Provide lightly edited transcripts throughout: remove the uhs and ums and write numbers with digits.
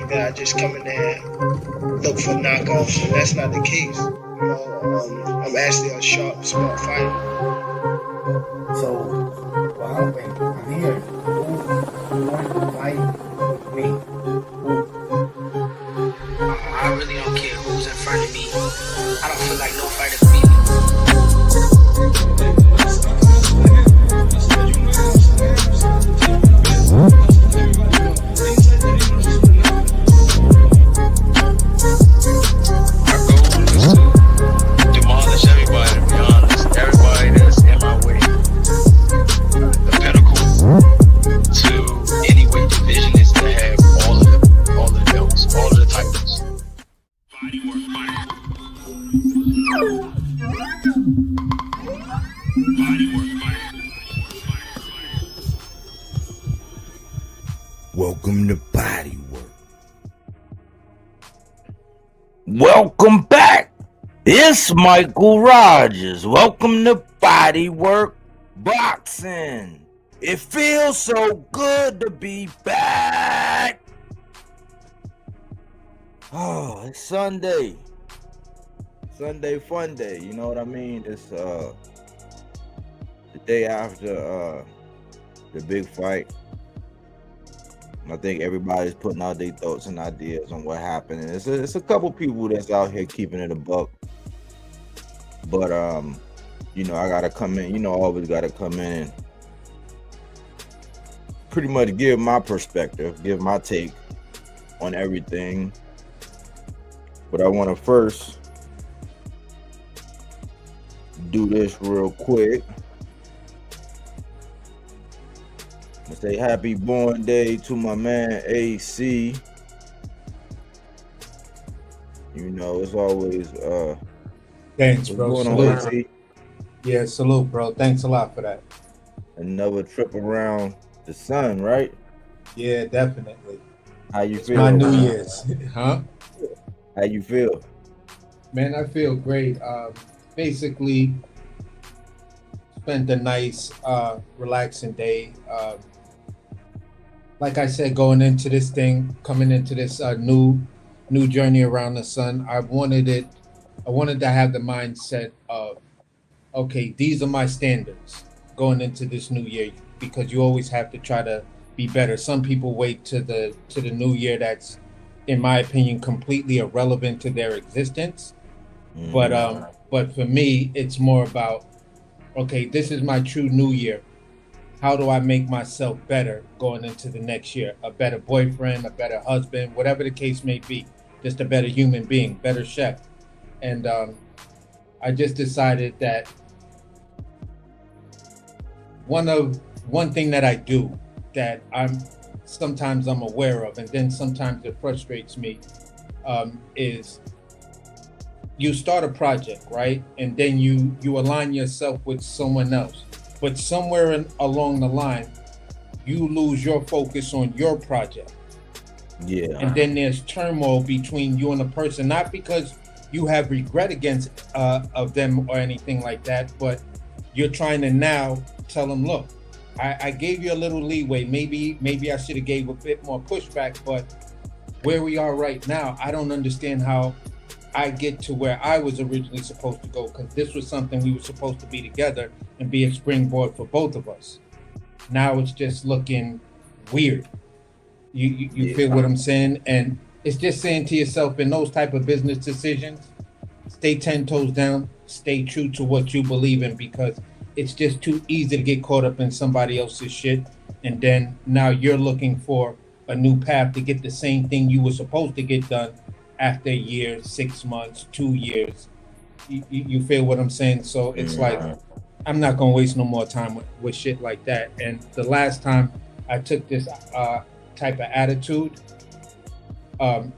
think that I just come in there and look for knockoffs, and that's not the case. I'm actually a sharp, smart fighter. So, well, wait, I'm here. Who wants to fight with me? I really don't care who's in front of me. I don't feel like no fighter can beat me. Our goal is to demolish everybody, to be honest. Everybody that's in my way. The pinnacle to any weight division is to have all of the belts, all of the titles. Bodywork fighter. Bodywork fighter. Welcome to Bodywork. Welcome back. It's Michael Rogers. Welcome to Bodywork Boxing. It feels so good to be back. Oh, it's Sunday. Sunday fun day. You know what I mean? It's the day after the big fight. I think everybody's putting out their thoughts and ideas on what happened. And it's a couple people that's out here keeping it a buck. But you know, I gotta come in, I always gotta come in and pretty much give my perspective, give my take on everything. But I wanna first do this real quick. I say happy born day to my man AC. It's always Thanks, bro. what's going on, AC? Yeah, salute, bro. Thanks a lot for that. Another trip around the sun, right? Yeah, definitely. How you It's feel? my New Year's. Huh? How you feel? Man, I feel great. Basically, spent a nice, relaxing day. Like I said, coming into this new journey around the sun, I wanted to have the mindset of, okay, these are my standards going into this new year, because you always have to try to be better. Some people wait to the new year. That's, in my opinion, completely irrelevant to their existence. But for me, it's more about, okay, this is my true new year. How do I make myself better going into the next year? A better boyfriend, a better husband, whatever the case may be, just a better human being, better chef. And I just decided that one thing that I do that sometimes I'm aware of, and then sometimes it frustrates me, is you start a project, right? And then you align yourself with someone else. But somewhere along the line, you lose your focus on your project. Yeah. And then there's turmoil between you and the person, not because you have regret against of them or anything like that, but you're trying to now tell them, look, I gave you a little leeway. Maybe I should have gave a bit more pushback, but where we are right now, I don't understand how I get to where I was originally supposed to go, because this was something we were supposed to be together and be a springboard for both of us. Now it's just looking weird. You feel what I'm saying? And it's just saying to yourself, in those type of business decisions, stay 10 toes down, stay true to what you believe in, because it's just too easy to get caught up in somebody else's shit. And then now you're looking for a new path to get the same thing you were supposed to get done after a year, 6 months, 2 years. You feel what I'm saying? So it's like, I'm not gonna waste no more time with shit like that. And the last time I took this type of attitude,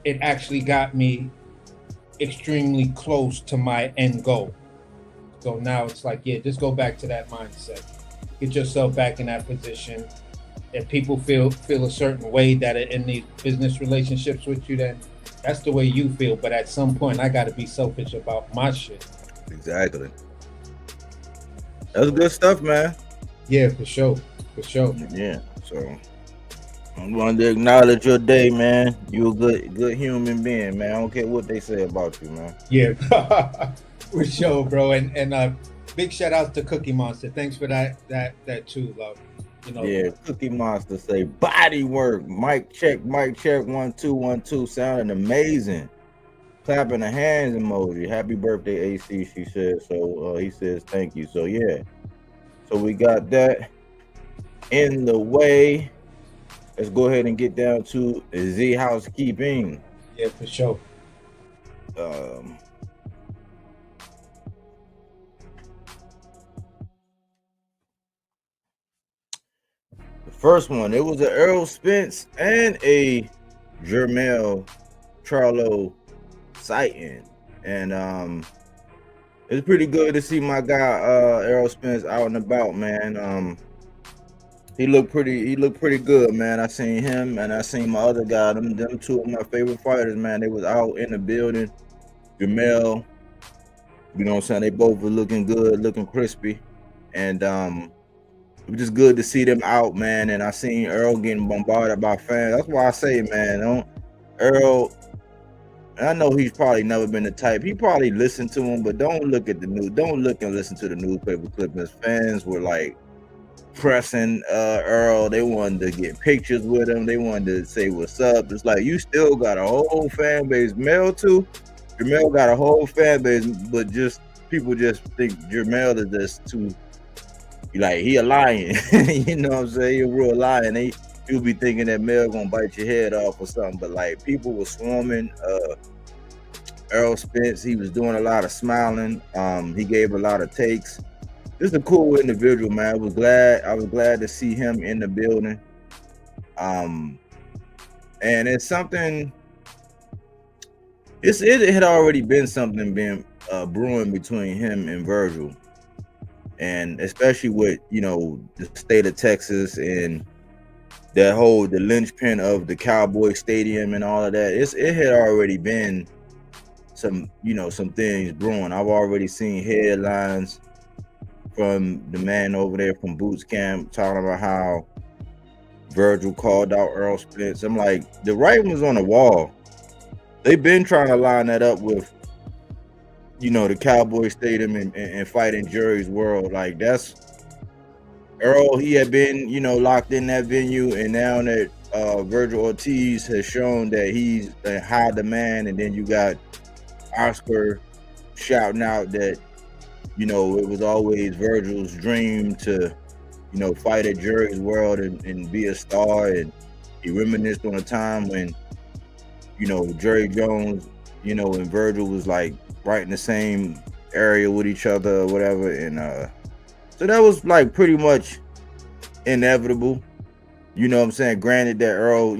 it actually got me extremely close to my end goal. So now it's like, yeah, just go back to that mindset. Get yourself back in that position. If people feel a certain way that are in these business relationships with you, then that's the way you feel. But at some point, I got to be selfish about my shit. Exactly. That's good stuff, man. Yeah, for sure. Yeah. So I wanted to acknowledge your day, man. You a good human being, man. I don't care what they say about you, man. Yeah, for sure, bro. And big shout out to Cookie Monster. Thanks for that too, love. You know, Yeah, Cookie Monster say body work. Mic check, 1 2 1 2. Sounding amazing. Clapping the hands emoji. Happy birthday, AC. She said. So he says thank you. So yeah. So we got that in the way. Let's go ahead and get down to Z housekeeping. Yeah, for sure. The first one, it was an Earl Spence and a Jermel Charlo sighting, and it's pretty good to see my guy Earl Spence out and about, man. He looked pretty good, man. I seen him and I seen my other guy. Them two of my favorite fighters, man. They was out in the building. Jamel, you know what I'm saying? They both were looking good, looking crispy. And it was just good to see them out, man. And I seen Earl getting bombarded by fans. That's why I say, man, Earl, I know he's probably never been the type. He probably listened to him, but don't look at the news. Don't look and listen to the newspaper clippings. Fans were like pressing Earl. They wanted to get pictures with him. They wanted to say what's up. It's like you still got a whole fan base. Mel too. Jermel got a whole fan base, but just people just think Jermel is just too like he a lion. You know what I'm saying? He a real lion. You'll be thinking that Mel gonna bite your head off or something, but like people were swarming Earl Spence. He was doing a lot of smiling. He gave a lot of takes. Just a cool individual, man. I was glad to see him in the building. And it's something. It had already been something being brewing between him and Vergil, and especially with the state of Texas and the linchpin of the Cowboy Stadium and all of that. It had already been some things brewing. I've already seen headlines from the man over there from Boots Camp talking about how Vergil called out Earl Spence. I'm like, the writing was on the wall. They've been trying to line that up with, the Cowboy Stadium and fighting Jerry's World. Like that's Earl. He had been, locked in that venue, and now that Vergil Ortiz has shown that he's a high demand, and then you got Oscar shouting out that it was always Vergil's dream to, fight at Jerry's World and be a star. And he reminisced on a time when, Jerry Jones, and Vergil was like right in the same area with each other or whatever. And so that was like pretty much inevitable. You know what I'm saying? Granted that Earl,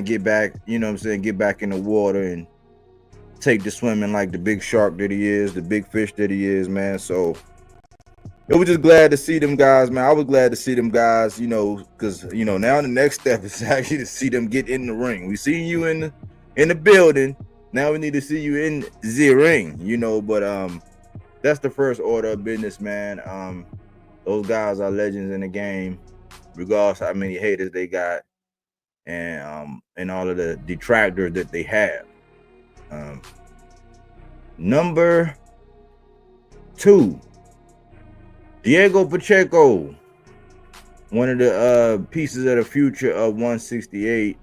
get back in the water and take to swimming like the big shark that he is, the big fish that he is, man. So it was just glad to see them guys, man. I was glad to see them guys, because now the next step is actually to see them get in the ring. We see you in the building. Now we need to see you in the ring, but that's the first order of business, man. Those guys are legends in the game, regardless of how many haters they got and all of the detractors that they have. Number 2, Diego Pacheco, one of the pieces of the future of 168,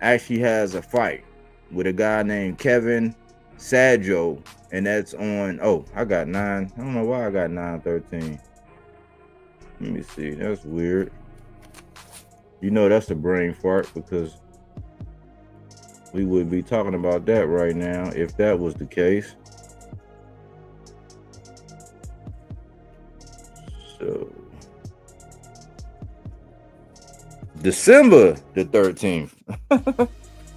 actually has a fight with a guy named Kevin Saggio, and that's on. Oh, I got 9. I don't know why I got 9-13. Let me see. That's weird. That's a brain fart because we would be talking about that right now if that was the case. So, December the 13th.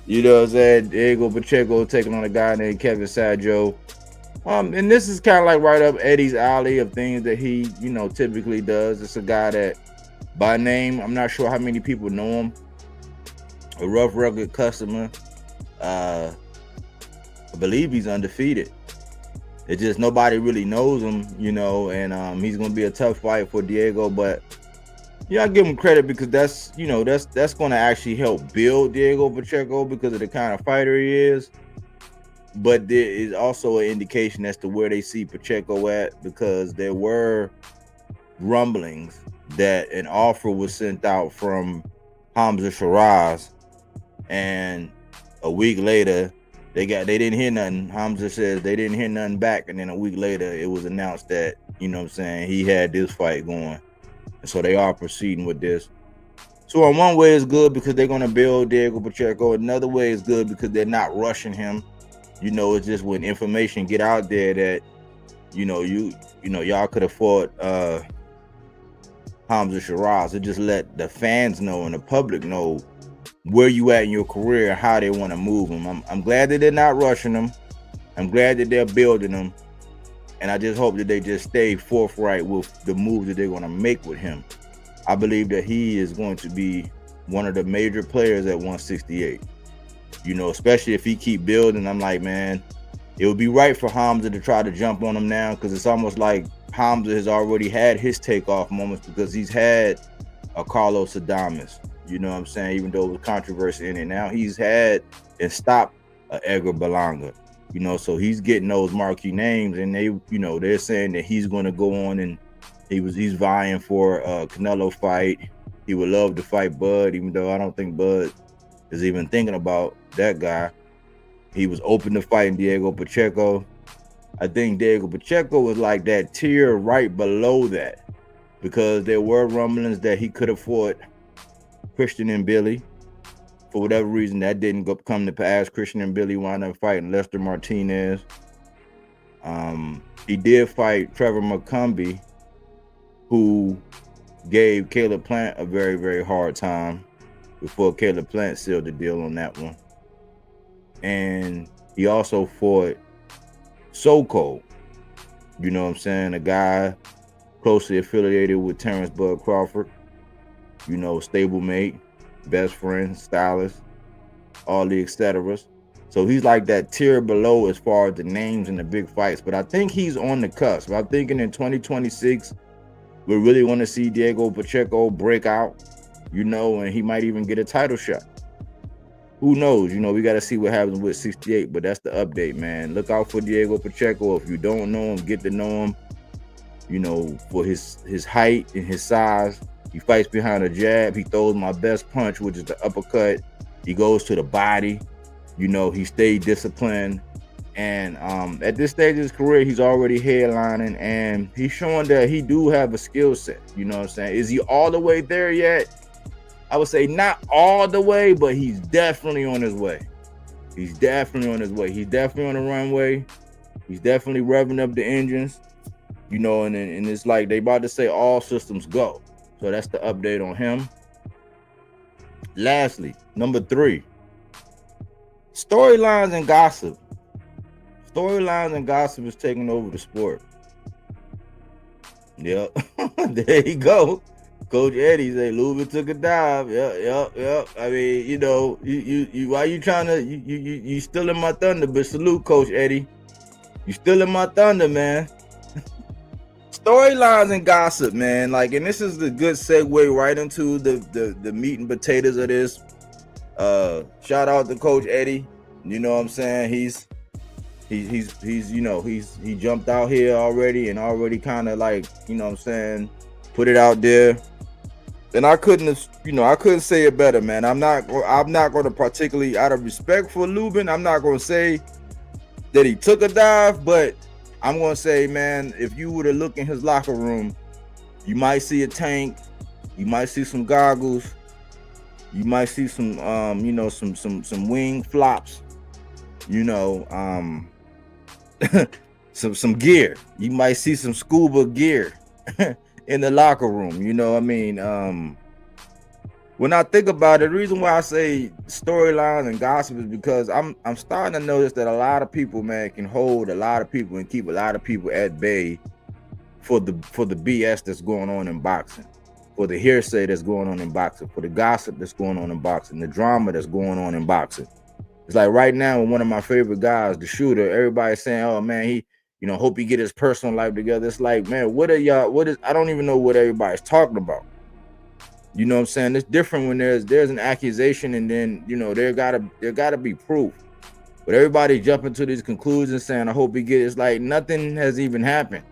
You know what I'm saying? Diego Pacheco taking on a guy named Kevin Saggio. And this is kind of like right up Eddie's alley of things that he, typically does. It's a guy that, by name, I'm not sure how many people know him. A rough, rugged customer. I believe he's undefeated. It's just nobody really knows him, and he's gonna be a tough fight for Diego. But I give him credit because that's going to actually help build Diego Pacheco because of the kind of fighter he is. But there is also an indication as to where they see Pacheco at, because there were rumblings that an offer was sent out from Hamza Shiraz, and a week later they didn't hear nothing. Hamza says they didn't hear nothing back, and then a week later it was announced that, he had this fight going. And so they are proceeding with this. So in one way it's good because they're going to build Diego Pacheco. Another way it's good because they're not rushing him. It's just when information get out there that, y'all could have fought Hamza Shiraz. It just let the fans know and the public know where you at in your career and how they want to move him. I'm glad that they're not rushing him. I'm glad that they're building him. And I just hope that they just stay forthright with the moves that they're going to make with him. I believe that he is going to be one of the major players at 168. Especially if he keep building. I'm like, man, it would be right for Hamza to try to jump on him now, because it's almost like Hamza has already had his takeoff moments because he's had a Carlos Adames. You know what I'm saying? Even though it was controversy in it, now he's had and stopped Edgar Berlanga. So he's getting those marquee names, and they're saying that he's going to go on and he's vying for a Canelo fight. He would love to fight Bud, even though I don't think Bud is even thinking about that guy. He was open to fighting Diego Pacheco. I think Diego Pacheco was like that tier right below that, because there were rumblings that he could have fought Christian and Billy. For whatever reason, that didn't come to pass. Christian and Billy wound up fighting Lester Martinez. He did fight Trevor McCumbee, who gave Caleb Plant a very, very hard time before Caleb Plant sealed the deal on that one. And he also fought Soko, a guy closely affiliated with Terrence Bud Crawford, stablemate, best friend, stylist, all the etceteras. So he's like that tier below as far as the names and the big fights. But I think he's on the cusp. I'm thinking in 2026, we really want to see Diego Pacheco break out, and he might even get a title shot. Who knows? We got to see what happens with 68, but that's the update, man. Look out for Diego Pacheco. If you don't know him, get to know him, for his height and his size. He fights behind a jab. He throws my best punch, which is the uppercut. He goes to the body. He stayed disciplined. And at this stage of his career, he's already headlining, and he's showing that he do have a skill set. You know what I'm saying? Is he all the way there yet? I would say not all the way, but he's definitely on his way. He's definitely on his way. He's definitely on the runway. He's definitely revving up the engines. And it's like they about to say all systems go. So that's the update on him. Lastly, number 3, storylines and gossip. Storylines and gossip is taking over the sport. Yep. There you go. Coach Eddie say Lubin took a dive. Yep. I mean, you why you trying to you stealing my thunder? But salute, Coach Eddie. You stealing my thunder, man. Storylines and gossip, man. And this is the good segue right into the meat and potatoes of this. Shout out to Coach Eddie. You know what I'm saying? He jumped out here already and already kind of put it out there. And I couldn't say it better, man. I'm not going to particularly, out of respect for Lubin, I'm not going to say that he took a dive, but I'm going to say, man, if you were to look in his locker room, you might see a tank, you might see some goggles, you might see some some wing flops, some gear. You might see some scuba gear in the locker room. When I think about it, the reason why I say storylines and gossip is because I'm starting to notice that a lot of people, man, can hold a lot of people and keep a lot of people at bay for the BS that's going on in boxing, for the hearsay that's going on in boxing, for the gossip that's going on in boxing, the drama that's going on in boxing. It's like right now with one of my favorite guys, the shooter, everybody's saying, oh man, he, hope he get his personal life together. It's like, man, I don't even know what everybody's talking about. You know what I'm saying? It's different when there's an accusation and then, you know, there gotta be proof. But everybody jumping to these conclusions saying, I hope he gets, it's like nothing has even happened.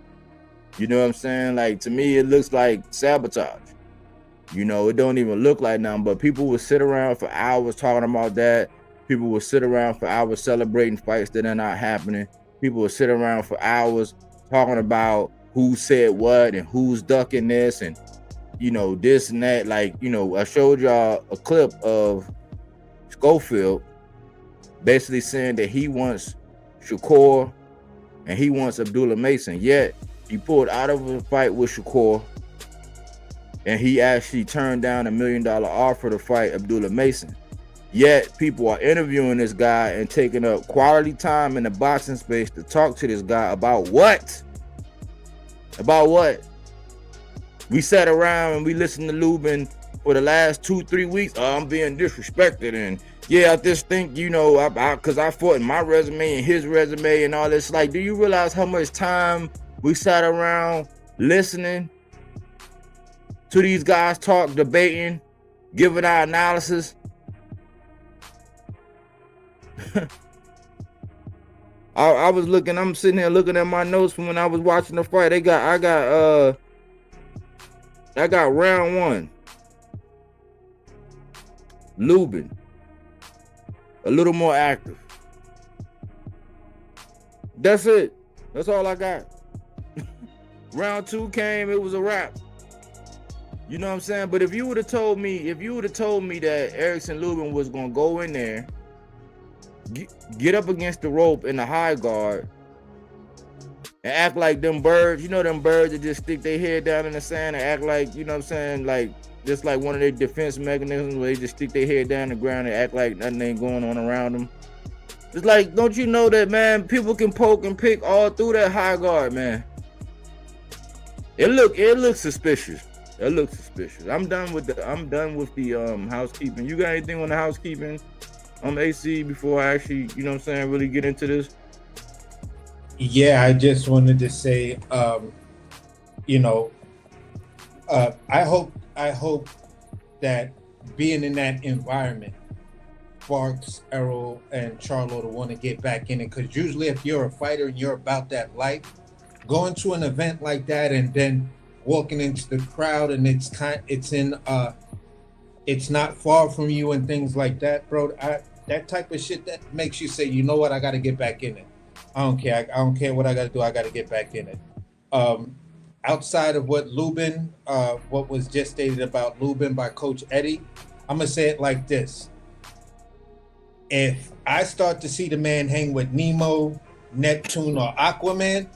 You know what I'm saying? Like, to me, it looks like sabotage. You know, it don't even look like nothing, but people will sit around for hours talking about that. People will sit around for hours celebrating fights that are not happening. People will sit around for hours talking about who said what and who's ducking this and, you know, this and that. Like, you know, I showed y'all a clip of Schofield basically saying that he wants Shakur and he wants Abdullah Mason. Yet he pulled out of a fight with Shakur and he actually turned down $1 million offer to fight Abdullah Mason. Yet people are interviewing this guy and taking up quality time in the boxing space to talk to this guy about what? About what? We sat around and we listened to Lubin for the last 2-3 weeks. Oh, I'm being disrespected, and yeah, I just think, you know, because I fought in my resume and his resume and all this. Like, do you realize how much time we sat around listening to these guys talk, debating, giving our analysis? I was looking, I'm sitting here looking at my notes from when I was watching the fight. I got round 1. Lubin, a little more active. That's it. That's all I got. Round 2 came, it was a wrap. You know what I'm saying? But if you would have told me that Erickson Lubin was gonna go in there, get up against the rope in the high guard, and act like them birds, you know, them birds that just stick their head down in the sand and act like, you know what I'm saying, like just like one of their defense mechanisms where they just stick their head down the ground and act like nothing ain't going on around them. It's like, don't you know that, man, people can poke and pick all through that high guard, man. It looks suspicious. It looks suspicious. I'm done with the housekeeping. You got anything on the housekeeping AC before I actually, you know what I'm saying, really get into this? Yeah, I just wanted to say, you know, I hope that being in that environment sparks Errol and Charlo to want to get back in it. Because usually if you're a fighter and you're about that life, going to an event like that and then walking into the crowd and it's not far from you and things like that, bro, that type of shit that makes you say, you know what, I got to get back in it. I don't care. I don't care what I got to do. I got to get back in it. Outside of what was just stated about Lubin by Coach Eddie, I'm going to say it like this. If I start to see the man hang with Nemo, Neptune, or Aquaman,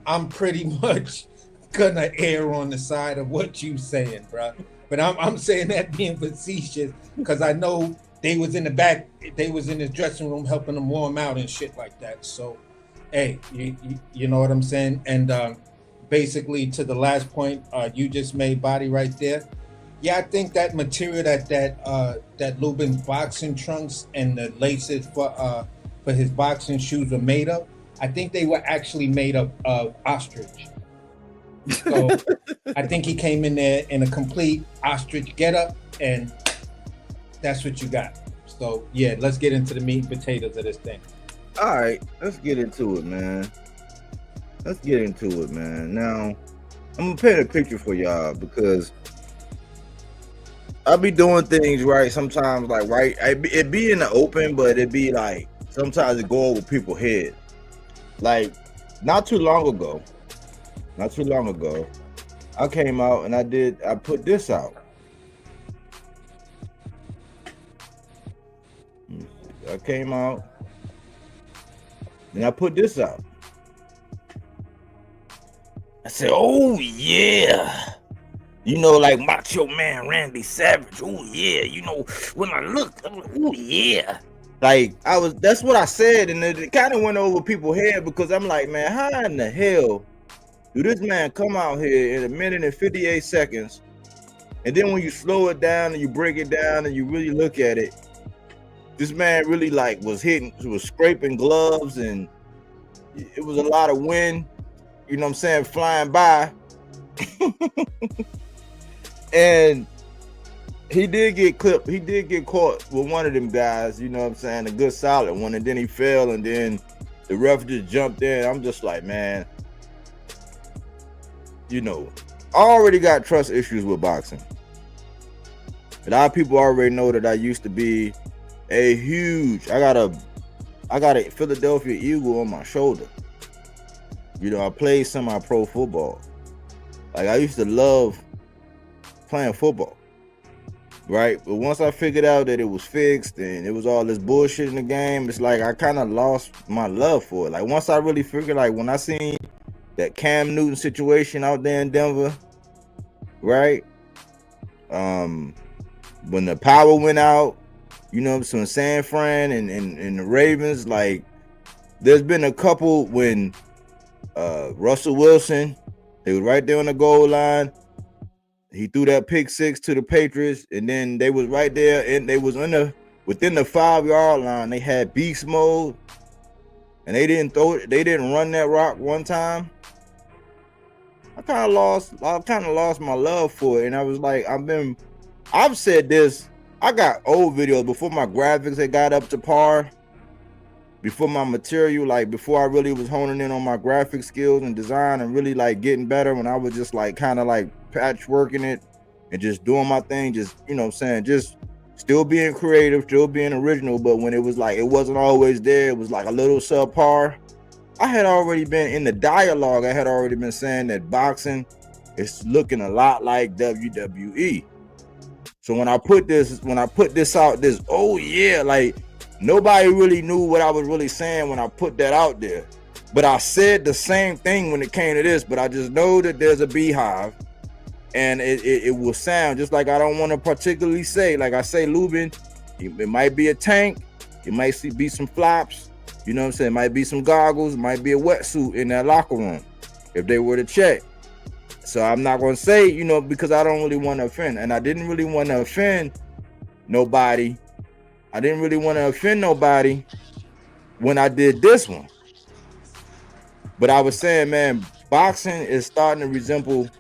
I'm pretty much going to err on the side of what you saying, bro. But I'm saying that being facetious because I know they was in the back, they was in his dressing room helping him warm out and shit like that. So, hey, you know what I'm saying? And basically to the last point you just made, Body, right there. Yeah, I think that material that Lubin's boxing trunks and the laces for his boxing shoes were made of, I think they were actually made of ostrich. So I think he came in there in a complete ostrich getup, and that's what you got. So yeah, let's get into the meat and potatoes of this thing. All right, let's get into it, man. Now, I'm gonna paint a picture for y'all because I be doing things right sometimes, like it be in the open, but it be like sometimes it go over people's head. Like not too long ago, I came out and I put this out. I came out and I put this out. I said, oh yeah. You know, like Macho Man Randy Savage. Oh yeah, you know, when I look, I'm like, oh yeah. Like that's what I said, and it kind of went over people's head because I'm like, man, how in the hell do this man come out here in 1 minute and 58 seconds, and then when you slow it down and you break it down and you really look at it, this man really like was scraping gloves, and it was a lot of wind, you know what I'm saying, flying by. And he did get clipped. He did get caught with one of them guys, you know what I'm saying, a good solid one, and then he fell, and then the ref just jumped in. I'm just like, man, you know, I already got trust issues with boxing. A lot of people already know that I used to be a huge, I got a Philadelphia Eagle on my shoulder. You know, I played semi-pro football. Like, I used to love playing football, right? But once I figured out that it was fixed and it was all this bullshit in the game, it's like I kind of lost my love for it. Like, once I really figured, like, when I seen that Cam Newton situation out there in Denver, right? When the power went out, you know, so in San Fran and the Ravens, like, there's been a couple when Russell Wilson, they was right there on the goal line. He threw that pick six to the Patriots, and then they was right there, and they was within the 5-yard line. They had beast mode, and they didn't run that rock one time. I kind of lost my love for it, and I was like, I've said this. I got old videos before my graphics had got up to par, before my material, like before I really was honing in on my graphic skills and design and really like getting better, when I was just like kind of like patchworking it and just doing my thing, just, you know what I'm saying, just still being creative, still being original. But when it was like, it wasn't always there, it was like a little subpar. I had already been in the dialogue. I had already been saying that boxing is looking a lot like WWE. So when I put this out, oh yeah, like nobody really knew what I was really saying when I put that out there. But I said the same thing when it came to this, but I just know that there's a beehive, and it will sound just like I don't want to particularly say, like I say, Lubin, it might be a tank, it might be some flops, you know what I'm saying, it might be some goggles, it might be a wetsuit in that locker room if they were to check. So I'm not going to say, you know, because I don't really want to offend, and I didn't really want to offend nobody. I didn't really want to offend nobody when I did this one. But I was saying, man, boxing is starting to resemble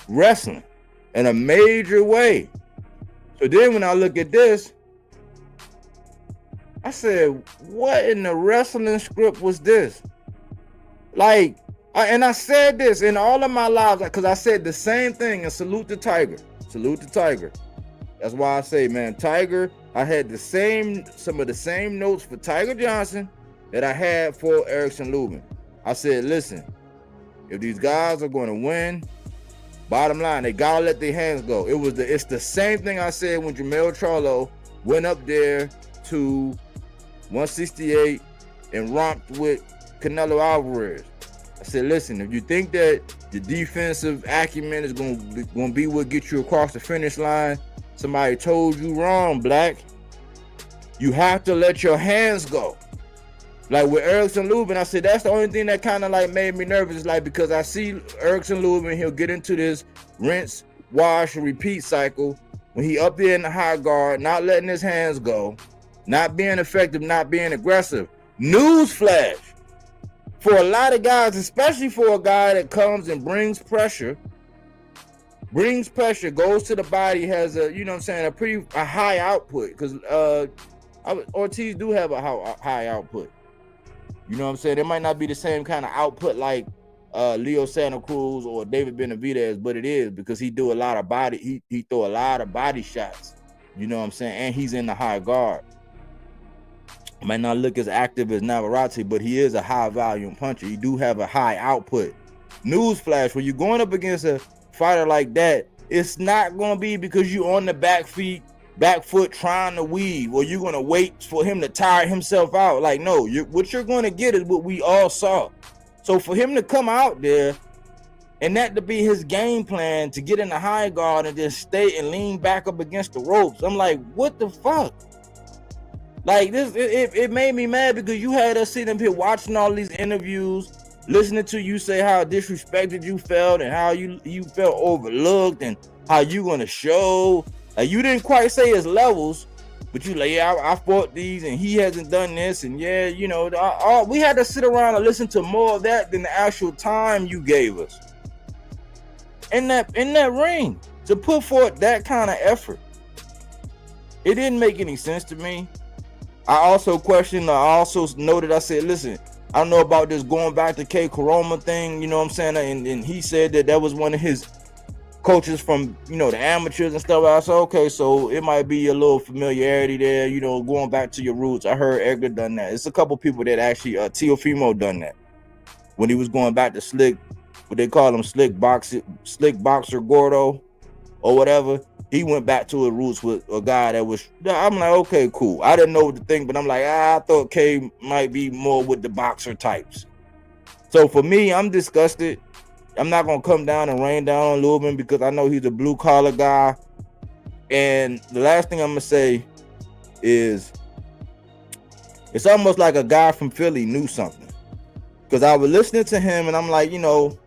wrestling in a major way. So then when I look at this, I said, what in the wrestling script was this? Like, and I said this in all of my lives, because I said the same thing, and salute to Tiger. Salute to Tiger. That's why I say, man, Tiger, I had some of the same notes for Tiger Johnson that I had for Erickson Lubin. I said, listen, if these guys are going to win, bottom line, they gotta let their hands go. It's the same thing I said when Jermell Charlo went up there to 168 and romped with Canelo Alvarez. I said, listen, if you think that the defensive acumen is going to be what gets you across the finish line, somebody told you wrong, Black. You have to let your hands go. Like with Erickson Lubin, I said that's the only thing that kind of like made me nervous, like because I see Erickson Lubin, he'll get into this rinse, wash, and repeat cycle when he up there in the high guard, not letting his hands go, not being effective, not being aggressive. Newsflash. For a lot of guys, especially for a guy that comes and brings pressure, goes to the body, has a, you know what I'm saying, a high output, because Ortiz do have a high output. You know what I'm saying? It might not be the same kind of output like Leo Santa Cruz or David Benavidez, but it is, because he do a lot of body, he throw a lot of body shots. You know what I'm saying? And he's in the high guard. Might not look as active as Navarrete, but he is a high volume puncher. He do have a high output. Newsflash, when you're going up against a fighter like that, it's not going to be because you're on the back foot trying to weave, or you're going to wait for him to tire himself out. Like, no, what you're going to get is what we all saw. So for him to come out there and that to be his game plan, to get in the high guard and just stay and lean back up against the ropes, I'm like, what the fuck? Like this, it made me mad, because you had us sitting up here watching all these interviews, listening to you say how disrespected you felt and how you felt overlooked and how you gonna show. Like, you didn't quite say his levels, But you like, yeah, I fought these and he hasn't done this. And yeah, you know, we had to sit around and listen to more of that than the actual time you gave us in that ring to put forth that kind of effort. It didn't make any sense to me. I also noted, I said, listen, I don't know about this going back to K Koroma thing, you know what I'm saying? And he said that was one of his coaches from, you know, the amateurs and stuff. I said, okay, so it might be a little familiarity there, you know, going back to your roots. I heard Edgar done that. It's a couple people that actually, Teofimo done that when he was going back to Slick, what they call him, Slick Boxer Gordo or whatever. He went back to his roots with a guy that was, I'm like, okay, cool. I didn't know what to think, but I'm like, I thought K might be more with the boxer types. So for me, I'm disgusted. I'm not going to come down and rain down on Lubin because I know he's a blue collar guy. And the last thing I'm going to say is it's almost like a guy from Philly knew something. Because I was listening to him and I'm like, you know,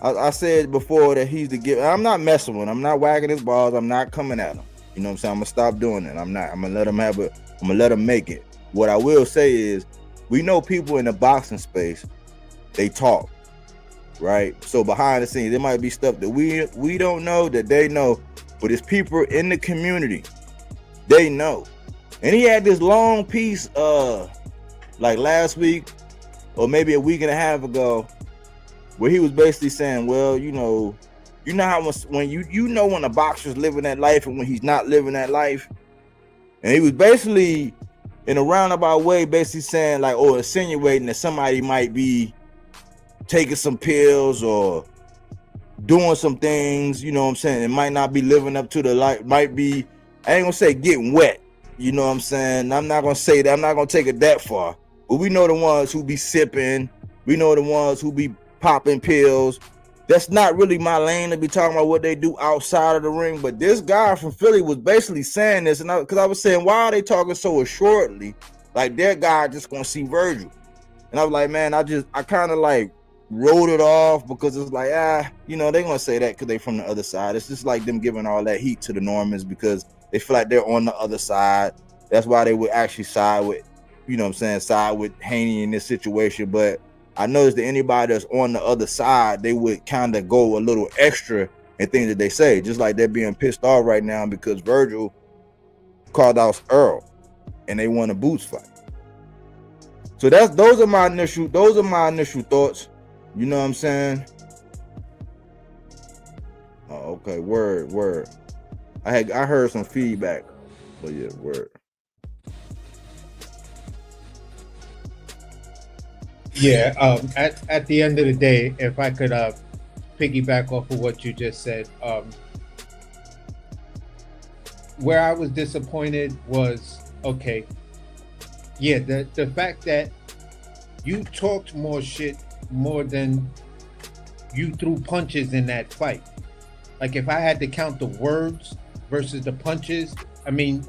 I said before that he's the giver. I'm not messing with him. I'm not wagging his balls. I'm not coming at him. You know what I'm saying? I'm going to stop doing it. I'm going to let him I'm going to let him make it. What I will say is we know people in the boxing space, they talk, right? So behind the scenes, there might be stuff that we don't know that they know, but it's people in the community, they know. And he had this long piece like last week or maybe a week and a half ago where he was basically saying, well, you know how when when a boxer's living that life and when he's not living that life. And he was basically in a roundabout way basically saying like, or insinuating that somebody might be taking some pills or doing some things, you know what I'm saying? It might not be living up to the life, might be, I ain't gonna say getting wet, you know what I'm saying? I'm not gonna say that, I'm not gonna take it that far. But we know the ones who be sipping, we know the ones who be popping pills. That's not really my lane to be talking about what they do outside of the ring. But this guy from Philly was basically saying this, and because I was saying, why are they talking so assuredly? Like that guy just gonna see Vergil. And I was like, man, I kind of like wrote it off because it's like, you know, they're gonna say that because they from the other side. It's just like them giving all that heat to the Normans because they feel like they're on the other side. That's why they would actually side with, you know what I'm saying, side with Haney in this situation. But I noticed that anybody that's on the other side, they would kind of go a little extra in things that they say, just like they're being pissed off right now because Vergil called out Earl and they won a boots fight. So those are my initial thoughts. You know what I'm saying? Oh, okay, word. I heard some feedback, but yeah, word. Yeah, at the end of the day, if I could piggyback off of what you just said, where I was disappointed was, okay, yeah, the fact that you talked more shit more than you threw punches in that fight. Like if I had to count the words versus the punches, I mean,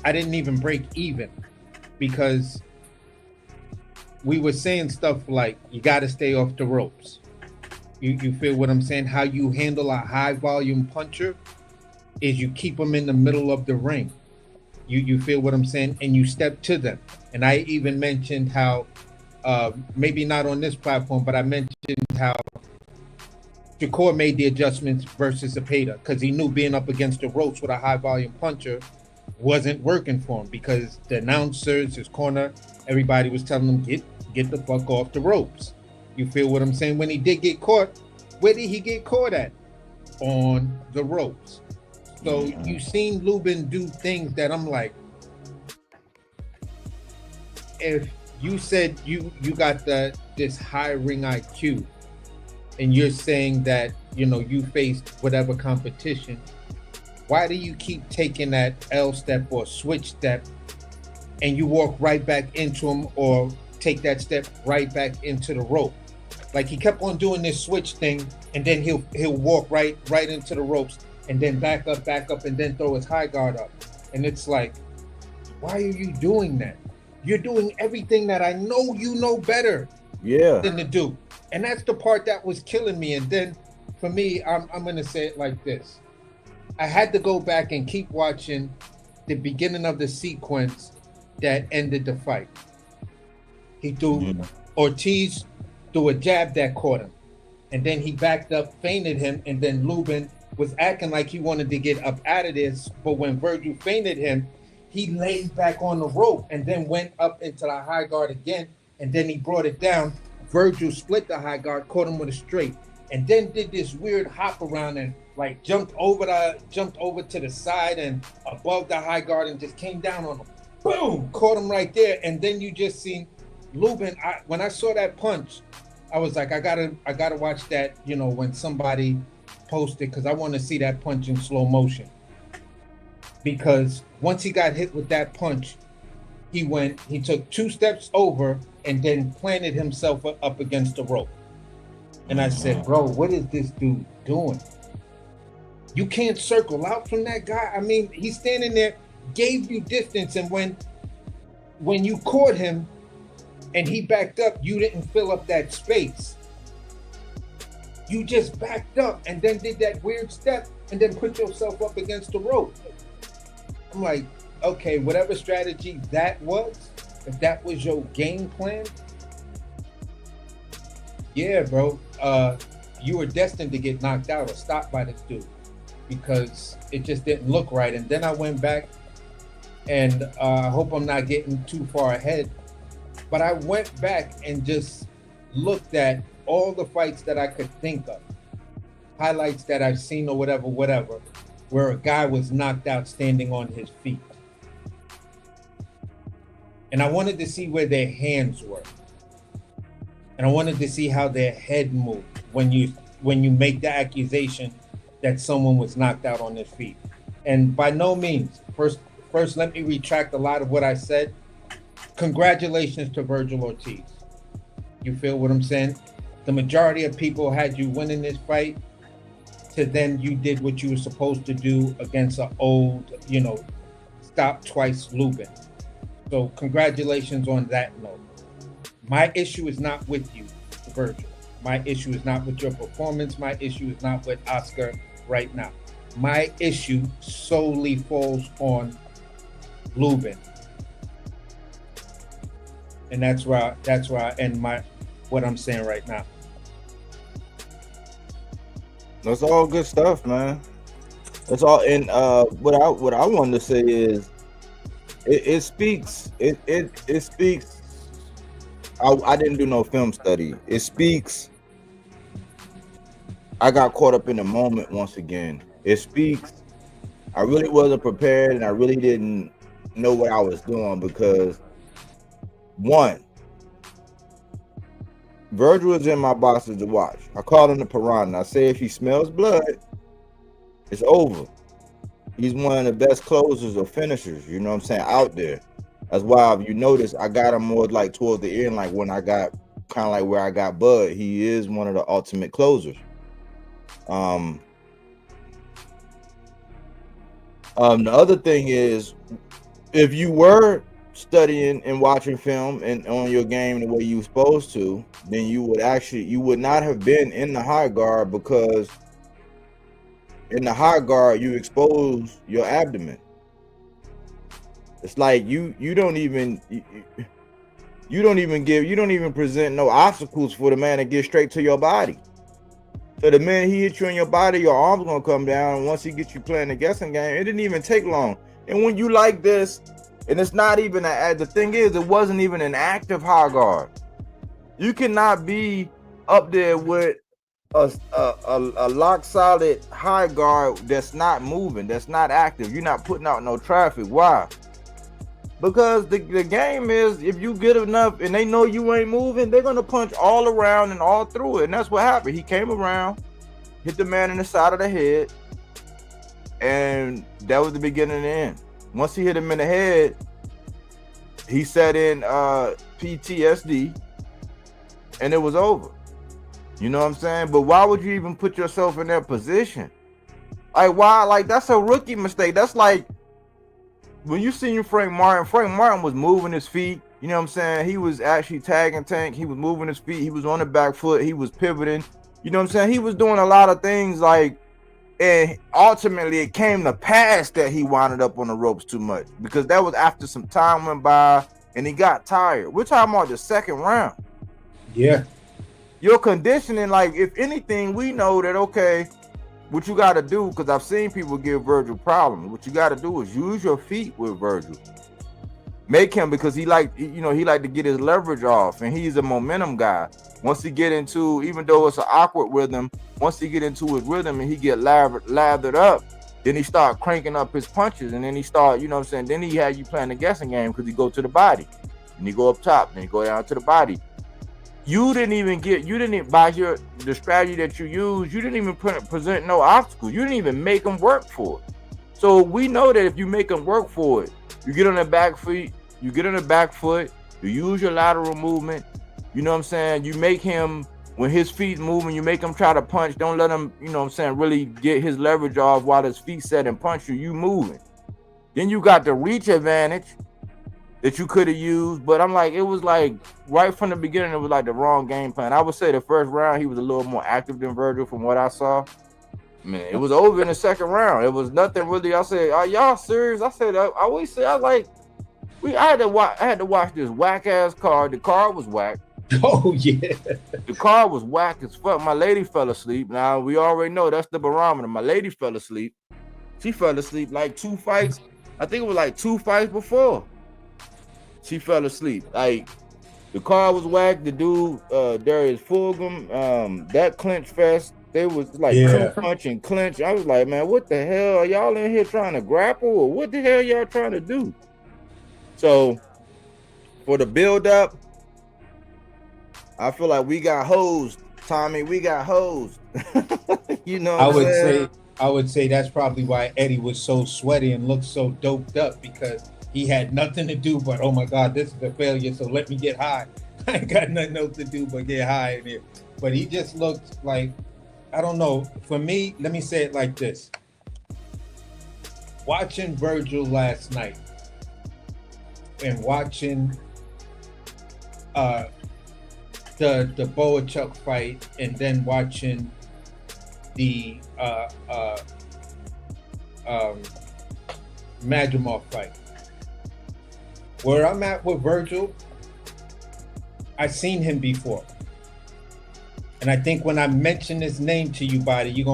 I didn't even break even because we were saying stuff like, you got to stay off the ropes. You feel what I'm saying? How you handle a high volume puncher is you keep them in the middle of the ring. You feel what I'm saying? And you step to them. And I even mentioned how, maybe not on this platform, but I mentioned how Shakur made the adjustments versus Zepeda because he knew being up against the ropes with a high volume puncher wasn't working for him because the announcers, his corner, everybody was telling him, get the fuck off the ropes. You feel what I'm saying? When he did get caught, where did he get caught at? On the ropes. So you seen Lubin do things that I'm like, if you said you got this high ring IQ and you're saying that, you know, you faced whatever competition, why do you keep taking that L step or switch step and you walk right back into him or take that step right back into the rope? Like he kept on doing this switch thing and then he'll walk right into the ropes and then back up and then throw his high guard up. And it's like, why are you doing that? You're doing everything that I know you know better than to do. And that's the part that was killing me. And then for me, I'm going to say it like this. I had to go back and keep watching the beginning of the sequence that ended the fight. He threw Ortiz threw a jab that caught him, and then he backed up, feinted him, and then Lubin was acting like he wanted to get up out of this, but when Vergil feinted him, he laid back on the rope and then went up into the high guard again, and then he brought it down. Vergil split the high guard, caught him with a straight, and then did this weird hop around and like jumped over to the side and above the high guard and just came down on him. Boom! Caught him right there, and then you just seen Lubin. When I saw that punch, I was like, I gotta watch that. You know, when somebody posted, because I want to see that punch in slow motion. Because once he got hit with that punch, he took 2 steps over and then planted himself up against the rope. And I said, bro, what is this dude doing? You can't circle out from that guy. I mean, he's standing there, gave you distance, and when you caught him and he backed up, you didn't fill up that space. You just backed up and then did that weird step and then put yourself up against the rope. I'm like, okay, whatever strategy that was, if that was your game plan, yeah, bro, you were destined to get knocked out or stopped by this dude because it just didn't look right. And then I went back, and I hope I'm not getting too far ahead, but I went back and just looked at all the fights that I could think of, highlights that I've seen or whatever, where a guy was knocked out standing on his feet. And I wanted to see where their hands were. And I wanted to see how their head moved when you make the accusation that someone was knocked out on their feet. And by no means, first let me retract a lot of what I said. Congratulations to Vergil Ortiz. You feel what I'm saying? The majority of people had you winning this fight, to then you did what you were supposed to do against an old, stop twice Lubin. So congratulations on that note. My issue is not with you, Vergil. My issue is not with your performance. My issue is not with Oscar right now. My issue solely falls on Lubin. And that's where I end what I'm saying right now. That's all good stuff, man. That's all. And what I wanted to say is, it speaks. It speaks. I didn't do no film study. It speaks. I got caught up in the moment once again. It speaks. I really wasn't prepared, and I really didn't know what I was doing because, one, Vergil is in my boxes to watch. I called him the piranha. I say if he smells blood, it's over. He's one of the best closers or finishers, you know what I'm saying, out there. That's why, if you notice, I got him more like towards the end, like when I got kind of like where I got Bud. He is one of the ultimate closers. The other thing is, if you were studying and watching film and on your game the way you were supposed to, then you would not have been in the high guard, because in the high guard you expose your abdomen. It's like you don't even present no obstacles for the man to get straight to your body. So the minute he hits you in your body, your arm's gonna come down. And once he gets you playing the guessing game, it didn't even take long. And when you like this, and it's not even the thing is, it wasn't even an active high guard. You cannot be up there with a lock solid high guard that's not moving, that's not active. You're not putting out no traffic. Why? Because the game is, if you get enough and they know you ain't moving, they're gonna punch all around and all through it. And that's what happened. He came around, hit the man in the side of the head, and that was the beginning and the end. Once he hit him in the head, he set in PTSD, and it was over. You know what I'm saying? But why would you even put yourself in that position? Like, why? Like, that's a rookie mistake. That's like when you seen Frank Martin was moving his feet. You know what I'm saying? He was actually tagging Tank. He was moving his feet. He was on the back foot. He was pivoting. You know what I'm saying? He was doing a lot of things like And ultimately, it came to pass that he wound up on the ropes too much, because that was after some time went by and he got tired. We're talking about the second round. Yeah. Your conditioning, like, if anything, we know that, okay, what you got to do, because I've seen people give Vergil problems. What you got to do is use your feet with Vergil. Make him, because he like to get his leverage off, and he's a momentum guy. Once he get into, even though it's an awkward rhythm, once he get into his rhythm and he get lathered up, then he start cranking up his punches, and then he start, you know what I'm saying, then he had you playing the guessing game, because he go to the body, and he go up top, then he go down to the body. You didn't by the strategy that you use, you didn't even present no obstacles. You didn't even make them work for it. So we know that if you make them work for it, you get on the back feet, you get on the back foot, you use your lateral movement, you know what I'm saying? You make him, when his feet moving, you make him try to punch. Don't let him, you know what I'm saying, really get his leverage off while his feet set and punch you moving. Then you got the reach advantage that you could have used, but I'm like, it was like right from the beginning, it was like the wrong game plan. I would say the first round, he was a little more active than Vergil from what I saw. Man, it was over in the second round. It was nothing really. I said, "Are y'all serious?" I said, I always say, I had to watch this whack ass card. The card was whack. Oh yeah. The card was whack as fuck. My lady fell asleep. Now we already know that's the barometer. My lady fell asleep. She fell asleep like 2 fights. I think it was like 2 fights before. She fell asleep. Like, the card was whack. The dude, Darius Fulgham, that clinch fest. They was like punch and clinch. I was like, man, what the hell? Are y'all in here trying to grapple, or what the hell y'all trying to do? So for the build up, I feel like we got hosed, Tommy. We got hosed. You know what I would say that's probably why Eddie was so sweaty and looked so doped up, because he had nothing to do but, oh my God, this is a failure, so let me get high. I ain't got nothing else to do but get high in here. But he just looked like, I don't know. For me, let me say it like this. Watching Vergil last night and watching the Boachuk fight, and then watching the Madrimov fight. Where I'm at with Vergil, I've seen him before. And I think when I mention his name to you, buddy, you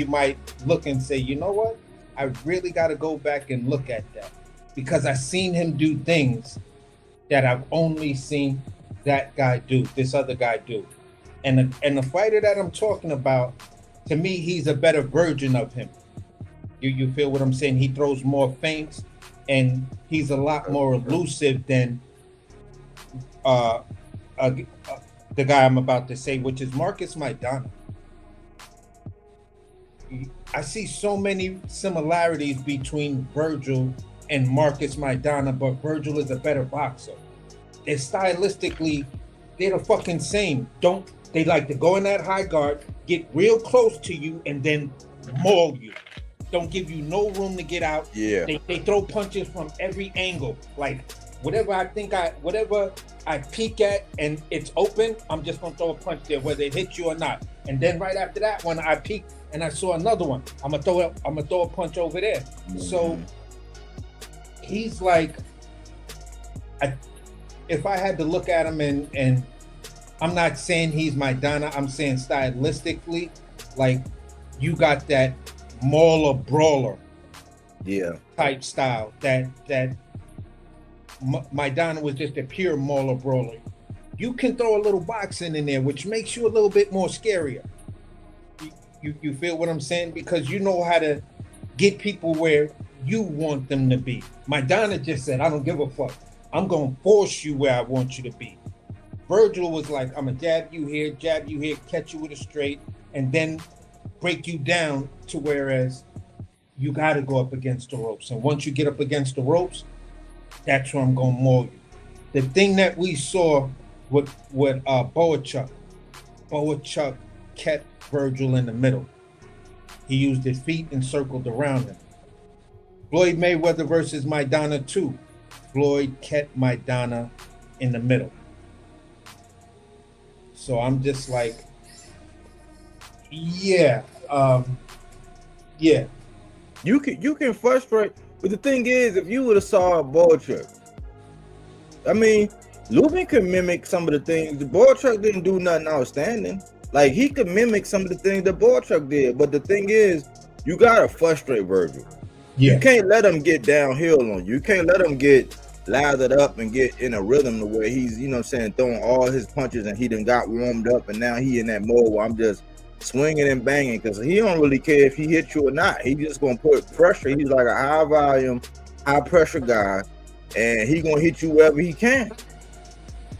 might look and say, you know what? I really got to go back and look at that, because I've seen him do things that I've only seen that guy do, this other guy do. And the fighter that I'm talking about, to me, he's a better version of him. You feel what I'm saying? He throws more feints, and he's a lot more elusive than the guy I'm about to say, which is Marcus Maidana. I see so many similarities between Vergil and Marcus Maidana, but Vergil is a better boxer. And stylistically, they're the fucking same. They like to go in that high guard, get real close to you, and then maul you. Don't give you no room to get out. Yeah. They throw punches from every angle. Like, whatever I peek at and it's open, I'm just gonna throw a punch there, whether it hits you or not. And then right after that, when I peeked and I saw another one, I'm gonna throw a punch over there. Mm-hmm. So he's like, if I had to look at him and I'm not saying he's Maidana, I'm saying stylistically, like, you got that mauler brawler type style that Maidana was just a pure mauler brawler. You can throw a little boxing in there, which makes you a little bit more scarier. You feel what I'm saying? Because you know how to get people where you want them to be. Maidana just said, I don't give a fuck. I'm going to force you where I want you to be. Vergil was like, I'm going to jab you here, catch you with a straight, and then break you down to whereas you got to go up against the ropes. And once you get up against the ropes, that's where I'm going to maul you. The thing that we saw with Boachuk kept Vergil in the middle. He used his feet and circled around him. Floyd Mayweather versus Maidana 2. Floyd kept Maidana in the middle. So I'm just like, yeah, Yeah. You can frustrate, but the thing is, if you would have saw Bodywork, I mean, Lubin could mimic some of the things. The Bodywork didn't do nothing outstanding. Like he could mimic some of the things that Bodywork did, but the thing is, you gotta frustrate Vergil. Yeah. You can't let him get downhill on you. You can't let him get lathered up and get in a rhythm the way he's, you know what I'm saying, throwing all his punches and he done got warmed up and now he in that mode where I'm just swinging and banging because he don't really care if he hits you or not. He just gonna put pressure. He's like a high volume, high pressure guy, and he gonna hit you wherever he can.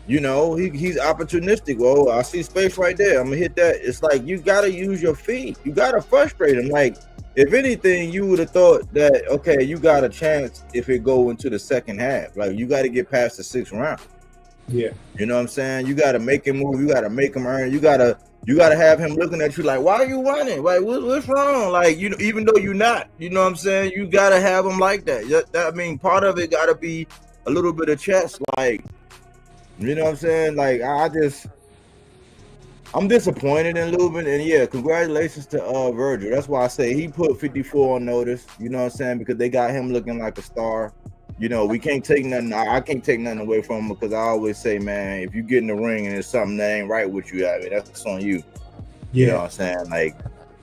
You know, he's opportunistic. Well, I see space right there. I'm gonna hit that. It's like you gotta use your feet. You gotta frustrate him. Like, if anything, you would have thought that, okay, you got a chance if it go into the second half. Like, you got to get past the 6th round. Yeah. You know what I'm saying? You got to make him move. You got to make him earn. You got to have him looking at you like, why are you running? Like, what's wrong? Like, you know, even though you're not, you know what I'm saying? You got to have him like that. I mean, part of it got to be a little bit of chess. Like, you know what I'm saying? Like, I'm disappointed in Lubin, and yeah, congratulations to Vergil. That's why I say he put 54 on notice. You know what I'm saying? Because they got him looking like a star. You know, we can't take nothing. I can't take nothing away from him because I always say, man, if you get in the ring and there's something that ain't right with you, I mean, that's on you. Yeah. You know what I'm saying? Like,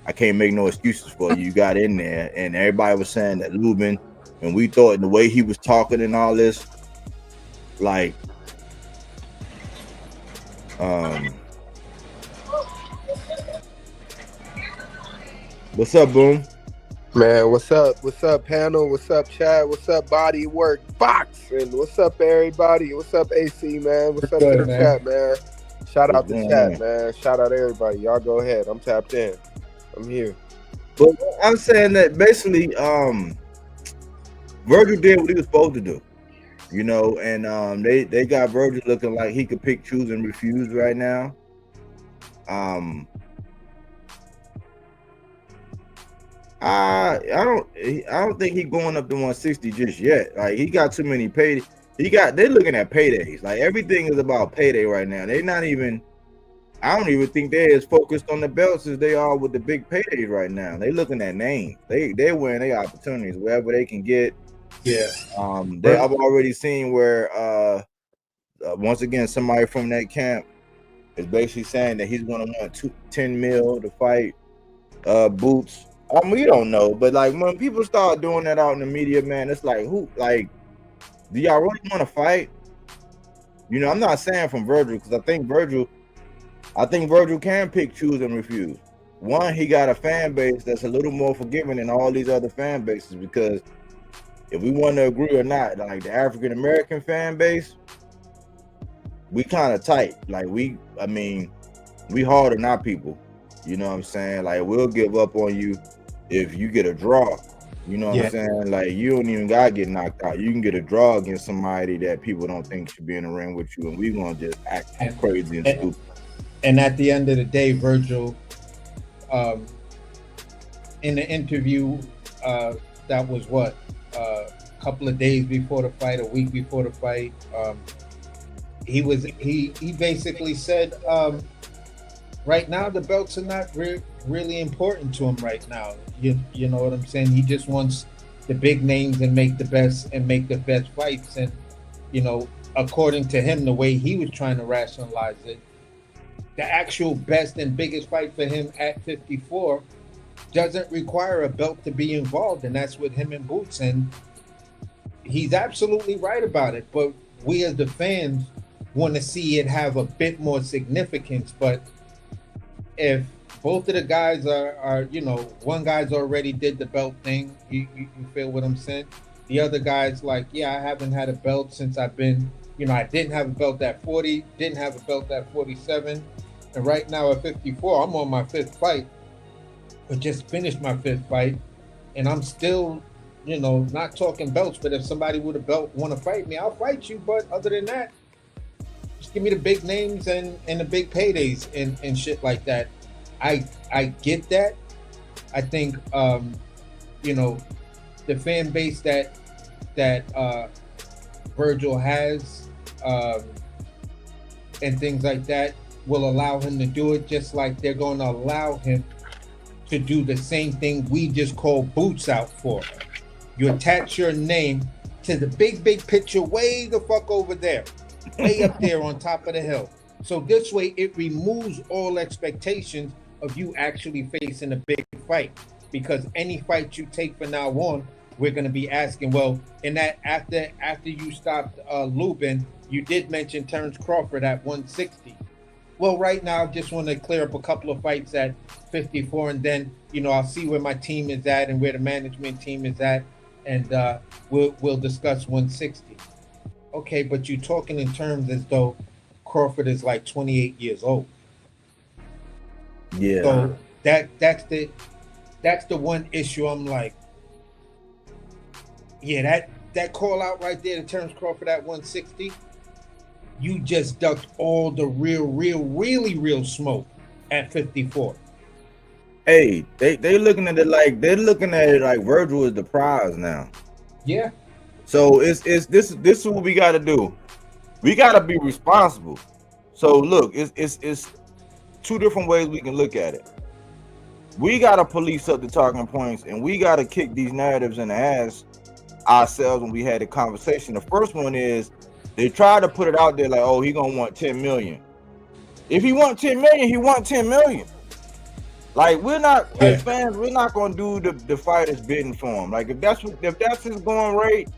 I can't make no excuses for you. You got in there, and everybody was saying that Lubin, and we thought the way he was talking and all this, like, what's up, Boom? Man, what's up? What's up, panel? What's up, chat? What's up, Bodywork Box? And what's up, everybody? What's up, AC, man? What's up to the chat, man? Shout out the chat, man. Shout out everybody. Y'all go ahead. I'm tapped in. I'm here. But I'm saying that basically, Vergil did what he was supposed to do. You know, and they got Vergil looking like he could pick, choose, and refuse right now. I don't think he's going up to 160 just yet. Like, he got too many paydays. They're looking at paydays. Like, everything is about payday right now. They're not even. I don't even think they're as focused on the belts as they are with the big paydays right now. They're looking at names. They're wearing their opportunities wherever they can get. Yeah. I've already seen where once again somebody from that camp is basically saying that he's going to want 10 mil to fight Boots. We don't know, but like when people start doing that out in the media, man, it's like, who? Like, do y'all really want to fight? You know, I'm not saying from Vergil because I think Vergil can pick, choose, and refuse. One, he got a fan base that's a little more forgiving than all these other fan bases because if we want to agree or not, like the African American fan base, we kind of tight. Like we hard on our people. You know what I'm saying? Like, we'll give up on you if you get a draw. You know what I'm saying? Like, you don't even gotta get knocked out. You can get a draw against somebody that people don't think should be in the ring with you, and we gonna just act crazy and stupid. And at the end of the day, Vergil, in the interview, that was a couple of days before the fight, a week before the fight, he basically said, right now the belts are not really important to him right now. You know what I'm saying? He just wants the big names and make the best fights. And, you know, according to him, the way he was trying to rationalize it, the actual best and biggest fight for him at 54 doesn't require a belt to be involved, and that's with him and Boots. And he's absolutely right about it. But we as the fans want to see it have a bit more significance. But if both of the guys are, you know, one guy's already did the belt thing, you feel what I'm saying? The other guy's like, yeah, I haven't had a belt since I've been, you know, I didn't have a belt at 40, didn't have a belt at 47, and right now at 54, I'm on my 5th fight, but just finished my 5th fight, and I'm still, you know, not talking belts, but if somebody with a belt want to fight me, I'll fight you, but other than that, just give me the big names and the big paydays and shit like that. I get that. I think you know, the fan base that Vergil has and things like that will allow him to do it, just like they're going to allow him to do the same thing we just called Boots out for. You attach your name to the big picture way the fuck over there, way up there on top of the hill. So this way it removes all expectations of you actually facing a big fight, because any fight you take from now on, we're going to be asking, well, in that after you stopped Lubin, you did mention Terrence Crawford at 160. Well, right now, I just want to clear up a couple of fights at 54, and then, I'll see where my team is at and where the management team is at, and we'll discuss 160. Okay, but you're talking in terms as though Crawford is like 28 years old. Yeah. So that's the one issue. I'm like, yeah, that call out right there to Terrence Crawford at 160. You just ducked all the really real smoke at 54. Hey, they looking at it like Vergil is the prize now. Yeah. So it's this is what we got to do. We got to be responsible. So look, it's two different ways we can look at it. We got to police up the talking points, and we got to kick these narratives in the ass ourselves when we had the conversation. The first one is they try to put it out there like, oh, he gonna want 10 million. If he want 10 million, he want 10 million. Like, we're not, as fans, we're not gonna do the fighters bidding for him. Like, if that's his going rate,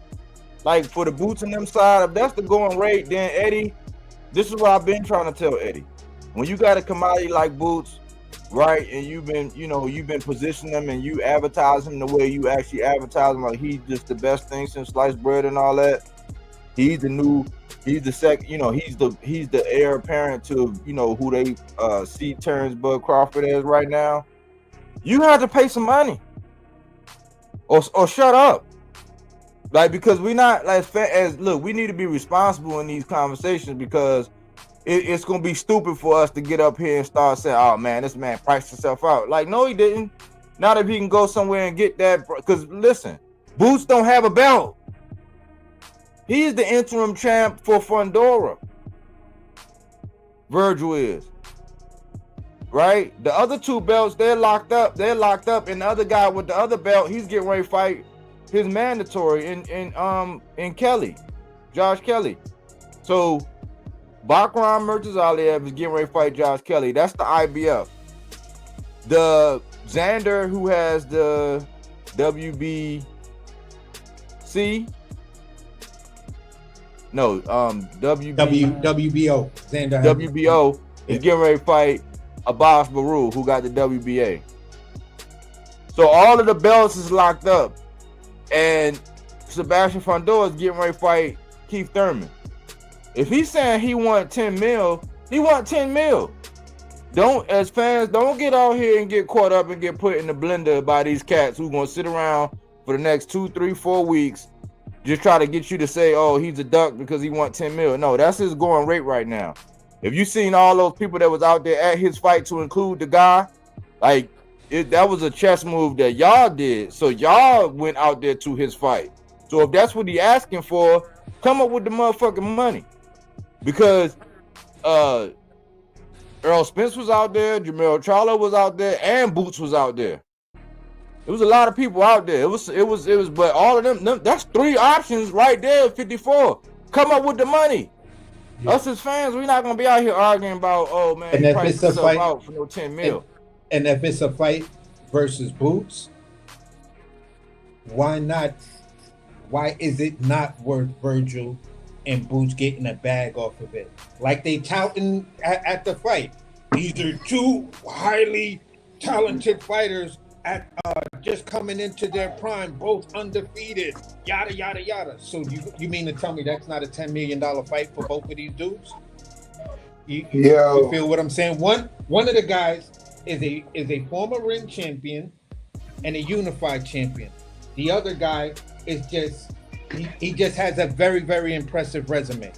like for the Boots and them side, if that's the going rate, then Eddie, this is what I've been trying to tell Eddie. When you got a commodity like Boots, right, and you've been positioning them and you advertise him the way you actually advertise him, like he's just the best thing since sliced bread and all that. He's the heir apparent to who they see Terrence Bud Crawford as right now. You have to pay some money or shut up. Like, because we're not look, we need to be responsible in these conversations, because it's gonna be stupid for us to get up here and start saying, oh man, this man priced himself out. Like, no, he didn't. Not if he can go somewhere and get that, because listen, Boots don't have a belt. He's the interim champ for Fundora. Vergil is. Right? The other two belts, they're locked up. And the other guy with the other belt, he's getting ready to fight his mandatory in Kelly. Josh Kelly. So Bakram Murtazaliev is getting ready to fight Josh Kelly. That's the IBF. The Xander, who has the WBC. No, WBO. Xander WBO is getting ready to fight Abbas Baru, who got the WBA. So all of the belts is locked up, and Sebastian Fundora is getting ready to fight Keith Thurman. If he's saying he want 10 mil, he want 10 mil. As fans, don't get out here and get caught up and get put in the blender by these cats who gonna sit around for the next 2, 3, 4 weeks. Just try to get you to say, oh, he's a duck because he want 10 mil. No, that's his going rate right now. If you seen all those people that was out there at his fight, to include the guy, like, that was a chess move that y'all did. So y'all went out there to his fight. So if that's what he asking for, come up with the motherfucking money. Because Earl Spence was out there, Jamel Charlo was out there, and Boots was out there. It was a lot of people out there. It was, but all of them, that's 3 options right there at 54. Come up with the money. Yeah. Us as fans, we're not gonna be out here arguing about, oh man, and he if priced himself out for no 10 mil. And if it's a fight versus Boots, why not? Why is it not worth Vergil and Boots getting a bag off of it? Like they touting at the fight. These are 2 highly talented fighters at just coming into their prime, both undefeated, yada yada yada. So you mean to tell me that's not a $10 million fight for both of these dudes? You feel what I'm saying? One of the guys is a former ring champion and a unified champion. The other guy is just he just has a very, very impressive resume.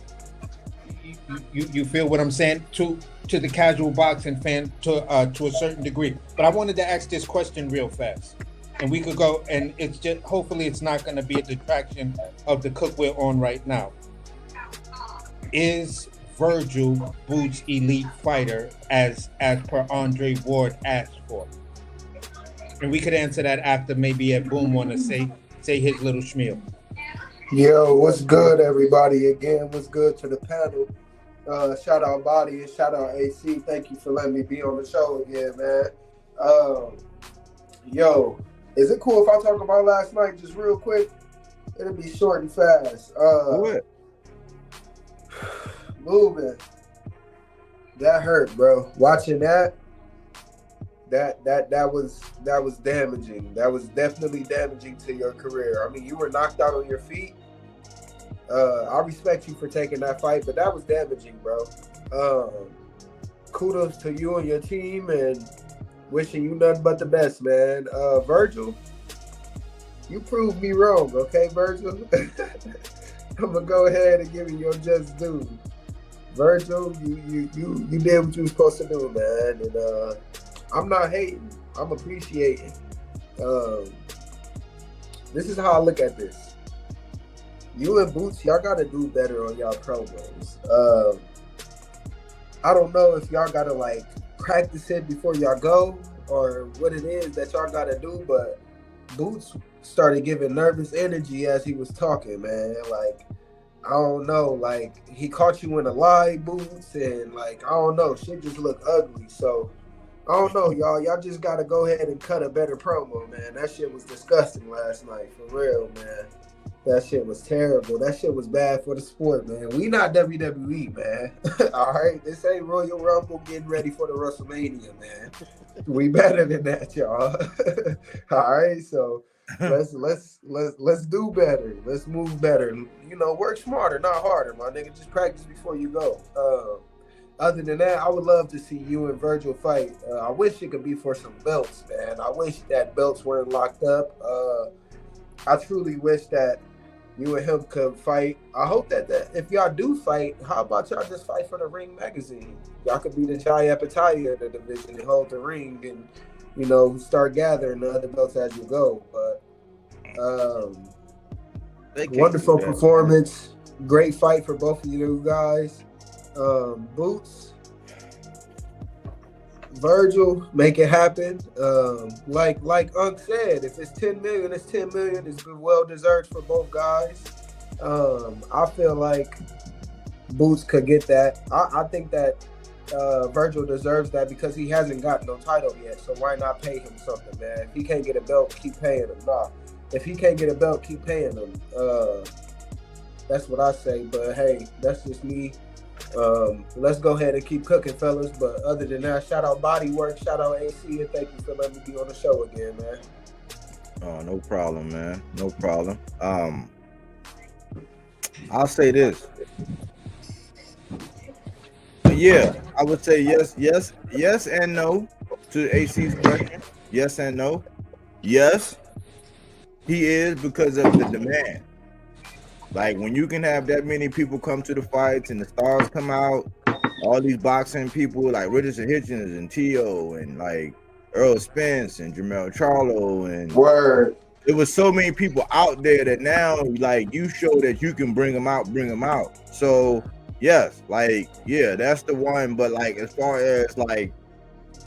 You feel what I'm saying? To the casual boxing fan to a certain degree. But I wanted to ask this question real fast. And we could go, and it's just, hopefully it's not going to be a detraction of the cook we're on right now. Is Vergil Boots elite fighter as per Andre Ward asked for? And we could answer that after maybe if Boom want to say his little schmeal. Yo, what's good, everybody? Again, what's good to the panel? Shout out Body and shout out AC. Thank you for letting me be on the show again, man. Yo, is it cool if I talk about last night just real quick? It'll be short and fast. What? Lubin, that hurt, bro. Watching that was damaging. That was definitely damaging to your career. I mean, you were knocked out on your feet. I respect you for taking that fight, but that was damaging, bro. Kudos to you and your team, and wishing you nothing but the best, man. Vergil, you proved me wrong, okay, Vergil? I'm gonna go ahead and give you your just due. Vergil, you did what you were supposed to do, man, and I'm not hating. I'm appreciating. This is how I look at this. You and Boots, y'all got to do better on y'all promos. I don't know if y'all got to, like, practice it before y'all go or what it is that y'all got to do, but Boots started giving nervous energy as he was talking, man. Like, I don't know. Like, he caught you in a lie, Boots, and, like, I don't know. Shit just looked ugly, so... I don't know, y'all. Y'all just got to go ahead and cut a better promo, man. That shit was disgusting last night, for real, man. That shit was terrible. That shit was bad for the sport, man. We not WWE, man. All right? This ain't Royal Rumble getting ready for the WrestleMania, man. We better than that, y'all. All right? So let's do better. Let's move better. You know, work smarter, not harder, my nigga. Just practice before you go. Other than that, I would love to see you and Vergil fight. I wish it could be for some belts, man. I wish that belts weren't locked up. I truly wish that you and him could fight. I hope that if y'all do fight, how about y'all just fight for the Ring magazine? Y'all could be the Jai Apatow of the division and hold the ring and, you know, start gathering the other belts as you go. But wonderful performance. Great fight for both of you guys. Boots, Vergil, make it happen. Like Unc said, if it's 10 million, it's 10 million. It's well deserved for both guys. I feel like Boots could get that. I think that Vergil deserves that because he hasn't gotten no title yet. So why not pay him something, man? If he can't get a belt, keep paying him. Nah, if he can't get a belt, keep paying him. That's what I say. But hey, that's just me. Let's go ahead and keep cooking, fellas. But other than that, shout out Bodywork, shout out AC, and thank you for letting me be on the show again, man. Oh, no problem, man. No problem. I'll say this. Yeah, I would say yes and no to AC's question. Yes and no. Yes, he is because of the demand. Like, when you can have that many people come to the fights and the stars come out, all these boxing people like Richardson Hitchens and Tio and like Earl Spence and Jermell Charlo and Word. There was so many people out there that now, like, you show that you can bring them out. So yes, like, yeah, that's the one. But like, as far as like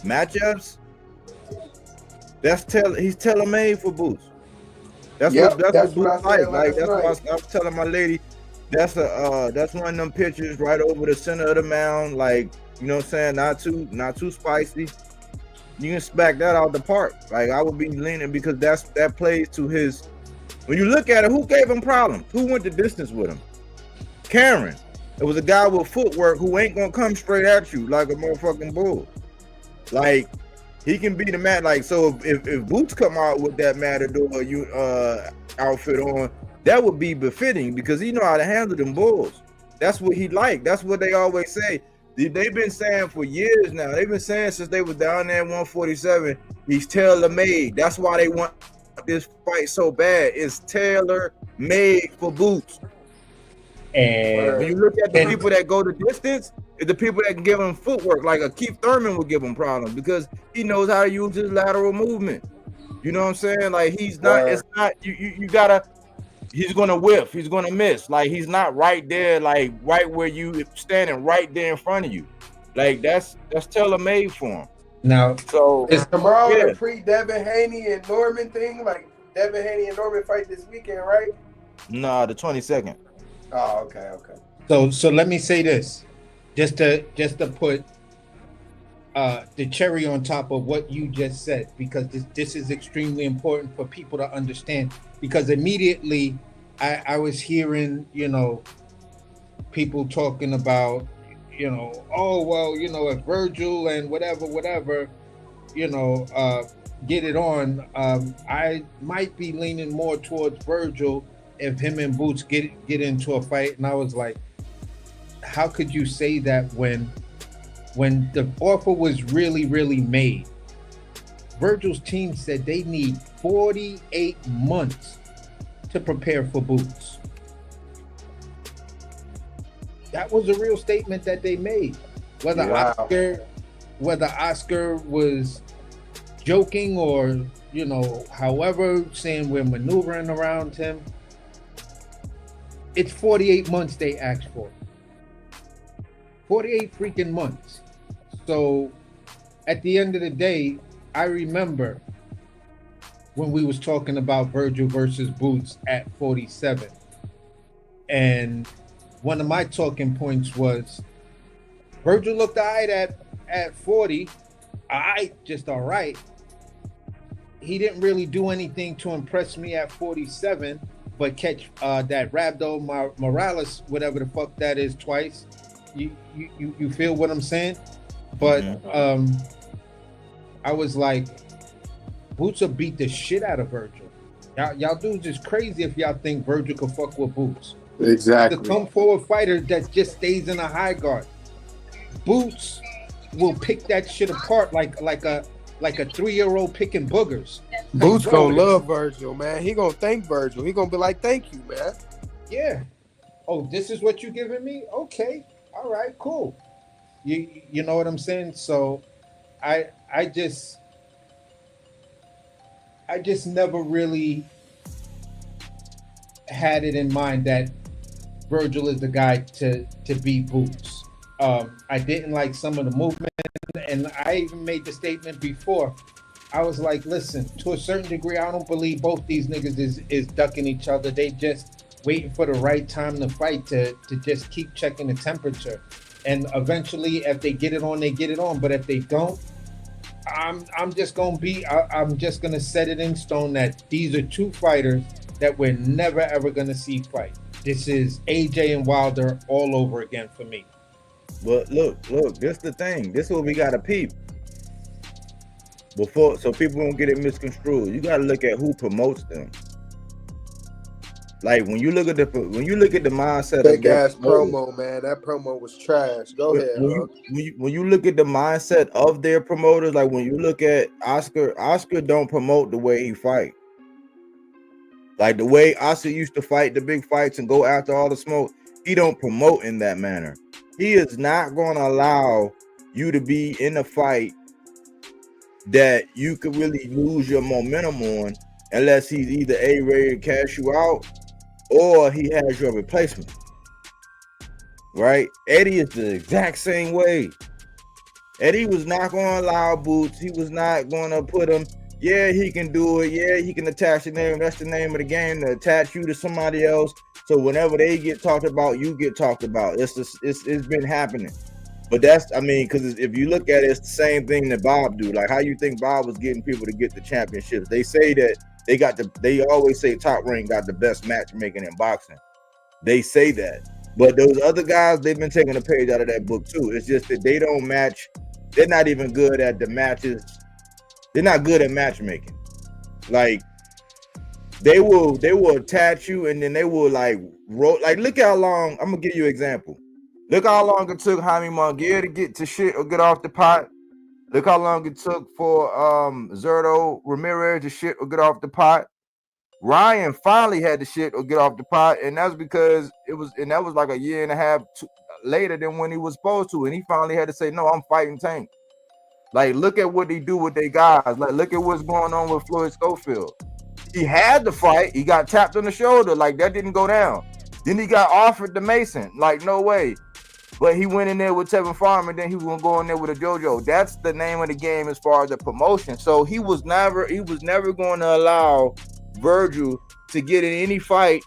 matchups, he's tailor-made for Boots. That's what Boots like. Like, that's why I'm telling my lady, that's one of them pictures right over the center of the mound. Like, you know what I'm saying? Not too spicy. You can smack that out the park. Like, I would be leaning because that plays to his. When you look at it, who gave him problems? Who went the distance with him? Karen. It was a guy with footwork who ain't gonna come straight at you like a motherfucking bull. Like, he can be the man. Like, so if Boots come out with that Matador outfit on, that would be befitting because he know how to handle them bulls. That's what he like. That's what they always say. They've been saying for years now. They've been saying since they were down there at 147, he's tailor-made. That's why they want this fight so bad. It's tailor-made for Boots. And when you look at the people that go the distance, it's the people that can give him footwork, like a Keith Thurman would give him problems because he knows how to use his lateral movement. You know what I'm saying? Like, he's not, it's not, you gotta, he's gonna whiff, he's gonna miss. Like, he's not right there, like right where you standing right there in front of you. Like, that's tailor-made for him. Now, So it's Tomorrow, yeah, the pre-Devin Haney and Norman thing, like Devin Haney and Norman fight this weekend, right? nah, the 22nd. Oh, okay. so let me say this, just to put the cherry on top of what you just said, because this is extremely important for people to understand. Because immediately I was hearing, people talking about, oh well, if Vergil and whatever, get it on. I might be leaning more towards Vergil if him and Boots get into a fight. And I was like, how could you say that when the offer was really made? Vergil's team said they need 48 months to prepare for Boots. That was a real statement that they made. Whether Oscar was joking or, however, saying we're maneuvering around him, it's 48 months they asked for. 48 freaking months. So at the end of the day, I remember when we was talking about Vergil versus Boots at 47. And one of my talking points was Vergil looked all right at 40. Just all right. He didn't really do anything to impress me at 47, but catch that Rabdo Morales, whatever the fuck that is, twice. You feel what I'm saying? But I was like, Boots will beat the shit out of Vergil. Y'all dudes is crazy if y'all think Vergil could fuck with Boots. Exactly. The come forward fighter that just stays in a high guard. Boots will pick that shit apart like a 3-year-old picking boogers. Boots gonna love Vergil, man. He gonna thank Vergil. He gonna be like, thank you, man. Yeah. Oh, this is what you giving me? Okay. All right, cool. You know what I'm saying? So I just never really had it in mind that Vergil is the guy to beat Boots. I didn't like some of the movement, and I even made the statement before. I was like, listen, to a certain degree, I don't believe both these niggas is ducking each other. They just waiting for the right time to fight, to just keep checking the temperature. And eventually, if they get it on, they get it on. But if they don't, I'm just gonna set it in stone that these are two fighters that we're never ever gonna see fight. This is AJ and Wilder all over again for me. But look, this the thing. This is what we gotta peep. Before, so people won't get it misconstrued. You gotta look at who promotes them. Like when you look at the mindset Big of ass promo, man. That promo was trash. Go ahead. When you look at the mindset of their promoters, like when you look at Oscar don't promote the way he fight. Like the way Oscar used to fight the big fights and go after all the smoke, he don't promote in that manner. He is not going to allow you to be in a fight that you could really lose your momentum on unless he's either ready to cash you out or he has your replacement. Right? Eddie is the exact same way. Eddie was not going to allow Boots. He was not going to put him. Yeah, he can do it. Yeah, he can attach the name. That's the name of the game, to attach you to somebody else. So whenever they get talked about, you get talked about. It's been happening. But that's, because if you look at it, it's the same thing that Bob do. Like, how you think Bob was getting people to get the championships? They say that they always say Top Rank got the best matchmaking in boxing. They say that. But those other guys, they've been taking a page out of that book too. It's just that they don't match. They're not even good at the matches. They're not good at matchmaking. Like, they will attach you and then they will roll. Like, look how long, I'm gonna give you an example. Look how long it took Jaime Munguia to get to shit or get off the pot. Look how long it took for Zerto Ramirez to shit or get off the pot. Ryan finally had the shit or get off the pot, and that's because that was like a year and a half later than when he was supposed to, and he finally had to say, no, I'm fighting Tank. Like, look at what they do with their guys. Like, look at what's going on with Floyd Schofield. He had the fight. He got tapped on the shoulder. Like, that didn't go down. Then he got offered the Mason. Like, no way. But he went in there with Tevin Farmer, and then he was gonna go in there with a JoJo. That's the name of the game as far as the promotion. So he was never going to allow Vergil to get in any fight.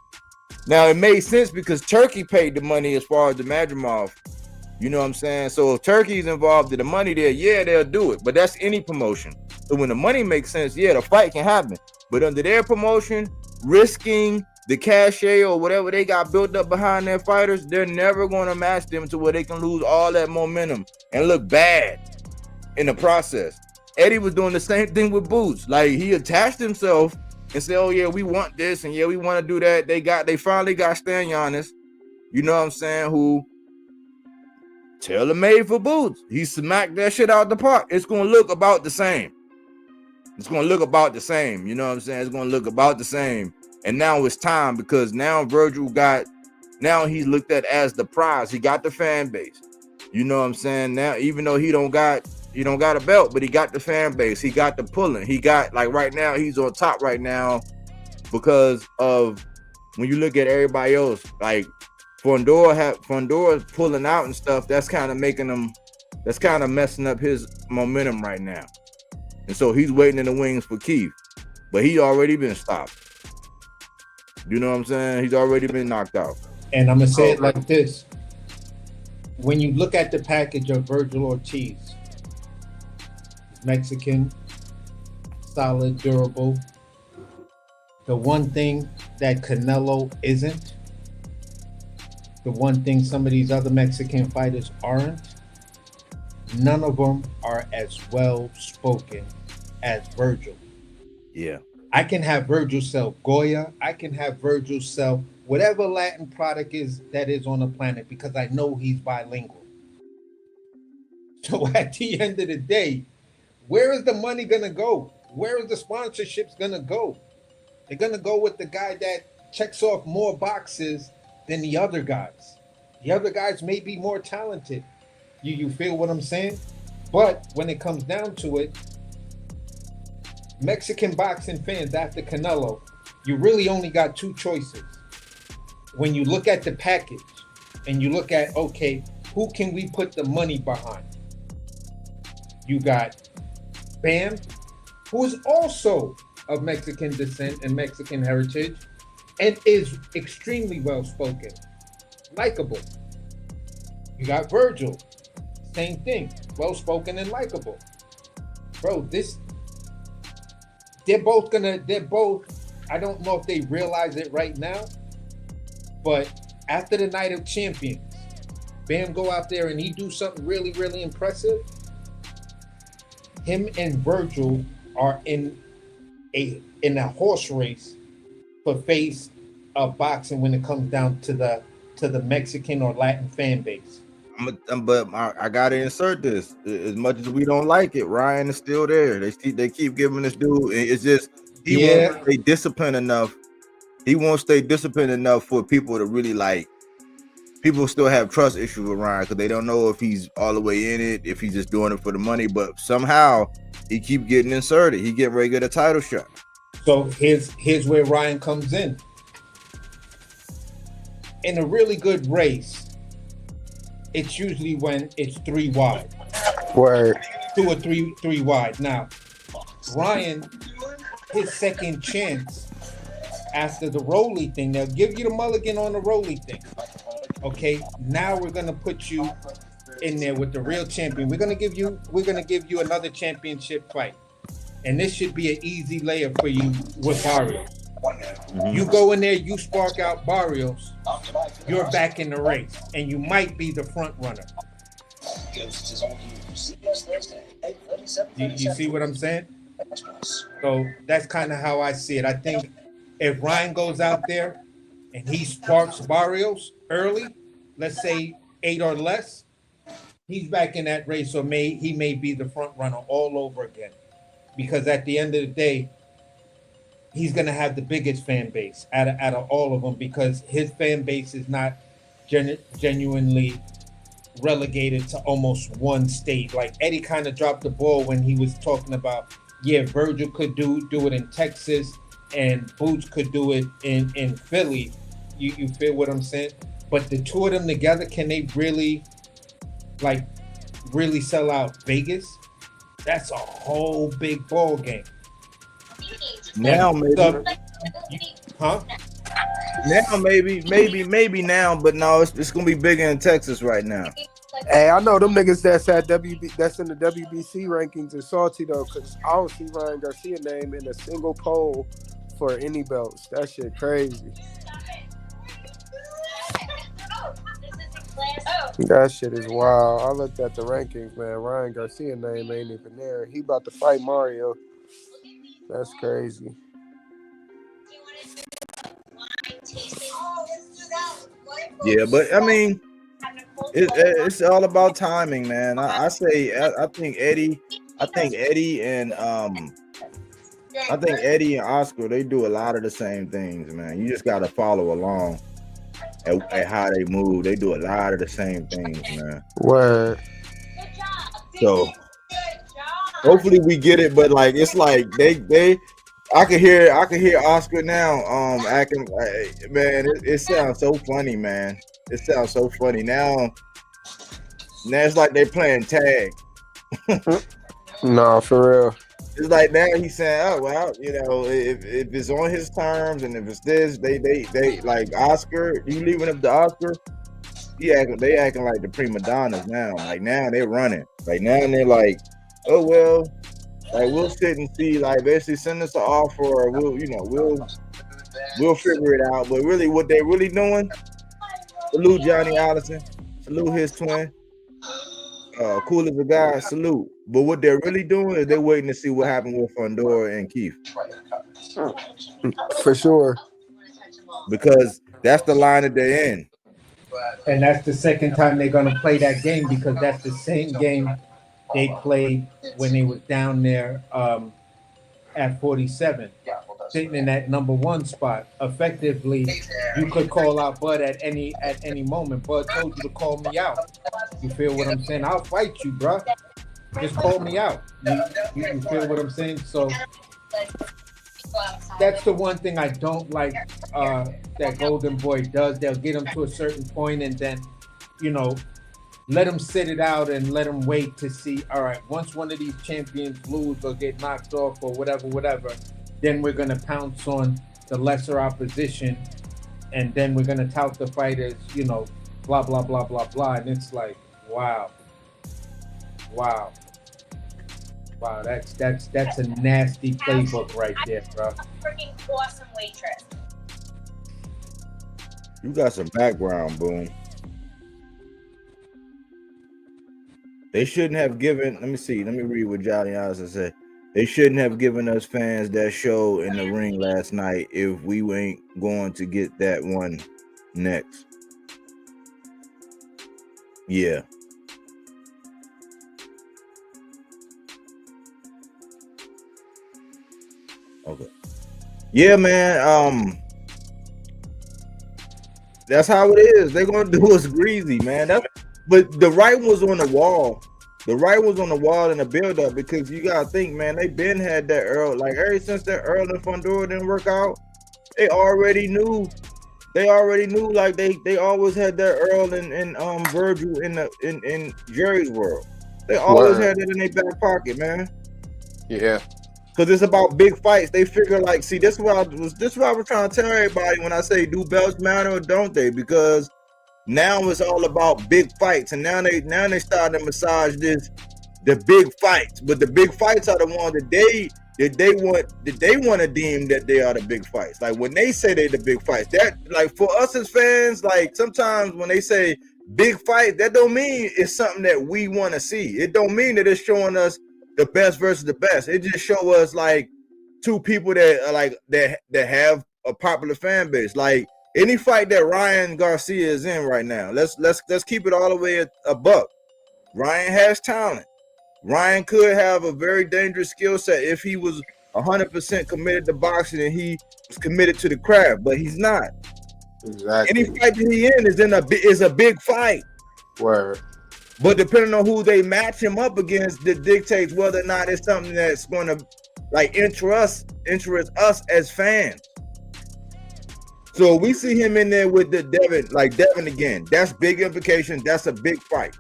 Now it made sense because Turkey paid the money as far as the Madrimov. You know what I'm saying? So if Turkey's involved in the money there, yeah, they'll do it. But that's any promotion. So when the money makes sense, yeah, the fight can happen. But under their promotion, risking the cachet or whatever they got built up behind their fighters, they're never going to match them to where they can lose all that momentum and look bad in the process. Eddie was doing the same thing with Boots. Like, he attached himself and said, oh yeah, we want this, and yeah, we want to do that. They finally got Stan Giannis, you know what I'm saying, who tailor-made for Boots. He smacked that shit out the park. It's going to look about the same. It's going to look about the same, you know what I'm saying? It's going to look about the same. And now it's time, because now Vergil now he's looked at as the prize. He got the fan base. You know what I'm saying? Now, even though he don't got a belt, but he got the fan base. He got the pulling. He got, like, right now, he's on top right now because of, when you look at everybody else, like Fondor's pulling out and stuff, that's kind of messing up his momentum right now. And so he's waiting in the wings for Keith. But he already been stopped. You know what I'm saying? He's already been knocked out. And I'm going to say it like this. When you look at the package of Vergil Ortiz, Mexican, solid, durable. The one thing that Canelo isn't, the one thing some of these other Mexican fighters aren't, none of them are as well spoken as Vergil. Yeah. I can have Vergil sell Goya. I can have Vergil sell whatever Latin product is that is on the planet, because I know he's bilingual. So at the end of the day, where is the money going to go? Where is the sponsorships going to go? They're going to go with the guy that checks off more boxes than the other guys. The other guys may be more talented. You feel what I'm saying? But when it comes down to it, Mexican boxing fans after Canelo, you really only got two choices. When you look at the package and you look at, okay, who can we put the money behind? You got Bam, who is also of Mexican descent and Mexican heritage and is extremely well-spoken, likable. You got Vergil, same thing, well-spoken and likable. Bro, they're both, I don't know if they realize it right now, but after the Night of Champions, Bam go out there and he do something really, really impressive. Him and Vergil are in a horse race for face of boxing when it comes down to the Mexican or Latin fan base. But I gotta insert this. As much as we don't like it, Ryan is still there. They keep giving this dude. It's just he won't stay disciplined enough. He won't stay disciplined enough for people to really like. People still have trust issues with Ryan because they don't know if he's all the way in it, if he's just doing it for the money. But somehow he keep getting inserted. He getting ready to get a title shot. So here's where Ryan comes in. In a really good race, it's usually when it's 3 wide. Word. 2 or 3 wide. Now, Ryan, his second chance after the Rolly thing, they'll give you the mulligan on the Rolly thing. Okay, now we're gonna put you in there with the real champion. We're gonna give you another championship fight. And this should be an easy layup for you with Barrios. Mm-hmm. You go in there, you spark out Barrios, you're back in the race, and you might be the front runner. You see what I'm saying? So that's kind of how I see it. I think if Ryan goes out there and he sparks Barrios early, let's say 8 or less, he's back in that race, or he may be the front runner all over again. Because at the end of the day, he's going to have the biggest fan base out of all of them, because his fan base is not genuinely relegated to almost one state. Like Eddie kind of dropped the ball when he was talking about, yeah, Vergil could do it in Texas and Boots could do it in Philly. You feel what I'm saying? But the two of them together, can they really like really sell out Vegas, that's a whole big ball game. Now maybe, huh? now maybe now, but no, it's gonna be bigger in Texas right now. Hey, I know them niggas that's at that's in the WBC rankings is salty though, because I don't see Ryan Garcia name in a single poll for any belts. That shit crazy. That shit is wild. I looked at the rankings, man. Ryan Garcia name ain't even there. He about to fight Mario. That's crazy. Yeah, but I mean, it's all about timing, man. I think Eddie and Oscar, they do a lot of the same things, man. You just gotta follow along at how they move. They do a lot of the same things, man. Word. So hopefully we get it, but like it's like I can hear Oscar now acting, man. It sounds so funny, man. It sounds so funny now. It's like they playing tag. No, for real. It's like now he's saying, oh well, you know, if it's on his terms and if it's this, they like Oscar, you leaving up to Oscar, they acting like the prima donnas now. Like now they're running. Like now they're like, oh well, like we'll sit and see, like basically send us an offer, or we'll figure it out. But really, what they really doing? Salute Johnny Allison, salute his twin. Cool as a guy, salute. But what they're really doing is they're waiting to see what happened with Fondora and Keith. For sure. Because that's the line that they're in. And that's the second time they're going to play that game, because that's the same game they played when they was down there at 47, sitting in that number one spot. Effectively, you could call out Bud at any moment. Bud told you to call me out. You feel what I'm saying? I'll fight you, bro. Just call me out. You feel what I'm saying? So that's the one thing I don't like that Golden Boy does. They'll get him to a certain point and then, you know, let him sit it out and let him wait to see, all right, once one of these champions lose or get knocked off or whatever, then we're going to pounce on the lesser opposition, and then we're going to tout the fight as, you know, blah, blah, blah, blah, blah. And it's like, wow, that's a nasty playbook right there, bro. Freaking awesome waitress. You got some background, Boom. They shouldn't have given. Let me read what Johnny Allison said. They shouldn't have given us fans that show in the ring last night if we ain't going to get that one next. Yeah. Okay. Yeah, man. That's how it is. They're gonna do us greasy, man. But the writing was on the wall. The writing was on the wall in the build-up, because you gotta think, man, they been had that Earl, like ever since that Earl and Fondora didn't work out, they already knew. Like they always had that Earl and Vergil in Jerry's world. They always had it in their back pocket, man. Yeah. Because it's about big fights. They figure, like, see, this is what I was trying to tell everybody when I say, do belts matter or don't they? Because now it's all about big fights, and now they starting to massage the big fights. But the big fights are the ones that they want to deem that they are the big fights. Like when they say they the big fights, that, like, for us as fans, like sometimes when they say big fight, that don't mean it's something that we want to see. It don't mean that it's showing us the best versus the best. It just show us like two people that are like that have a popular fan base. Like any fight that Ryan Garcia is in right now, let's keep it all the way a buck. Ryan has talent. Ryan could have a very dangerous skill set if he was 100% committed to boxing and he was committed to the craft, but he's not. Exactly. Any fight that he in is a big fight. Word. But depending on who they match him up against, that dictates whether or not it's something that's going to like interest us as fans. So we see him in there with the Devin again. That's big implication. That's a big fight.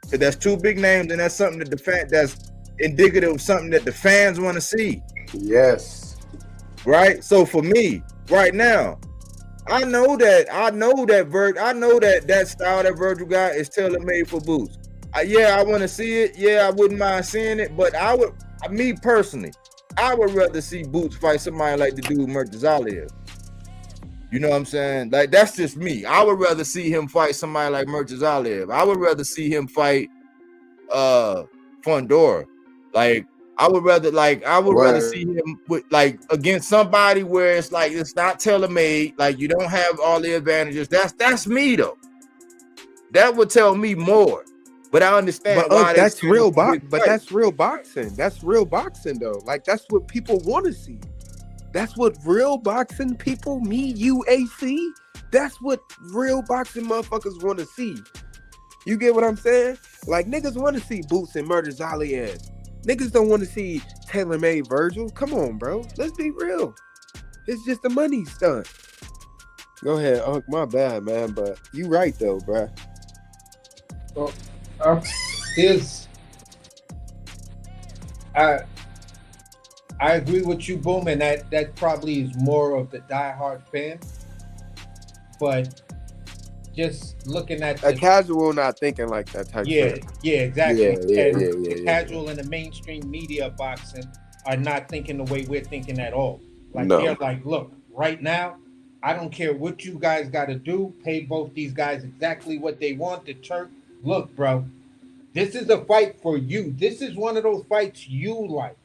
So that's two big names, and that's something that that's indicative of something that the fans want to see. Yes. Right. So for me, right now, I know that that style that Vergil got is tailor made for Boots. Yeah, I want to see it. Yeah, I wouldn't mind seeing it, but me personally, I would rather see Boots fight somebody like the dude Mertazaliev. You know what I'm saying? Like, that's just me. I would rather see him fight somebody like Mertazaliev. I would rather see him fight Fondor. Like, I would rather see him with, like, against somebody where it's like it's not tailor-made, like you don't have all the advantages. That's me though. That would tell me more. But I understand why that's real boxing. But that's real boxing. That's real boxing though. Like, that's what people want to see. That's what real boxing people, me, you, AC, that's what real boxing motherfuckers want to see. You get what I'm saying? Like, niggas want to see Boots and Mertazaliev. Niggas don't want to see tailor-made Vergil. Come on, bro. Let's be real. It's just the money stunt. Go ahead, Unc. My bad, man. But you right, though, bro. Well, I agree with you, Boom, and that probably is more of the diehard fan. But just looking at a casual not thinking like that type. Yeah, exactly. The casual and the mainstream media boxing are not thinking the way we're thinking at all. Like, they're like, look, right now, I don't care what you guys got to do. Pay both these guys exactly what they want. The Turk, look, bro, this is a fight for you. This is one of those fights you like.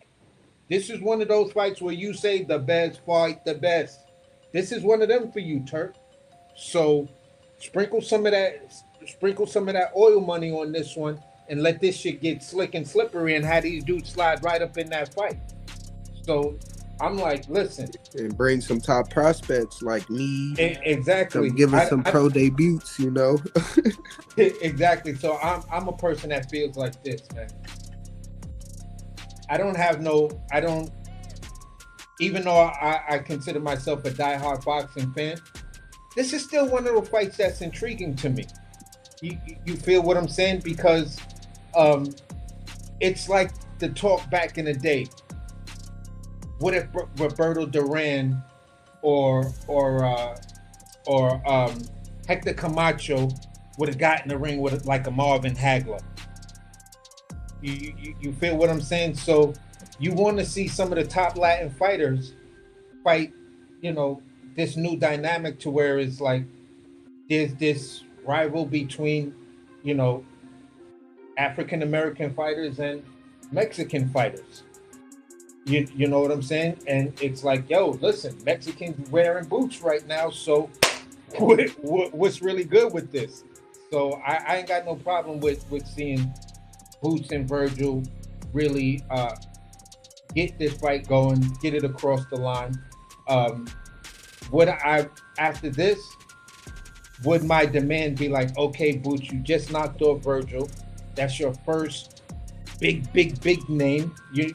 This is one of those fights where you say the best fight, the best. This is one of them for you, Turk. So sprinkle some of that oil money on this one and let this shit get slick and slippery and have these dudes slide right up in that fight. So I'm like, listen. And bring some top prospects like me. Exactly. Give us some pro debuts, you know. Exactly. So I'm a person that feels like this, man. Even though I consider myself a diehard boxing fan, this is still one of the fights that's intriguing to me. You feel what I'm saying? Because it's like the talk back in the day. What if Roberto Duran or Hector Camacho would have gotten in the ring with like a Marvin Hagler? You feel what I'm saying? So you want to see some of the top Latin fighters fight, this new dynamic to where it's like there's this rival between, African American fighters and Mexican fighters. You know what I'm saying? And it's like, yo, listen, Mexicans wearing boots right now, so what's really good with this? So I ain't got no problem with seeing Boots and Vergil really get this fight going, get it across the line. After this, would my demand be like, okay, Boots, you just knocked off Vergil. That's your first big name. You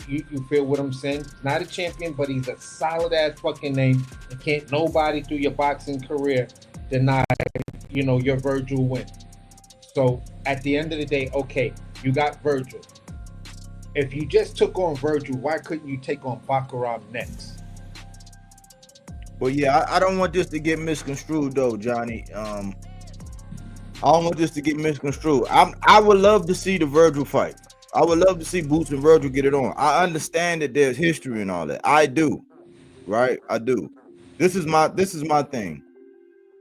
feel what I'm saying? He's not a champion, but he's a solid ass fucking name. And can't nobody through your boxing career deny, your Vergil win. So at the end of the day, okay, you got Vergil. If you just took on Vergil, why couldn't you take on Baccarat next? Well, yeah, I don't want this to get misconstrued though, Johnny. I don't want this to get misconstrued. I would love to see the Vergil fight. I would love to see Boots and Vergil get it on. I understand that there's history and all that. I do, right? I do. This is my thing.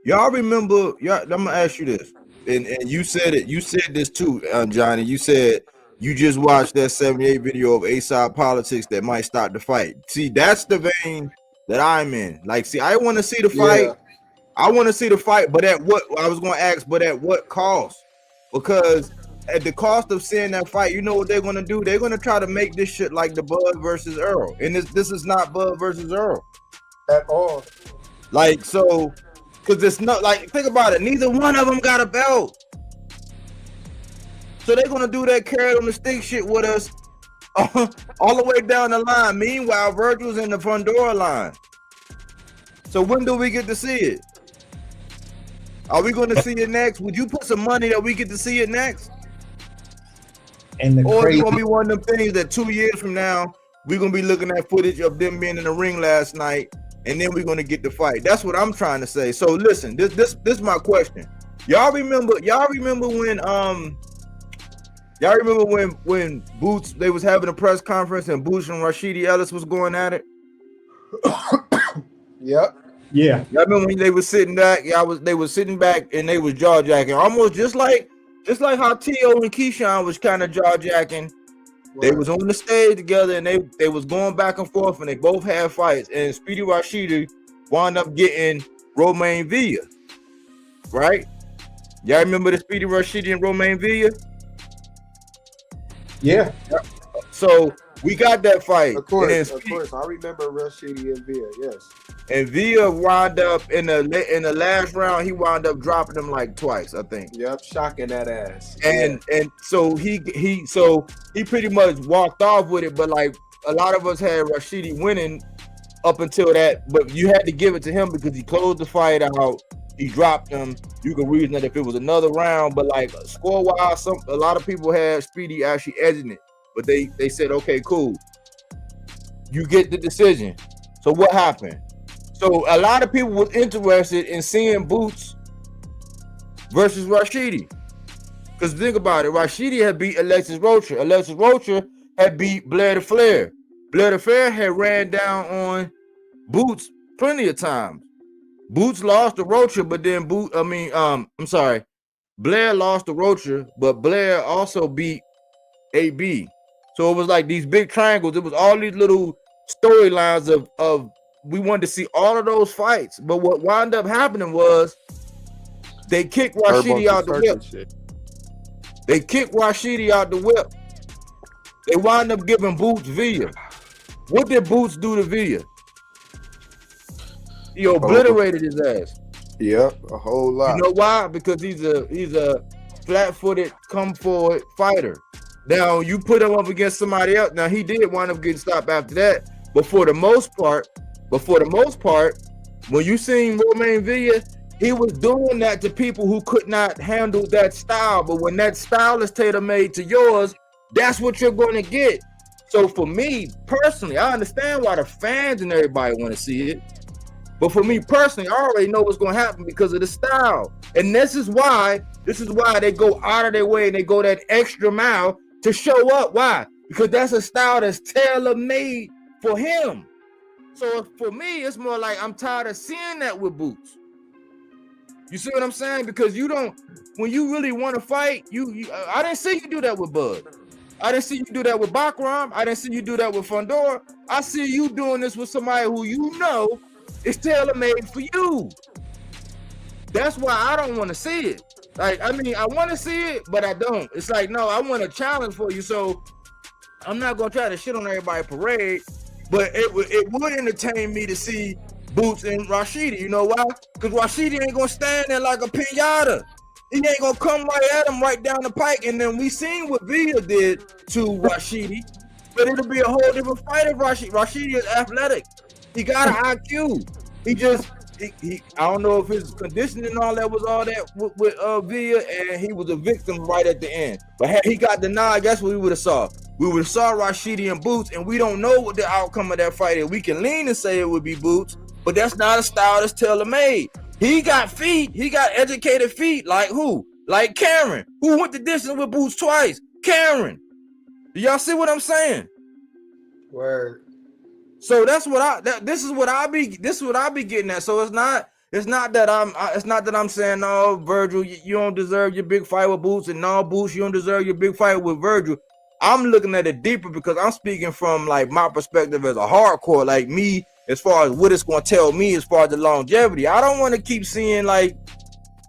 Y'all remember? I'm gonna ask you this, and you said it. You said this too, Johnny. You said you just watched that 78 video of A-Side Politics that might start the fight. See, that's the vein that I'm in. Like, see, I want to see the fight. Yeah. I want to see the fight, but at what? I was going to ask, but at what cost? Because at the cost of seeing that fight, you know what they're going to do? They're going to try to make this shit like the Bud versus Earl, and this is not Bud versus Earl at all. Like, so, because it's not like, think about it. Neither one of them got a belt. So they're going to do that carrot on the stick shit with us all the way down the line. Meanwhile, Vergil's in the Fondor line. So when do we get to see it? Are we going to see it next? Would you put some money that we get to see it next? And the Or crazy, it's gonna be one of them things that 2 years from now we're gonna be looking at footage of them being in the ring last night, and then we're gonna get the fight. That's what I'm trying to say. So listen, this is my question. Y'all remember when Boots, they was having a press conference and Boots and Rashidi Ellis was going at it? Yep. yeah, Y'all remember when they was sitting back? They was sitting back and they was jaw jacking, almost just like how T.O. and Keyshawn was kind of jaw jacking. They was on the stage together and they was going back and forth, and they both had fights. And Speedy Rashidi wound up getting Romain Villa, right? Y'all remember the Speedy Rashidi and Romain Villa? yeah. So we got that fight. Of course. I remember Rashidi and Villa. Yes. And Villa wound up in the last round. He wound up dropping him like twice, I think. Yep, shocking that ass. And so he pretty much walked off with it. But like a lot of us had Rashidi winning up until that. But you had to give it to him because he closed the fight out. He dropped him. You can reason that if it was another round, but like score wise, a lot of people had Speedy actually edging it. But they said, okay, cool. You get the decision. So what happened? So a lot of people was interested in seeing Boots versus Rashidi. Because think about it, Rashidi had beat Alexis Rocha. Alexis Rocha had beat Blair the Flair. Blair the Flair had ran down on Boots plenty of times. Boots lost to Rocha, but then Blair lost to Rocha, but Blair also beat AB. So it was like these big triangles. It was all these little storylines of we wanted to see all of those fights. But what wound up happening was they kicked Rashidi out the whip. They kicked Rashidi out the whip. They wound up giving Boots Villa. What did Boots do to Villa? He obliterated his ass. Yep, a whole lot. You know why? Because he's a flat-footed, come-forward fighter. Now, you put him up against somebody else. Now, he did wind up getting stopped after that. But for the most part, when you seen Romain Villa, he was doing that to people who could not handle that style. But when that style is tailor-made to yours, that's what you're going to get. So for me, personally, I understand why the fans and everybody want to see it. But for me personally, I already know what's going to happen because of the style. And this is why they go out of their way and they go that extra mile to show up. Why? Because that's a style that's tailor-made for him. So for me, it's more like I'm tired of seeing that with Boots. You see what I'm saying? Because when you really want to fight, I didn't see you do that with Bud. I didn't see you do that with Bakram. I didn't see you do that with Fondor. I see you doing this with somebody who you know is tailor-made for you. That's why I don't want to see it. Like, I mean, I want to see it, but I don't. It's like, no, I want a challenge for you. So I'm not going to try to shit on everybody's parade, but it would entertain me to see Boots and Rashidi. You know why? Because Rashidi ain't going to stand there like a pinata. He ain't going to come right at him right down the pike. And then we seen what Villa did to Rashidi, but it'll be a whole different fight if Rashidi is athletic. He got an IQ. I don't know if his conditioning and all that was all that with Villa, and he was a victim right at the end. But had he got denied, guess what we would have saw? We would have saw Rashidi and Boots, and we don't know what the outcome of that fight is. We can lean and say it would be Boots, but that's not a style that's tailor-made. He got feet. He got educated feet. Like who? Like Karen, who went the distance with Boots twice. Karen. Do y'all see what I'm saying? Word. So this is what I be getting at. So it's not that I'm saying, no, Vergil, you don't deserve your big fight with Boots, and no, Boots, you don't deserve your big fight with Vergil. I'm looking at it deeper because I'm speaking from like my perspective as a hardcore, like me, as far as what it's going to tell me as far as the longevity. I don't want to keep seeing like,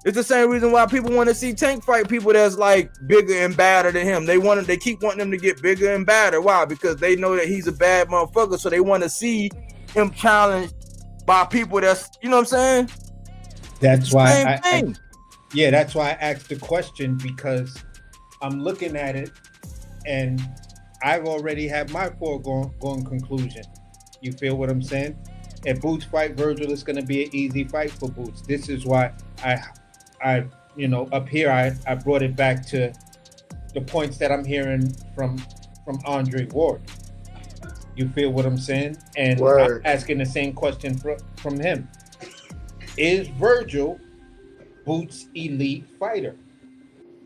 it's the same reason why people want to see Tank fight people that's like bigger and badder than him. They keep wanting him to get bigger and badder. Why? Because they know that he's a bad motherfucker, so they want to see him challenged by people that's, you know what I'm saying? That's why that's why I asked the question, because I'm looking at it and I've already had my foregone conclusion. You feel what I'm saying? If Boots fight Vergil, it's going to be an easy fight for Boots. This is why I up here, I brought it back to the points that I'm hearing from Andre Ward. You feel what I'm saying? And Word. I'm asking the same question from him. Is Vergil Boots' elite fighter?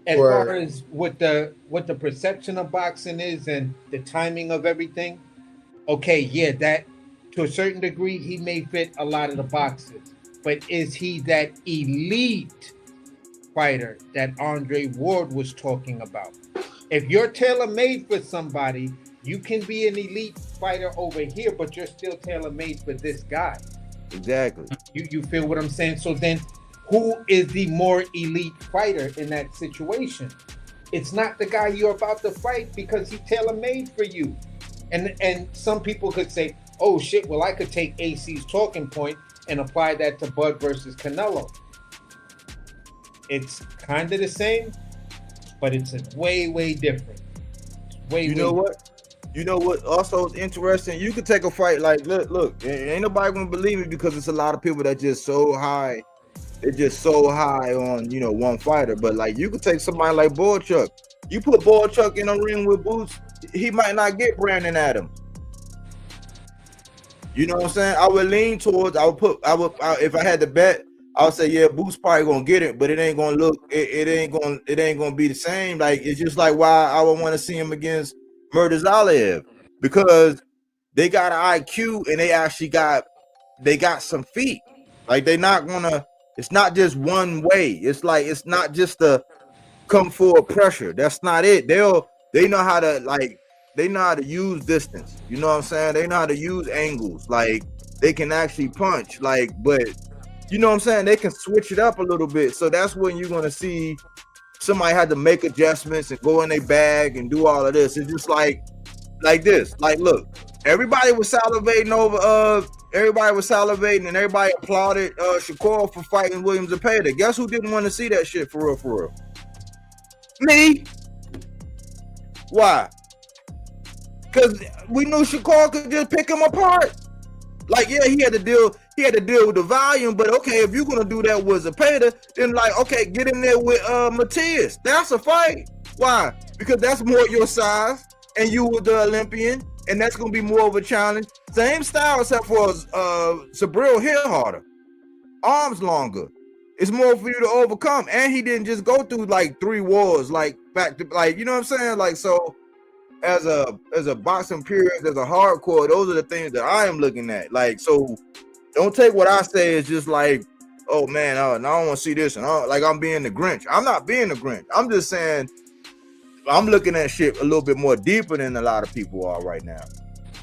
As Word. far as what the perception of boxing is and the timing of everything, okay, yeah, that to a certain degree he may fit a lot of the boxes, but is he that elite fighter that Andre Ward was talking about? If you're tailor-made for somebody, you can be an elite fighter over here, but you're still tailor-made for this guy. Exactly. You feel what I'm saying? So then, who is the more elite fighter in that situation? It's not the guy you're about to fight because he's tailor-made for you. And some people could say, oh shit, well, I could take AC's talking point and apply that to Bud versus Canelo. It's kind of the same, but it's way, way different. You know what? You know what also is interesting? You could take a fight like, look, ain't nobody gonna believe me because it's a lot of people that just so high. They're just so high on, you know, one fighter. But like, you could take somebody like Boychuk. You put Boychuk in a ring with Boots, he might not get Brandon Adams. You know what I'm saying? I would lean towards. If I had to bet, I would say, yeah, Boots probably gonna get it, but it ain't gonna look. It ain't gonna be the same. Like, it's just like why I would want to see him against Murtazaliev, because they got an IQ and they got some feet. Like, they not gonna. It's not just one way. It's like, it's not just a come forward pressure. That's not it. They know how to use distance. You know what I'm saying? They know how to use angles. Like, they can actually punch. Like, but you know what I'm saying? They can switch it up a little bit. So that's when you're gonna see somebody had to make adjustments and go in their bag and do all of this. It's just like this. Like, look, everybody was salivating and everybody applauded Shakur for fighting William Zepeda. Guess who didn't want to see that shit for real? Me. Why? Because we knew Shakur could just pick him apart. Like, yeah, he had to deal with the volume, but okay, if you're gonna do that with Zepeda, then like, okay, get in there with Matias. That's a fight. Why? Because that's more your size, and you were the Olympian, and that's gonna be more of a challenge. Same style, except for Sabril hit harder, arms longer. It's more for you to overcome, and he didn't just go through like 3 wars, like back to, like, you know what I'm saying? Like, so as a boxing purist, as a hardcore, those are the things that I am looking at. Like, so don't take what I say as just like, oh man, I don't want to see this, and like I'm being the Grinch. I'm not being the Grinch. I'm just saying I'm looking at shit a little bit more deeper than a lot of people are right now.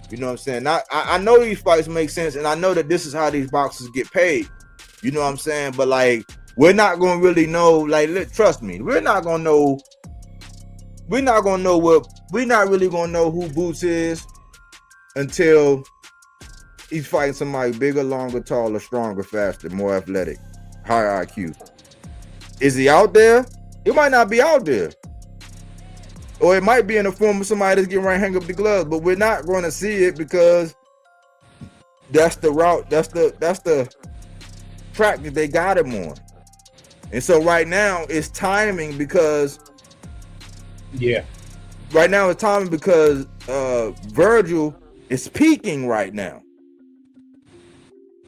You know what I'm saying? I know these fights make sense, and I know that this is how these boxers get paid. You know what I'm saying? But like, we're not gonna really know. Like, trust me, we're not really gonna know who Boots is until he's fighting somebody bigger, longer, taller, stronger, faster, more athletic, higher IQ. Is he out there? He might not be out there. Or it might be in the form of somebody that's getting ready to hang up the gloves, but we're not going to see it because that's the route, that's the track that they got him on. And so right now it's timing because Vergil is peaking right now.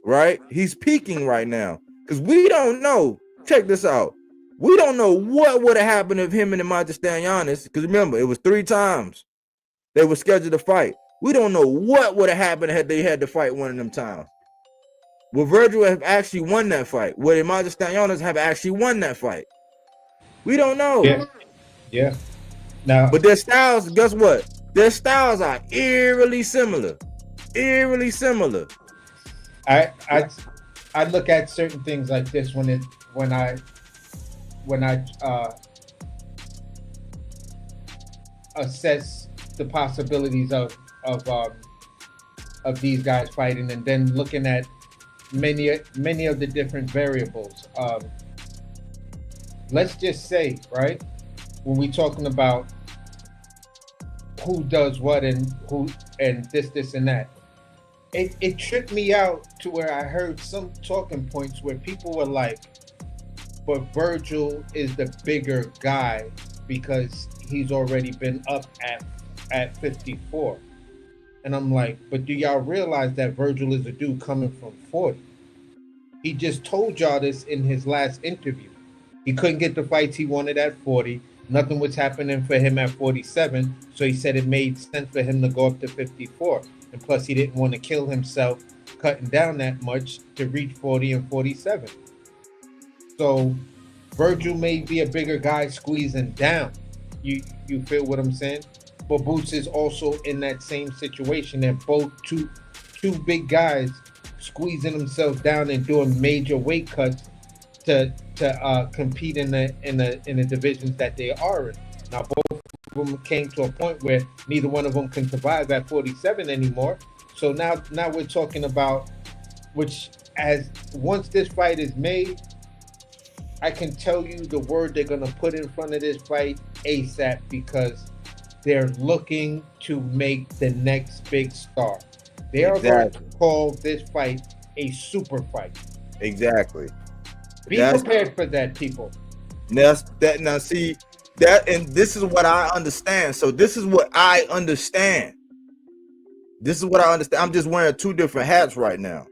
Right? He's peaking right now. Because we don't know. Check this out. We don't know what would have happened if him and Demontis Stanionis, because remember, it was 3 times they were scheduled to fight. We don't know what would have happened had they had to fight one of them times. Will Vergil have actually won that fight? Will Demontis Stanionis have actually won that fight? We don't know. Yeah. Now, but their styles, guess what? Their styles are eerily similar. Eerily similar. I look at certain things like this when I assess the possibilities of these guys fighting, and then looking at many of the different variables. Let's just say, right, when we're talking about who does what and who and this and that, it tripped me out to where I heard some talking points where people were like, but Vergil is the bigger guy because he's already been up at 54. And I'm like, but do y'all realize that Vergil is a dude coming from 40? He just told y'all this in his last interview. He couldn't get the fights he wanted at 40. Nothing was happening for him at 47. So he said it made sense for him to go up to 54. And plus, he didn't want to kill himself cutting down that much to reach 40 and 47. So Vergil may be a bigger guy squeezing down. You feel what I'm saying? But Boots is also in that same situation. They're both two big guys squeezing themselves down and doing major weight cuts to compete in the divisions that they are in. Now both of them came to a point where neither one of them can survive at 47 anymore. So now we're talking about once this fight is made, I can tell you the word they're gonna put in front of this fight ASAP, because they're looking to make the next big star. They are going to call this fight a super fight. Exactly. Be prepared for that, people. Now see that, and this is what I understand. So this is what I understand. I'm just wearing two different hats right now.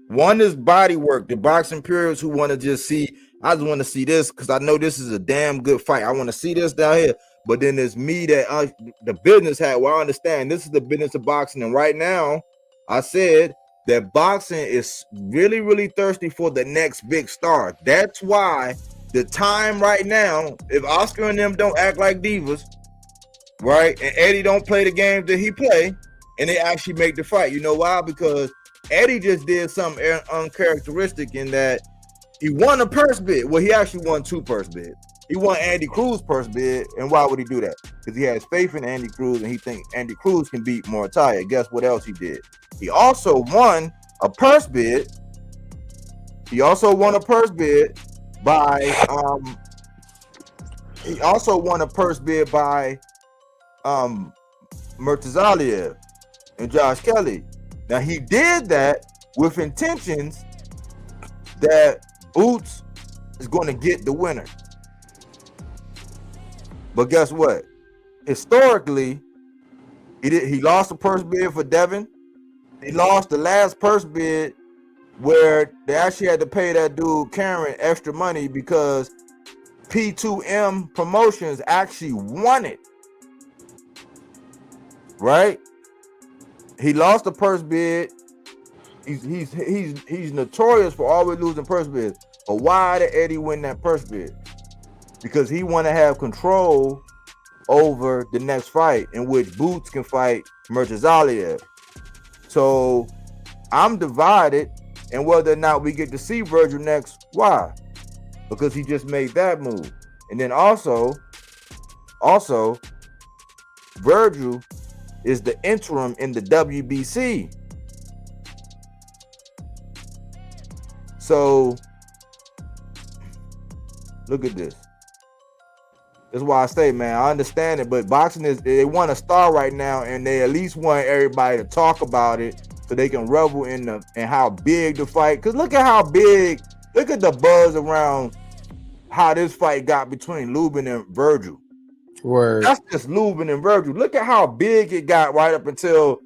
One is Bodywork, the boxing purists who want to just see. I just want to see this because I know this is a damn good fight. I want to see this down here. But then there's me that the business hat. Well, I understand this is the business of boxing, and right now, I said that boxing is really, really thirsty for the next big star. That's why the time right now, if Oscar and them don't act like divas, right, and Eddie don't play the games that he play, and they actually make the fight. You know why? Because Eddie just did something uncharacteristic in that he won a purse bid. Well, he actually won two purse bids. He won Andy Cruz purse bid, and why would he do that? Because he has faith in Andy Cruz, and he thinks Andy Cruz can beat Mortaia. Guess what else he did? He also won a purse bid. He also won a purse bid by Murtazaliev and Josh Kelly. Now he did that with intentions that Boots is going to get the winner. But guess what? Historically, he lost the purse bid for Devin. He lost the last purse bid where they actually had to pay that dude Karen extra money because P2M Promotions actually won it. Right? He lost the purse bid. He's notorious for always losing purse bids. But why did Eddie win that purse bid? Because he want to have control over the next fight in which Boots can fight Murtazaliev. So I'm divided in whether or not we get to see Vergil next. Why? Because he just made that move. And then also Vergil is the interim in the WBC. So look at this. That's why I say, man, I understand it, but boxing they want a star right now, and they at least want everybody to talk about it so they can revel in how big the fight. Because look at the buzz around how this fight got between Lubin and Vergil. Word. That's just Lubin and Vergil. Look at how big it got right up until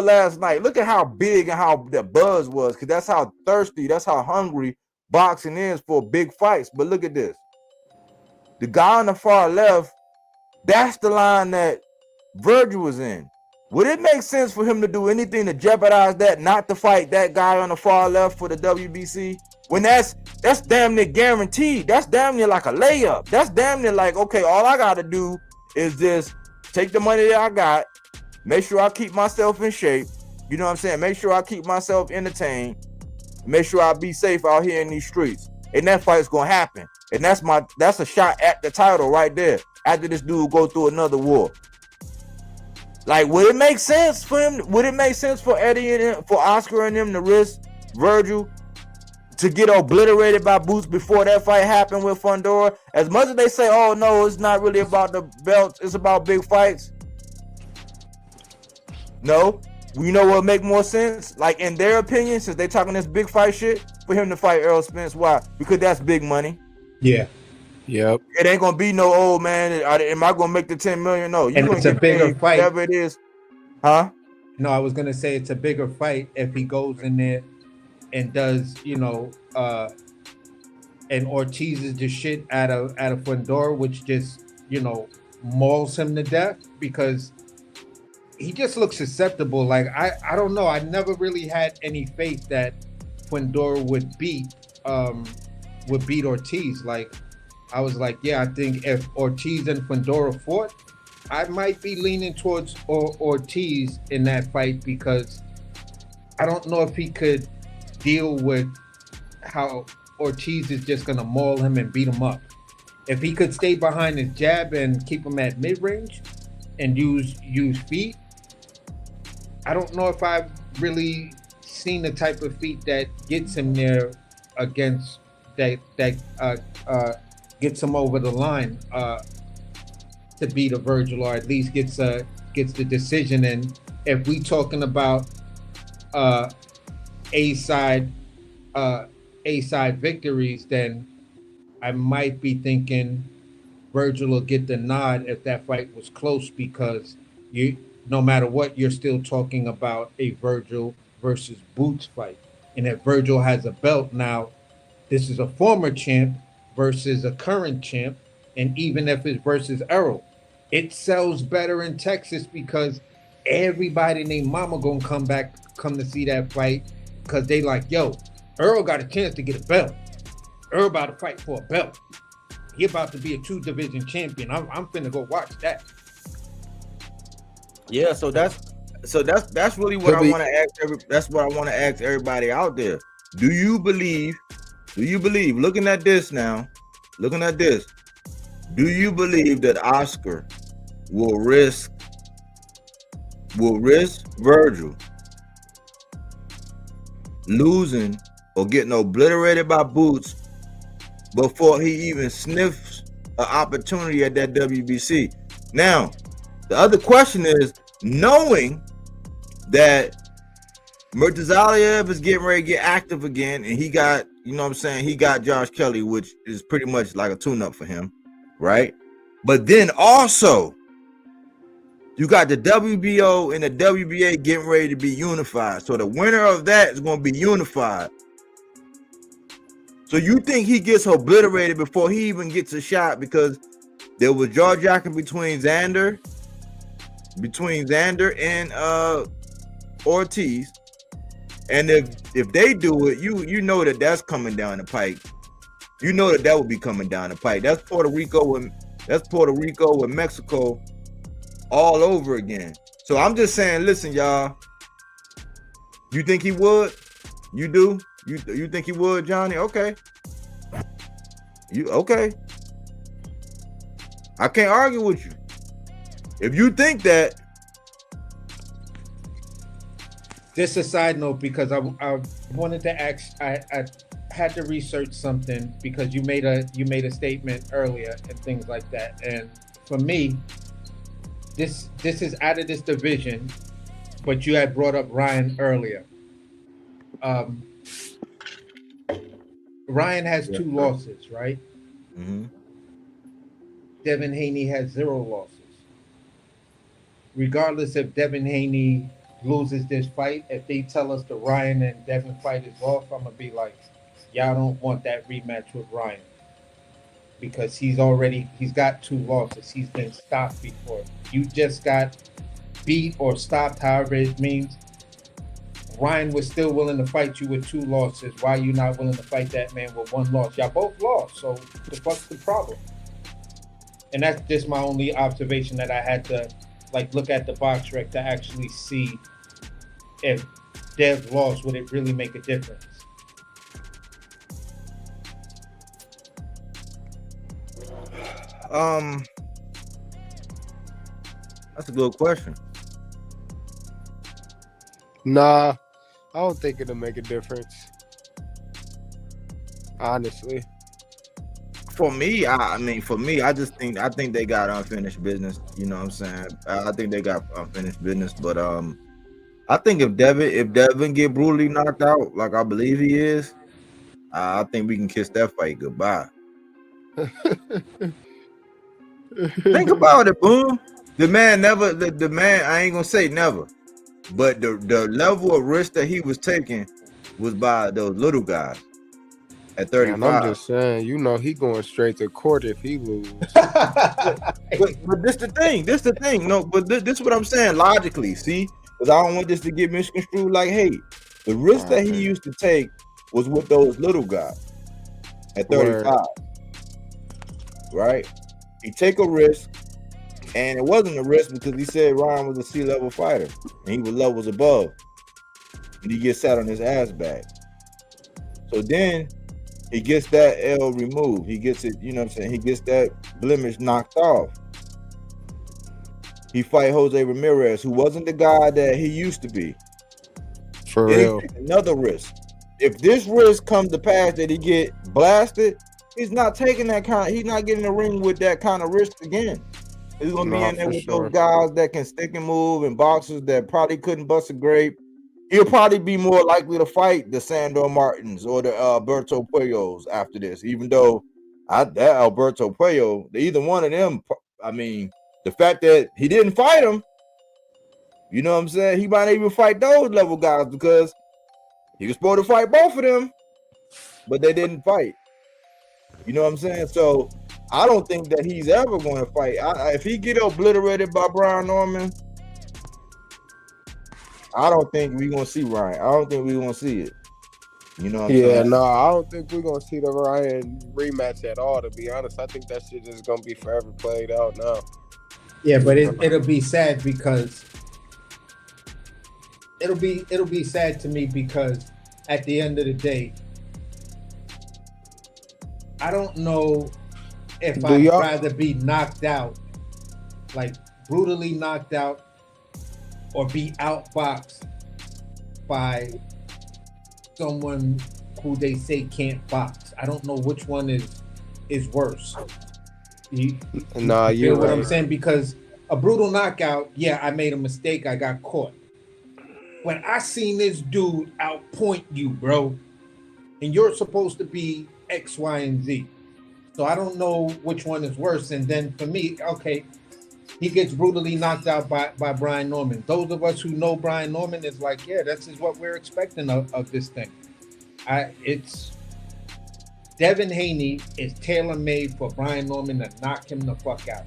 last night. Look at how big and how the buzz was, because that's how thirsty, that's how hungry boxing is for big fights. But look at this. The guy on the far left, that's the line that Vergil was in. Would it make sense for him to do anything to jeopardize that, not to fight that guy on the far left for the WBC? When that's damn near guaranteed. That's damn near like a layup. That's damn near like, okay, all I got to do is just take the money that I got, make sure I keep myself in shape. You know what I'm saying? Make sure I keep myself entertained. Make sure I be safe out here in these streets. And that fight's going to happen. And that's a shot at the title right there. After this dude go through another war. Like, would it make sense for him? Would it make sense for Eddie and him, for Oscar and them to risk Vergil to get obliterated by Boots before that fight happened with Fundora? As much as they say, oh no, it's not really about the belts, it's about big fights. No, you know what would make more sense? Like, in their opinion, since they talking this big fight shit, for him to fight Errol Spence. Why? Because that's big money. Yeah. Yep. It ain't gonna be no old man. Am I gonna make the 10 million? No, you're And gonna it's a get bigger paid fight. whatever it is, huh? No, I was gonna say it's a bigger fight if he goes in there and does, and Ortiz is the shit out of Fundora, which just, mauls him to death because he just looks susceptible. Like I don't know. I never really had any faith that Fundora would beat Ortiz. Like I was like, yeah, I think if Ortiz and Fundora fought, I might be leaning towards Ortiz in that fight because I don't know if he could deal with how Ortiz is just gonna maul him and beat him up. If he could stay behind his jab and keep him at mid-range and use feet, I don't know if I've really seen the type of feet that gets him there against that gets him over the line to beat a Vergil, or at least gets the decision. And if we talking about A side victories, then I might be thinking Vergil will get the nod if that fight was close, because no matter what, you're still talking about a Vergil versus Boots fight. And if Vergil has a belt now, this is a former champ versus a current champ. And even if it's versus Errol, it sells better in Texas because everybody named Mama gonna come to see that fight because they like, yo, Earl got a chance to get a belt. Earl about to fight for a belt. He about to be a 2-division champion. I'm finna go watch that. Yeah, so that's really what I want to ask. That's what I want to ask everybody out there. Do you believe? Looking at this, do you believe that Oscar will risk Vergil losing or getting obliterated by Boots before he even sniffs an opportunity at that WBC? Now, the other question is, knowing that Murtazaliev is getting ready to get active again, and he got, he got Josh Kelly, which is pretty much like a tune-up for him, right? But then also, you got the WBO and the WBA getting ready to be unified. So the winner of that is going to be unified. So you think he gets obliterated before he even gets a shot, because there was jaw-jacking between Xander and Ortiz, and if they do it, you know that's coming down the pike. You know that will be coming down the pike. That's Puerto Rico with Mexico all over again. So I'm just saying, listen, y'all. You think he would? You do? You think he would, Johnny? Okay. Okay. I can't argue with you. If you think that. Just a side note, because I wanted to ask, I had to research something because you made a statement earlier and things like that. And for me, this is out of this division, but you had brought up Ryan earlier. Ryan has 2 losses, right? Mm-hmm. Devin Haney has 0 losses. Regardless if Devin Haney loses this fight, if they tell us the Ryan and Devin fight is off, I'm gonna be like, y'all don't want that rematch with Ryan, because he's got 2 losses. He's been stopped before. You just got beat or stopped, however it means. Ryan was still willing to fight you with 2 losses. Why are you not willing to fight that man with 1 loss? Y'all both lost, so the fuck's the problem? And that's just my only observation, that I had to look at the box rec to actually see if Dev lost, would it really make a difference? That's a good question. Nah, I don't think it'll make a difference. Honestly. For me, I think they got unfinished business. You know what I'm saying? I think they got unfinished business, but I think if Devin get brutally knocked out, like I believe he is, I think we can kiss that fight goodbye. Think about it, boom. The man never. The man. I ain't gonna say never, but the level of risk that he was taking was by those little guys at Man, I'm 35. just saying, you know, he going straight to court if he lose. But this the thing. This the thing. No, but this is what I'm saying logically. See, because I don't want this to get misconstrued. Like, hey, the risk that he used to take was with those little guys at 35. Word. Right? He take a risk, and it wasn't a risk because he said Ryan was a C-level fighter, and he was levels above, and he gets sat on his ass back. So then he gets that L removed. He gets it, you know what I'm saying? He gets that blemish knocked off. He fight Jose Ramirez, who wasn't the guy that he used to be. For Then real. he takes another risk. If this risk comes to pass that he get blasted, he's not taking that kind. He's not getting in the ring with that kind of risk again. He's gonna be in there with those guys that can stick and move, and boxers that probably couldn't bust a grape. He'll probably be more likely to fight the Sandor Martins or the Alberto Puellos after this. Even though that Alberto Puello, either one of them. I mean, the fact that he didn't fight him, you know what I'm saying? He might not even fight those level guys because he was supposed to fight both of them, but they didn't fight. You know what I'm saying? So I don't think that he's ever going to fight. If he get obliterated by Brian Norman, I don't think we're going to see Ryan. I don't think we're going to see it. You know what I'm saying? No, I don't think we're going to see the Ryan rematch at all, to be honest. I think that shit is going to be forever played out now. Yeah, but it'll be sad because it'll be sad to me because at the end of the day, I don't know if I'd rather be knocked out, like brutally knocked out, or be outboxed by someone who they say can't box. I don't know which one is worse. You feel what I'm saying? Because a brutal knockout, yeah, I made a mistake, I got caught. When I seen this dude outpoint you, bro, and you're supposed to be X, Y, and Z. So I don't know which one is worse. And then for me, okay, he gets brutally knocked out by Brian Norman. Those of us who know Brian Norman is like, yeah, this is what we're expecting of this thing. It's Devin Haney is tailor-made for Brian Norman to knock him the fuck out.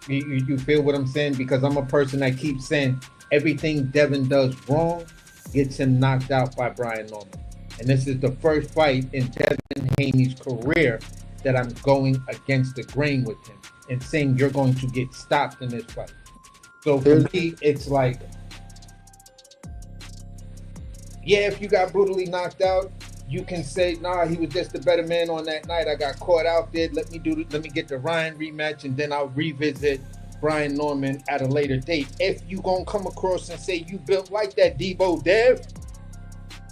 You feel what I'm saying? Because I'm a person that keeps saying everything Devin does wrong gets him knocked out by Brian Norman. And this is the first fight in Devin Haney's career that I'm going against the grain with him and saying you're going to get stopped in this fight. So for me, it's like, yeah, if you got brutally knocked out, you can say, nah, he was just the better man on that night. I got caught out there. Let me get the Ryan rematch, and then I'll revisit Brian Norman at a later date. If you gonna come across and say you built like that, Debo Dev,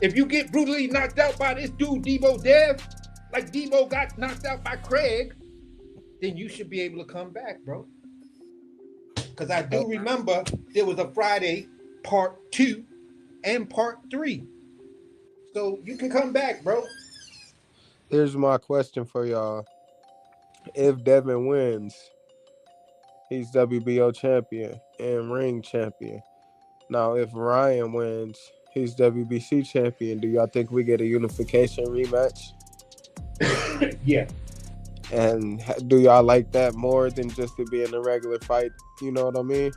if you get brutally knocked out by this dude, Debo Dev, like Debo got knocked out by Craig, then you should be able to come back, bro. Because I do remember there was a Friday part 2 and part 3. So you can come back, bro. Here's my question for y'all. If Devin wins, he's WBO champion and ring champion. Now, if Ryan wins, he's WBC champion. Do y'all think we get a unification rematch? Yeah. And do y'all like that more than just to be in a regular fight? You know what I mean?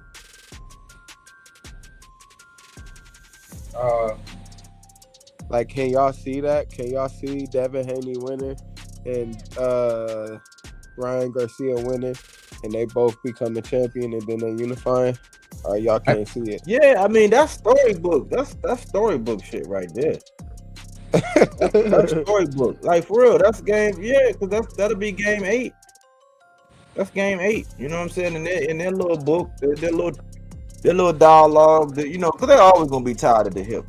Like, can y'all see that? Can y'all see Devin Haney winning and Ryan Garcia winning, and they both become a champion and then they unifying? Or y'all can't see it? Yeah, I mean, that's storybook. That's storybook shit right there. That's storybook. Like, for real, that's game. Yeah, because that'll be game 8. That's game 8. You know what I'm saying? In their little book, their little dialogue, you know, because they're always gonna be tied at the hip.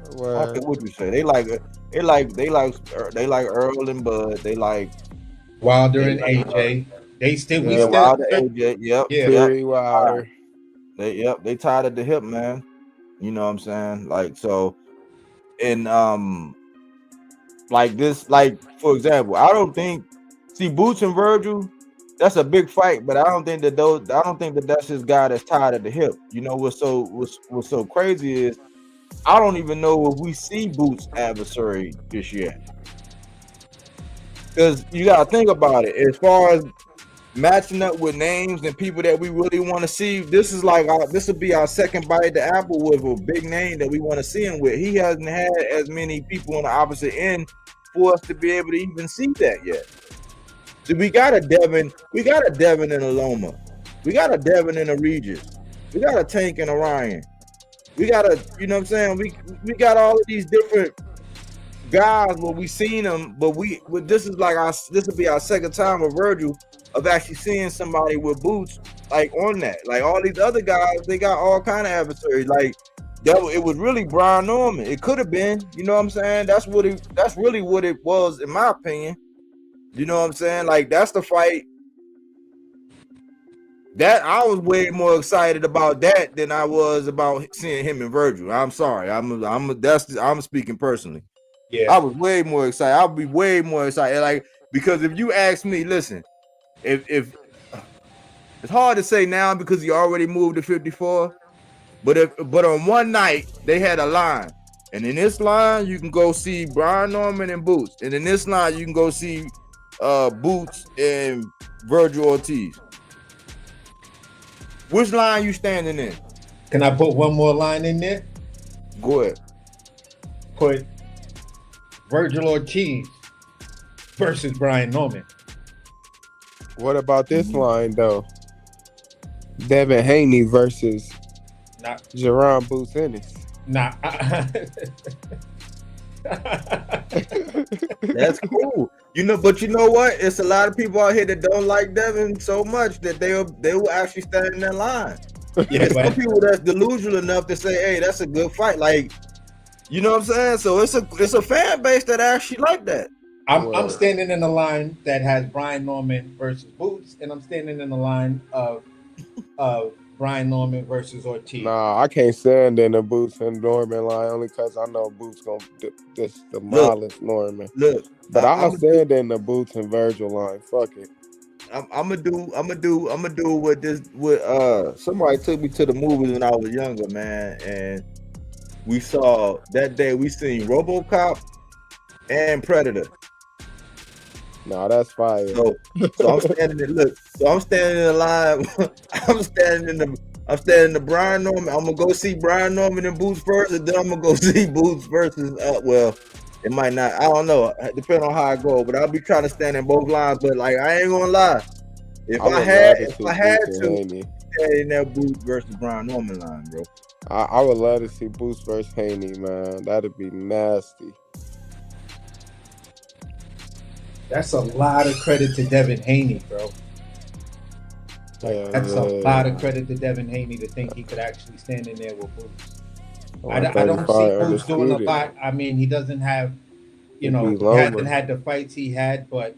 I don't care what you say. They like Earl and Bud. They like Wilder and AJ. Wilder, AJ. Yep. Fury, Wilder. They tied at the hip, man. You know what I'm saying? Like, so, and like this, like, for example, I don't think See, Boots and Virgil, that's a big fight, but I don't think that that's his guy that's tied at the hip. You know what's so crazy is I don't even know if we see Boots adversary this year. Because you gotta think about it. As far as matching up with names and people that we really want to see, this will be our second bite at the apple with a big name that we want to see him with. He hasn't had as many people on the opposite end for us to be able to even see that yet. So we got a Devin and a Loma. We got a Devin and a Regis. We got a Tank and a Ryan. We got a, you know what I'm saying? We got all of these different guys where we seen them, but this will be our second time with Vergil of actually seeing somebody with Boots like on that. Like all these other guys, they got all kind of adversaries. Like it was really Brian Norman. It could have been, you know what I'm saying? That's really what it was, in my opinion. You know what I'm saying? Like that's the fight that I was way more excited about that than I was about seeing him and Vergil. I'm sorry. I'm speaking personally. Yeah. I was way more excited. I'll be way more excited. Like, because if you ask me, listen, if it's hard to say now because he already moved to 54, but on one night they had a line. And in this line, you can go see Brian Norman and Boots. And in this line, you can go see Boots and Vergil Ortiz. Which line you standing in? Can I put one more line in there? Go ahead. Put Vergil Ortiz versus Brian Norman. What about this line though? Devin Haney versus Jerron Boots Ennis. Nah. That's cool. But you know what? It's a lot of people out here that don't like Devin so much that they will actually stand in that line. Yeah, some people that's delusional enough to say, "Hey, that's a good fight." Like, you know what I'm saying? So it's a fan base that actually like that. I'm standing in the line that has Brian Norman versus Boots, and I'm standing in the line of Brian Norman versus Ortiz. Nah, I can't stand in the Boots and Norman line only because I know Boots gonna demolish Norman. Look, but I'm stand in the Boots and Vergil line. Fuck it. I'm gonna do with somebody took me to the movies when I was younger, man, and we saw that day we seen RoboCop and Predator. No, that's fire. So I'm standing in. Look, so I'm standing in the line. I'm standing in the Brian Norman. I'm gonna go see Brian Norman and Boots first, and then I'm gonna go see Boots versus. Well, it might not. I don't know. Depending on how I go, but I'll be trying to stand in both lines. But like, I ain't gonna lie. If I had to, stand in that Boots versus Brian Norman line, bro. I would love to see Boots versus Haney, man. That'd be nasty. That's a lot of credit to Devin Haney, bro. That's a lot of credit to Devin Haney to think he could actually stand in there with Boots. I don't see Boots doing a lot. I mean, he doesn't have, he hasn't had the fights he had, but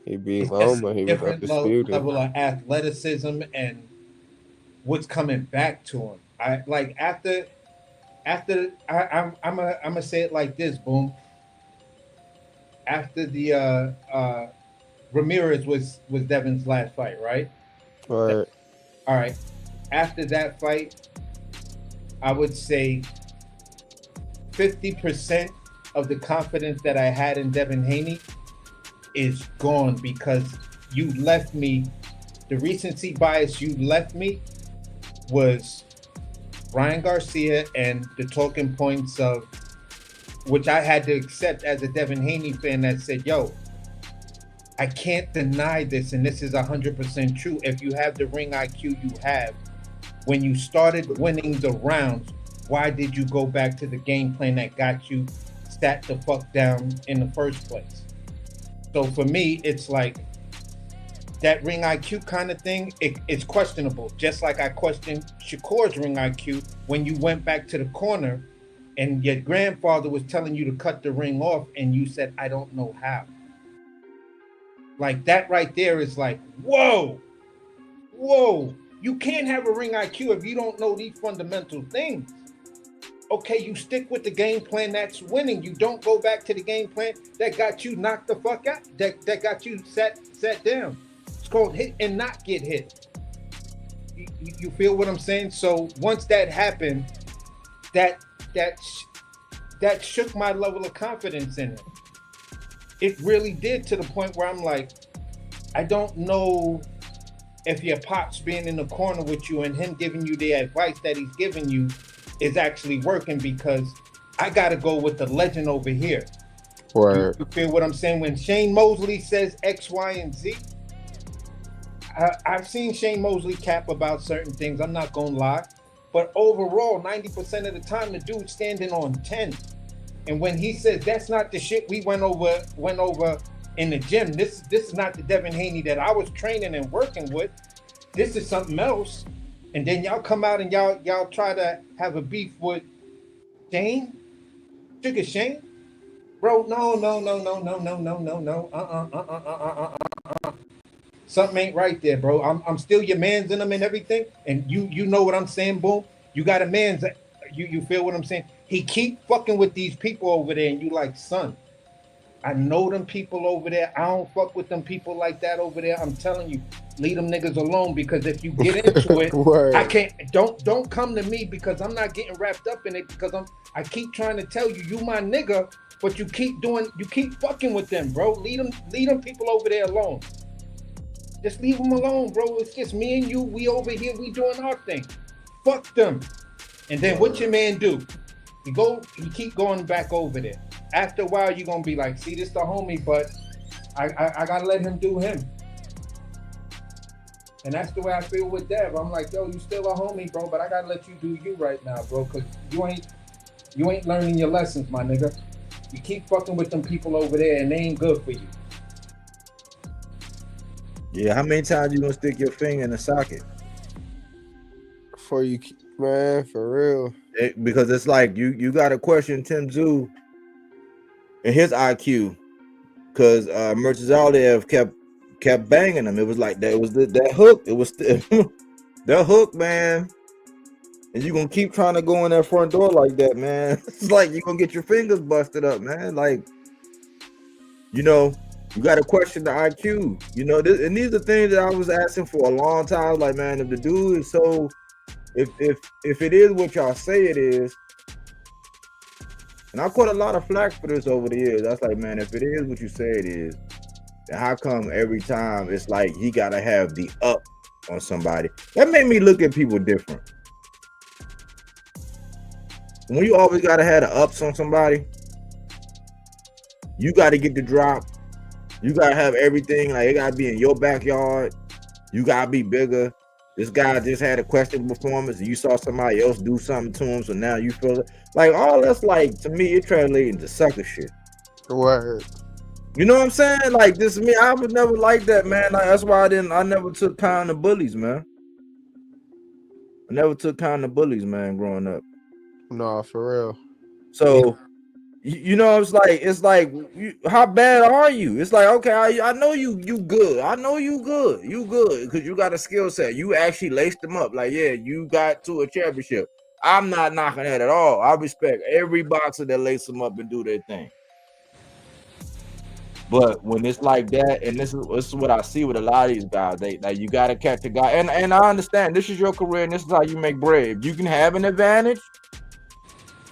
he beat Loma. He was undisputed. Level of athleticism and what's coming back to him. I'm gonna say it like this, boom. After the Ramirez was Devin's last fight, right? Right. All right. After that fight, I would say 50% of the confidence that I had in Devin Haney is gone because you left me. The recency bias you left me was Ryan Garcia and the talking points of which I had to accept as a Devin Haney fan that said, yo, I can't deny this, and this is 100% true. If you have the ring IQ you have, when you started winning the rounds, why did you go back to the game plan that got you sat the fuck down in the first place? So for me, it's like that ring IQ kind of thing, it's questionable. Just like I questioned Shakur's ring IQ when you went back to the corner and your grandfather was telling you to cut the ring off and you said, I don't know how. Like that right there is like, whoa. You can't have a ring IQ if you don't know these fundamental things. okay, you stick with the game plan that's winning. You don't go back to the game plan that got you knocked the fuck out, that got you sat down. It's called hit and not get hit. You feel what I'm saying? So once that happened, that shook my level of confidence in it. It really did, to the point where I'm like, I don't know if your pops being in the corner with you and him giving you the advice that he's giving you is actually working, because I got to go with the legend over here. Word. You feel what I'm saying? When Shane Mosley says X, Y, and Z, I've seen Shane Mosley cap about certain things, I'm not going to lie. But overall, 90% of the time, the dude's standing on 10. And when he says that's not the shit we went over in the gym, this is not the Devin Haney that I was training and working with. This is something else. And then y'all come out and y'all try to have a beef with Shane, Sugar Shane, bro. No. Something ain't right there, bro. I'm still your man's in them and everything. And you know what I'm saying, boom. You got a man's. You feel what I'm saying? He keep fucking with these people over there, and you like, son, I know them people over there. I don't fuck with them people like that over there. I'm telling you, leave them niggas alone, because if you get into it, I can't. Don't come to me, because I'm not getting wrapped up in it, because I keep trying to tell you, you my nigga, but you keep fucking with them, bro. Leave them people over there alone. Just leave them alone, bro. It's just me and you. We over here. We doing our thing. Fuck them. And then what your man do? You keep going back over there. After a while, you're gonna be like, see, this the homie, but I gotta let him do him. And that's the way I feel with Dev. I'm like, yo, you still a homie, bro, but I gotta let you do you right now, bro, because you ain't learning your lessons, my nigga. You keep fucking with them people over there, and they ain't good for you. Yeah, how many times you gonna stick your finger in the socket? For you, man, for real. Because it's like you got to question Tim Tszyu and his IQ, because Mertzalev kept banging him. It was like that. It was that hook. It was that hook, man. And you gonna keep trying to go in that front door like that, man. It's like you gonna get your fingers busted up, man. Like, you know, you got to question the IQ. You know, and these are things that I was asking for a long time. Like, man, if the dude is so. If it is what y'all say it is, and I caught a lot of flack for this over the years. That's like, man, if it is what you say it is, then how come every time it's like he gotta have the up on somebody? That made me look at people different. When you always gotta have the ups on somebody, you gotta get the drop. You gotta have everything. Like, it gotta be in your backyard. You gotta be bigger. This guy just had a questionable performance, and you saw somebody else do something to him, so now you feel it. Like, all that's, like, to me, it translates into sucker shit. Word. You know what I'm saying? Like, this me, I would never like that, man. Like, that's why I never took kind of bullies, man. I never took kind of bullies, man, growing up. No, for real. So, you know, it's like, how bad are you? It's like, okay, I know you good. I know you good. You good because you got a skill set. You actually laced them up. Like, yeah, you got to a championship. I'm not knocking that at all. I respect every boxer that lace them up and do their thing. But when it's like that, and this is what I see with a lot of these guys, like, you got to catch a guy. And I understand this is your career and this is how you make bread. If you can have an advantage,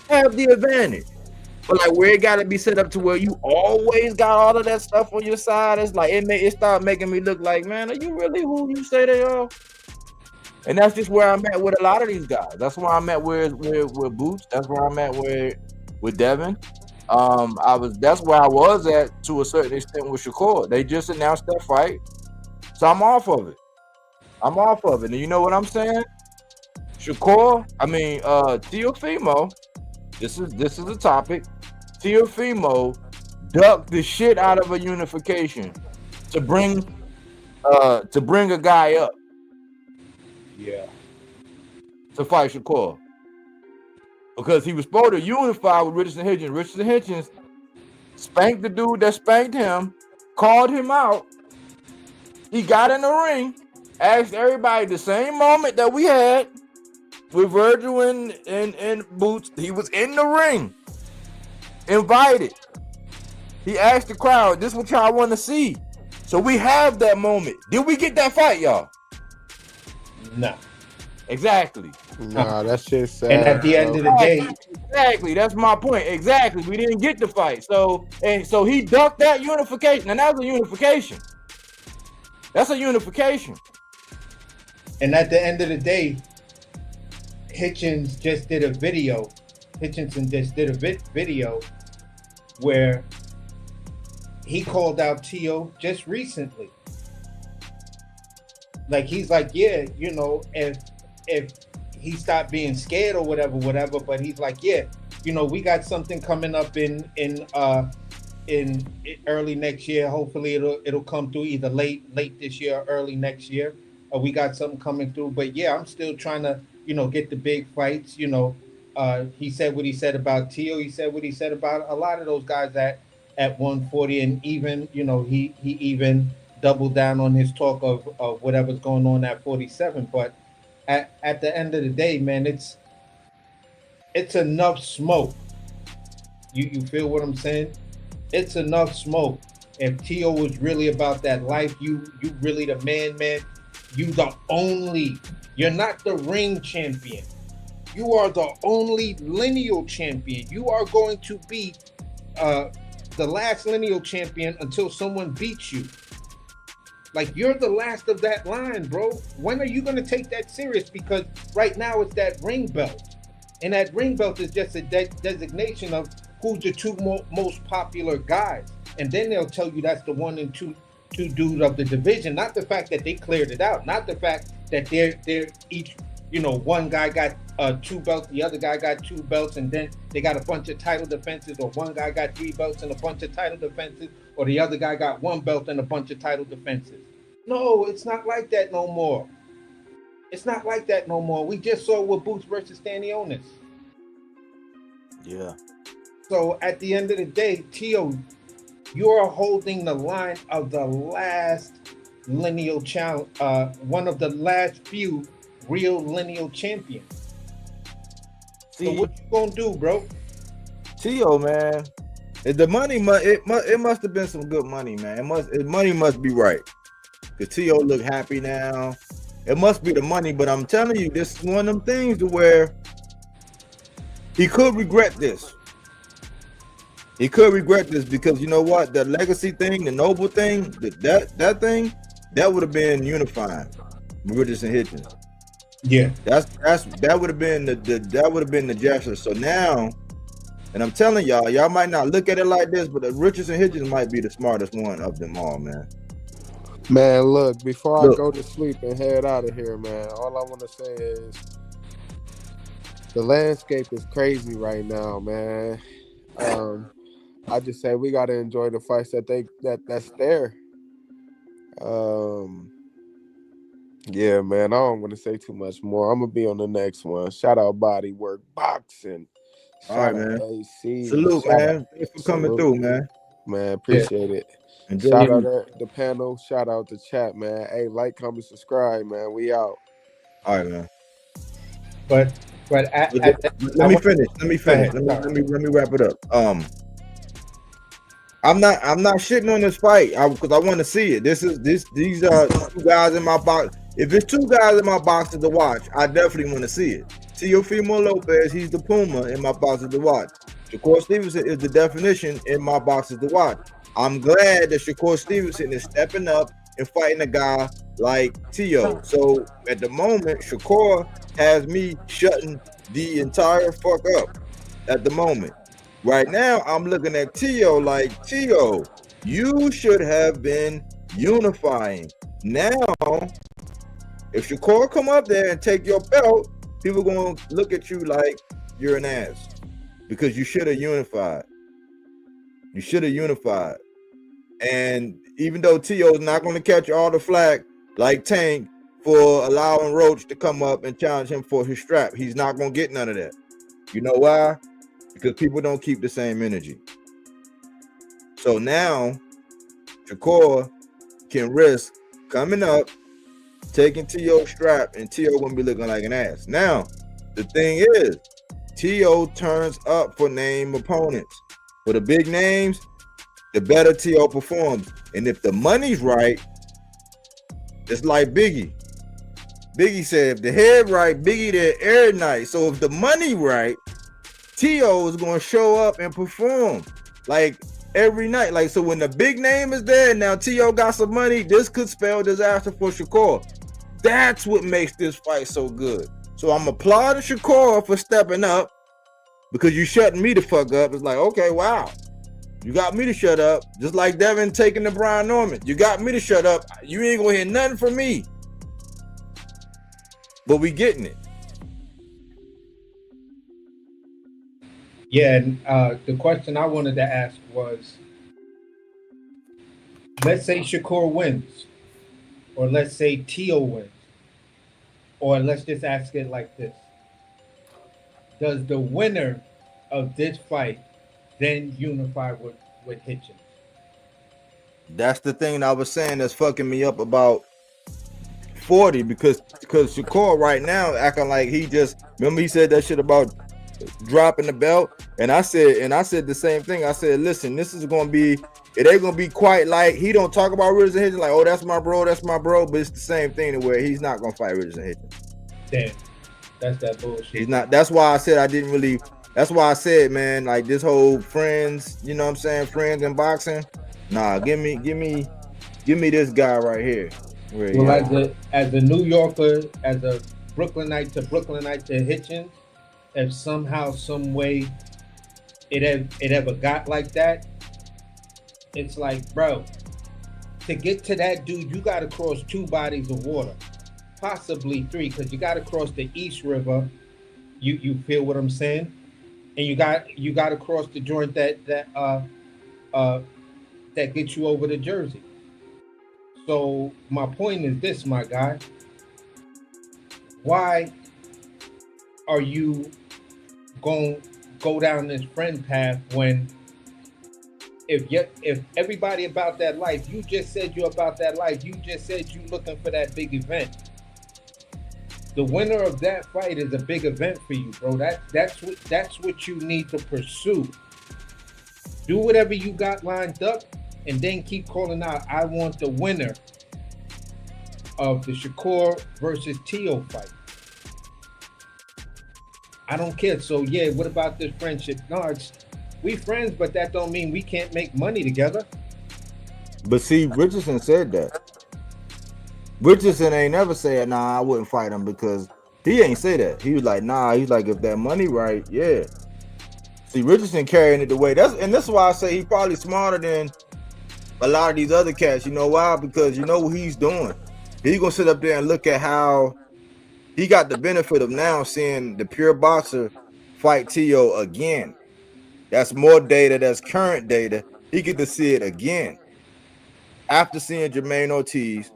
have the advantage. But like, where it got to be set up to where you always got all of that stuff on your side, it's like it started making me look like, man, are you really who you say they are? And that's just where I'm at with a lot of these guys. That's where I'm at with Boots. That's where I'm at with Devin. That's where I was at to a certain extent with Shakur. They just announced that fight, so I'm off of it. And you know what I'm saying? Shakur, Teofimo. This is a topic. Teofimo ducked the shit out of a unification to bring a guy up. Yeah. To fight Shakur. Because he was supposed to unify with Richardson Hitchens. Richardson Hitchens spanked the dude that spanked him, called him out. He got in the ring, asked everybody the same moment that we had. with Vergil and Boots. He was in the ring, invited. He asked the crowd, "This is what y'all want to see." So we have that moment. Did we get that fight, y'all? No. Exactly. Nah, that shit's sad. And at the end of the day, exactly. That's my point. Exactly. We didn't get the fight. So he ducked that unification. And that was a unification. That's a unification. and at the end of the day, Hitchens just did a video. Hitchinson just did a video where he called out Tio just recently. Like he's like, yeah, you know, if he stopped being scared or whatever, but he's like, yeah, you know, we got something coming up in early next year. Hopefully it'll come through either late this year or early next year. We got something coming through, but yeah, I'm still trying to, you know, get the big fights. You know, he said what he said about Tio. He said what he said about a lot of those guys at 140, and even, you know, he even doubled down on his talk of whatever's going on at 47. But at the end of the day, man, it's enough smoke. You feel what I'm saying? It's enough smoke. If Tio was really about that life, you really the man. You're not the ring champion. You are the only lineal champion. You are going to be the last lineal champion until someone beats you. Like, you're the last of that line, bro. When are you going to take that serious? Because right now it's that ring belt. And that ring belt is just a designation of who's the two most popular guys. And then they'll tell you that's the 1 and 2 dudes of the division. Not the fact that they cleared it out. Not the fact that they're each, you know, one guy got 2 belts, the other guy got 2 belts, and then they got a bunch of title defenses, or one guy got 3 belts and a bunch of title defenses, or the other guy got 1 belt and a bunch of title defenses. No, it's not like that no more. It's not like that no more. We just saw with Boots versus Stanionis. Yeah. So at the end of the day, Tio, you're holding the line of the last lineal challenge, one of the last few real lineal champions. See, so what you gonna do, bro? Tio, man, the money it must have been some good money, man. Money must be right. Cause Tio look happy now. It must be the money, but I'm telling you, this is one of them things to where he could regret this. He could regret this because you know what? The legacy thing, the noble thing, that thing, that would have been unifying. Richardson Hitchens. Yeah, that would have been the gesture. So now, and I'm telling y'all might not look at it like this, but the Richardson Hitchens might be the smartest one of them all, man. Man, look, before I go to sleep and head out of here, man, all I want to say is the landscape is crazy right now, man. I just say we got to enjoy the fights that's there. Yeah, man, I don't want to say too much more. I'm going to be on the next one. Shout out Bodywork Boxing. All right, man. AC. Salute, man. Thanks for coming through, man. Man, appreciate it. Shout out the panel. Shout out the chat, man. Hey, like, comment, subscribe, man. We out. All right, man. But let me finish. Let me wrap it up. I'm not shitting on this fight because I want to see it. These are 2 guys in my box. If it's 2 guys in my boxes to watch, I definitely want to see it. Teofimo Lopez, he's the Puma in my boxes to watch. Shakur Stevenson is the definition in my boxes to watch. I'm glad that Shakur Stevenson is stepping up and fighting a guy like Tio. So at the moment, Shakur has me shutting the entire fuck up at the moment. Right now, I'm looking at Tio like, Tio, you should have been unifying. Now, if Shakur come up there and take your belt, people going to look at you like you're an ass because you should have unified. You should have unified. And even though Tio's not going to catch all the flack like Tank for allowing Roach to come up and challenge him for his strap, he's not going to get none of that. You know why? Because people don't keep the same energy. So now, Shakur can risk coming up, taking Tio's strap, and Tio gonna be looking like an ass. Now, the thing is, T.O. turns up for name opponents. For the big names, the better T.O. performs. And if the money's right, it's like Biggie. Biggie said, if the head right, Biggie there every night. So if the money right, T.O. is going to show up and perform like every night. Like, so when the big name is there and now T.O. got some money, this could spell disaster for Shakur. That's what makes this fight so good. So I'm applauding Shakur for stepping up because you shutting me the fuck up. It's like, okay, wow. You got me to shut up. Just like Devin taking the Brian Norman. You got me to shut up. You ain't going to hear nothing from me. But we getting it. Yeah, and the question I wanted to ask was, let's say Shakur wins, or let's say T.O. wins, or let's just ask it like this. Does the winner of this fight then unify with Hitchens? That's the thing I was saying that's fucking me up about 40 because Shakur right now acting like he just, remember he said that shit about dropping the belt, and I said the same thing. I said, listen, this is gonna be, it ain't gonna be quite like, he don't talk about Richardson Hitchens like, oh, that's my bro, but it's the same thing to where he's not gonna fight Richardson Hitchens. Damn, that's that bullshit. He's not. That's why I said I didn't really. That's why I said, man, like this whole friends, you know what I'm saying, friends in boxing. Nah, give me this guy right here. Well, as a New Yorker, as a Brooklynite to Hitchens, if somehow, some way, it ever got like that, it's like, bro, to get to that dude, you got to cross 2 bodies of water, possibly 3, because you got to cross the East River. You feel what I'm saying? And you got to cross the joint that gets you over to Jersey. So my point is this, my guy. Why are you going to go down this friend path when if everybody about that life, you just said you're about that life, you just said you looking for that big event. The winner of that fight is a big event for you, bro. That's what you need to pursue. Do whatever you got lined up, and then keep calling out, I want the winner of the Shakur versus T.O. fight. I don't care. So yeah, what about this friendship? No, we friends, but that don't mean we can't make money together. But see, Richardson said that. Richardson ain't never said, nah, I wouldn't fight him, because he ain't say that. He was like, nah, he's like, if that money right, yeah. See, Richardson carrying it the way. That's why I say he's probably smarter than a lot of these other cats. You know why? Because you know what he's doing. He's gonna sit up there and look at how he got the benefit of now seeing the pure boxer fight T.O. again. That's more data, that's current data. He get to see it again. After seeing Jermaine Ortiz,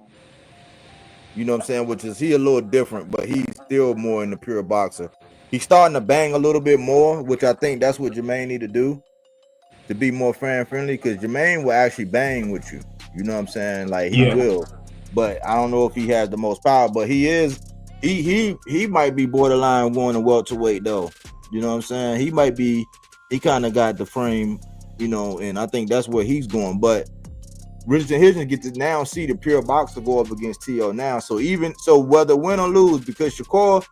you know what I'm saying, which is he a little different, but he's still more in the pure boxer. He's starting to bang a little bit more, which I think that's what Jermaine need to do to be more fan friendly, because Jermaine will actually bang with you. You know what I'm saying? Like he will. But I don't know if he has the most power, but he is. He might be borderline going to welterweight though. You know what I'm saying? He might be. He kind of got the frame, you know, and I think that's where he's going. But Richardson Hitchens gets to now see the pure boxer go up against T.O. now. So whether win or lose, because Shakur,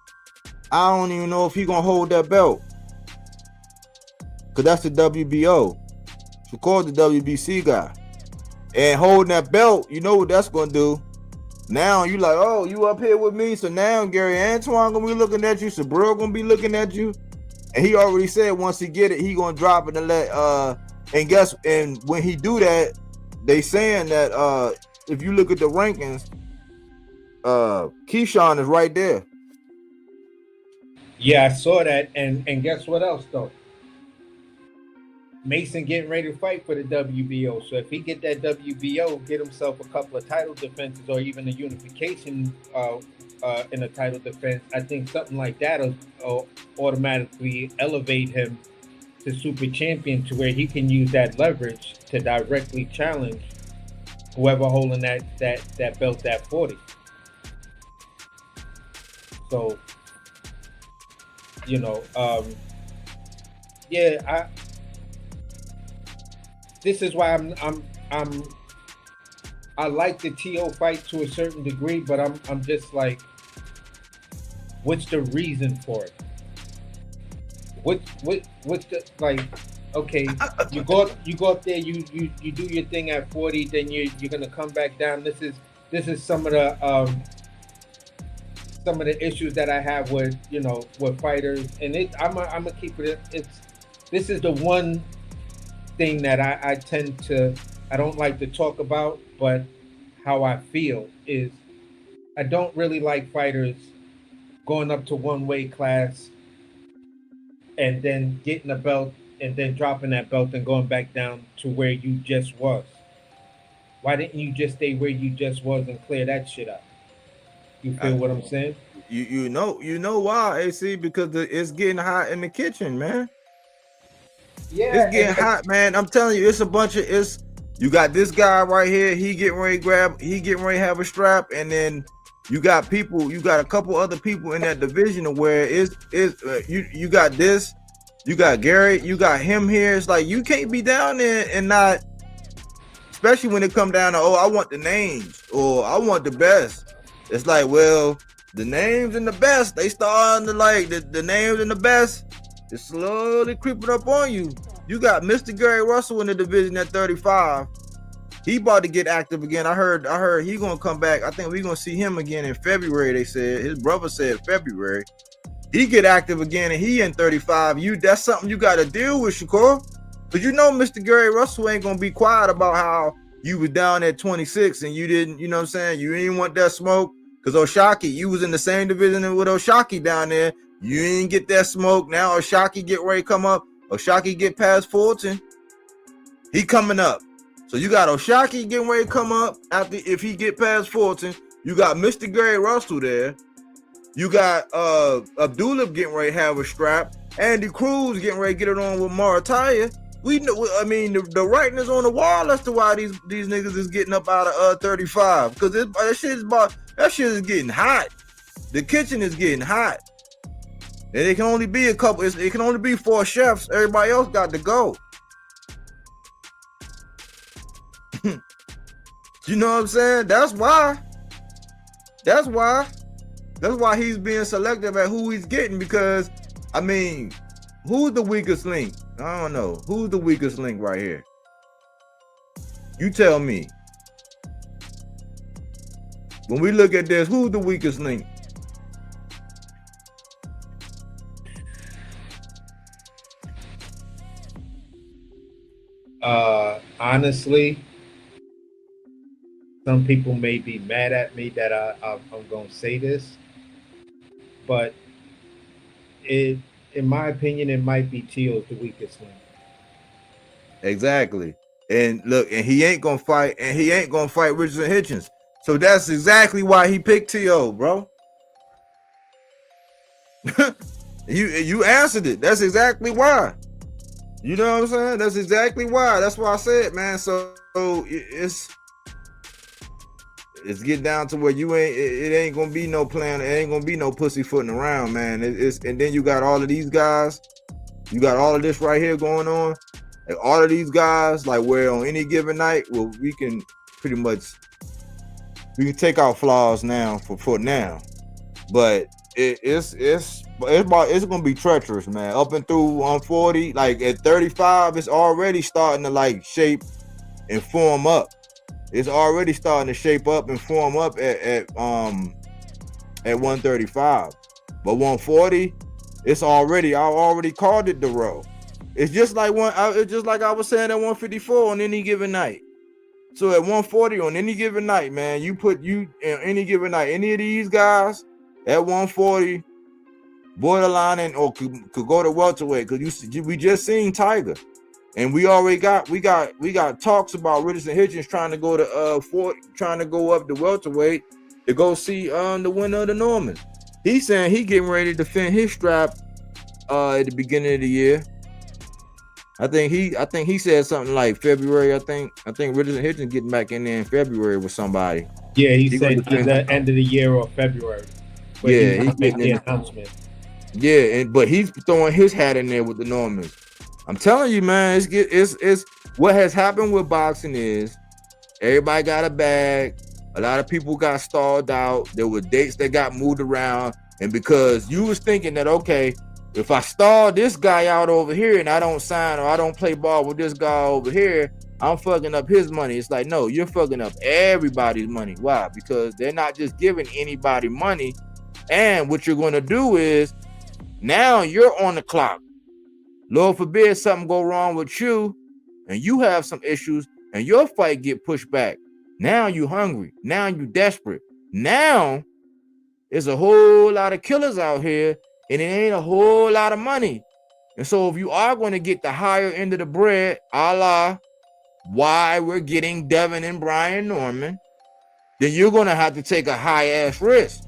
I don't even know if he's gonna hold that belt, because that's the WBO. Shakur's the WBC guy, and holding that belt, you know what that's gonna do. Now you like, oh, you up here with me, so now Gary Antoine gonna be looking at you, Sabril gonna be looking at you, and he already said once he get it, he gonna drop it and let and when he do that, they saying that if you look at the rankings, Keyshawn is right there. Yeah, I saw that, and guess what else though? Mason getting ready to fight for the WBO. So if he get that WBO, get himself a couple of title defenses, or even a unification in a title defense, I think something like that will automatically elevate him to super champion, to where he can use that leverage to directly challenge whoever holding that belt at 40. So You know, yeah, this is why I like the TO fight to a certain degree, but I'm just like, what's the reason for it? What's the, like, okay, you go up there, you do your thing at 40, then you're gonna come back down. This is some of the issues that I have with, you know, with fighters, and I'm gonna keep it. This is the one thing that I tend to, I don't like to talk about, but how I feel is I don't really like fighters going up to one weight class and then getting a belt and then dropping that belt and going back down to where you just was. Why didn't you just stay where you just was and clear that shit up? You feel what I'm saying? You know why, AC? Because it's getting hot in the kitchen, man. Yeah, it's getting hot, man. I'm telling you, it's a bunch of you got this guy right here, he getting ready to have a strap, and then you got a couple other people in that division where you got this, you got Garrett, you got him here. It's like you can't be down there and not, especially when it come down to, I want the names or I want the best. It's like, well, the names and the best, they starting to like the names and the best. It's slowly creeping up on you. You got Mr. Gary Russell in the division at 35. He about to get active again. I heard he gonna come back. I think we're gonna see him again in February. They said his brother said February. He get active again and he in 35. That's something you gotta deal with, Shakur. But you know Mr. Gary Russell ain't gonna be quiet about how you was down at 26 and you didn't, you know what I'm saying? You didn't want that smoke. Because Oshaki, you was in the same division with Oshaki down there. You didn't get that smoke. Now Oshaki get ready to come up. Oshaki get past Fulton. He coming up. So you got Oshaki getting ready to come up after if he get past Fulton. You got Mr. Gary Russell there. You got Abdullah getting ready to have a strap. Andy Cruz getting ready to get it on with Marataya. We know, I mean, the writing is on the wall as to why these niggas is getting up out of 35. Because that shit is getting hot. The kitchen is getting hot. And it can only be it can only be 4 chefs. Everybody else got to go. You know what I'm saying? That's why he's being selective at who he's getting, because, I mean, who's the weakest link? I don't know. Who's the weakest link right here? You tell me. When we look at this, who's the weakest link? Honestly, some people may be mad at me that I'm going to say this, but in my opinion, it might be Teal's the weakest link. Exactly. And look, and he ain't gonna fight Richardson Hitchens. So that's exactly why he picked T.O., bro. you answered it. That's exactly why. You know what I'm saying? That's exactly why. That's why I said, man. So it's getting down to where it ain't gonna be no plan. It ain't gonna be no pussyfooting around, man. And then you got all of these guys. You got all of this right here going on. Like all of these guys, like where on any given night, well, we can take out flaws now for now, but it's gonna be treacherous, man. Up and through on 40, like at 35, it's already starting to like shape and form up. It's already starting to shape up and form up at 135, but 140, I already called it the row. It's just like I was saying at 154 on any given night. So at 140 on any given night, man, any given night, any of these guys at 140, borderline or could go to welterweight, because we just seen Tiger, and we got talks about Richardson Hitchens trying to go to trying to go up to welterweight to go see the winner of the Norman. He's saying he getting ready to defend his strap at the beginning of the year. I think he said something like February. I think Richardson Hitchens getting back in there in February with somebody. Yeah, he said either end of the year or February. Yeah, he made the announcement. Yeah, but he's throwing his hat in there with the Normans. I'm telling you, man, it's what has happened with boxing is everybody got a bag. A lot of people got stalled out. There were dates that got moved around, and because you was thinking that, okay, if I stall this guy out over here and I don't sign or I don't play ball with this guy over here, I'm fucking up his money. It's like, no, you're fucking up everybody's money. Why? Because they're not just giving anybody money. And what you're going to do is now you're on the clock. Lord forbid something go wrong with you and you have some issues and your fight get pushed back. Now you hungry. Now you desperate. Now there's a whole lot of killers out here and it ain't a whole lot of money. And so if you are going to get the higher end of the bread, a la why we're getting Devin and Brian Norman, then you're going to have to take a high ass risk.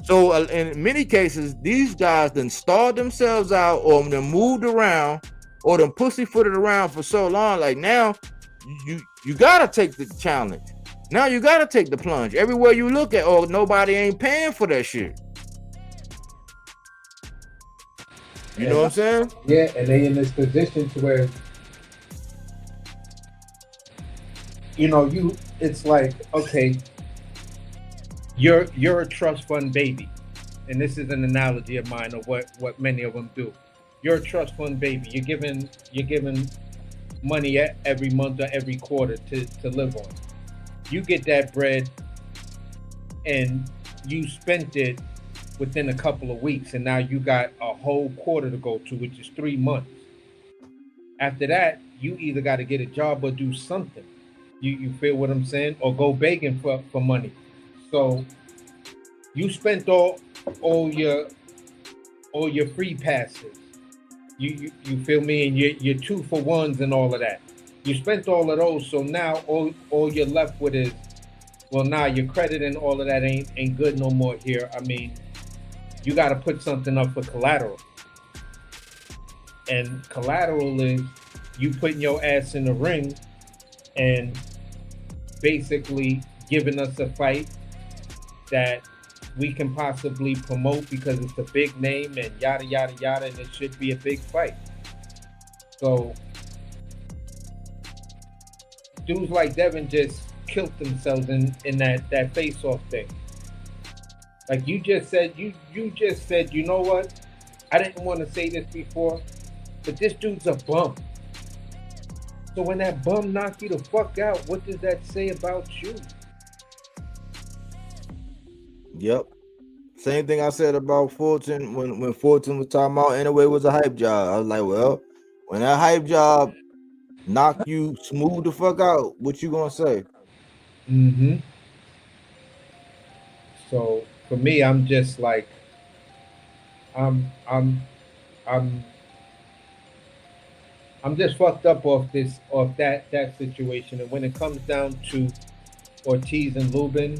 So in many cases, these guys done stalled themselves out or done moved around or done pussyfooted around for so long. Like now, you got to take the challenge. Now you got to take the plunge. Everywhere you look at, oh, nobody ain't paying for that shit. You know what I'm saying? Yeah, and they in this position to where, you know, it's like, okay, you're a trust fund baby, and this is an analogy of mine of what many of them do. You're a trust fund baby. You're giving money every month or every quarter to live on. You get that bread, and you spent it within a couple of weeks, and now you got a whole quarter to go to, which is 3 months. After that, you either got to get a job or do something. You feel what I'm saying? Or go begging for money. So you spent all your free passes. You feel me? And your 2-for-1s and all of that. You spent all of those, so now all you're left with is, well, now your credit and all of that ain't good no more here. I mean, you got to put something up for collateral. And collateral is you putting your ass in the ring and basically giving us a fight that we can possibly promote because it's a big name and yada, yada, yada, and it should be a big fight. So dudes like Devin just killed themselves in that face-off thing. Like you just said, you know what? I didn't want to say this before, but this dude's a bum. So when that bum knocked you the fuck out, what does that say about you? Yep. Same thing I said about Fulton when Fulton was talking about anyway was a hype job. I was like, well, when that hype job knock you smooth the fuck out, what you gonna say? Mm-hmm. So for me, I'm just like, I'm just fucked up off that situation. And when it comes down to Ortiz and Lubin,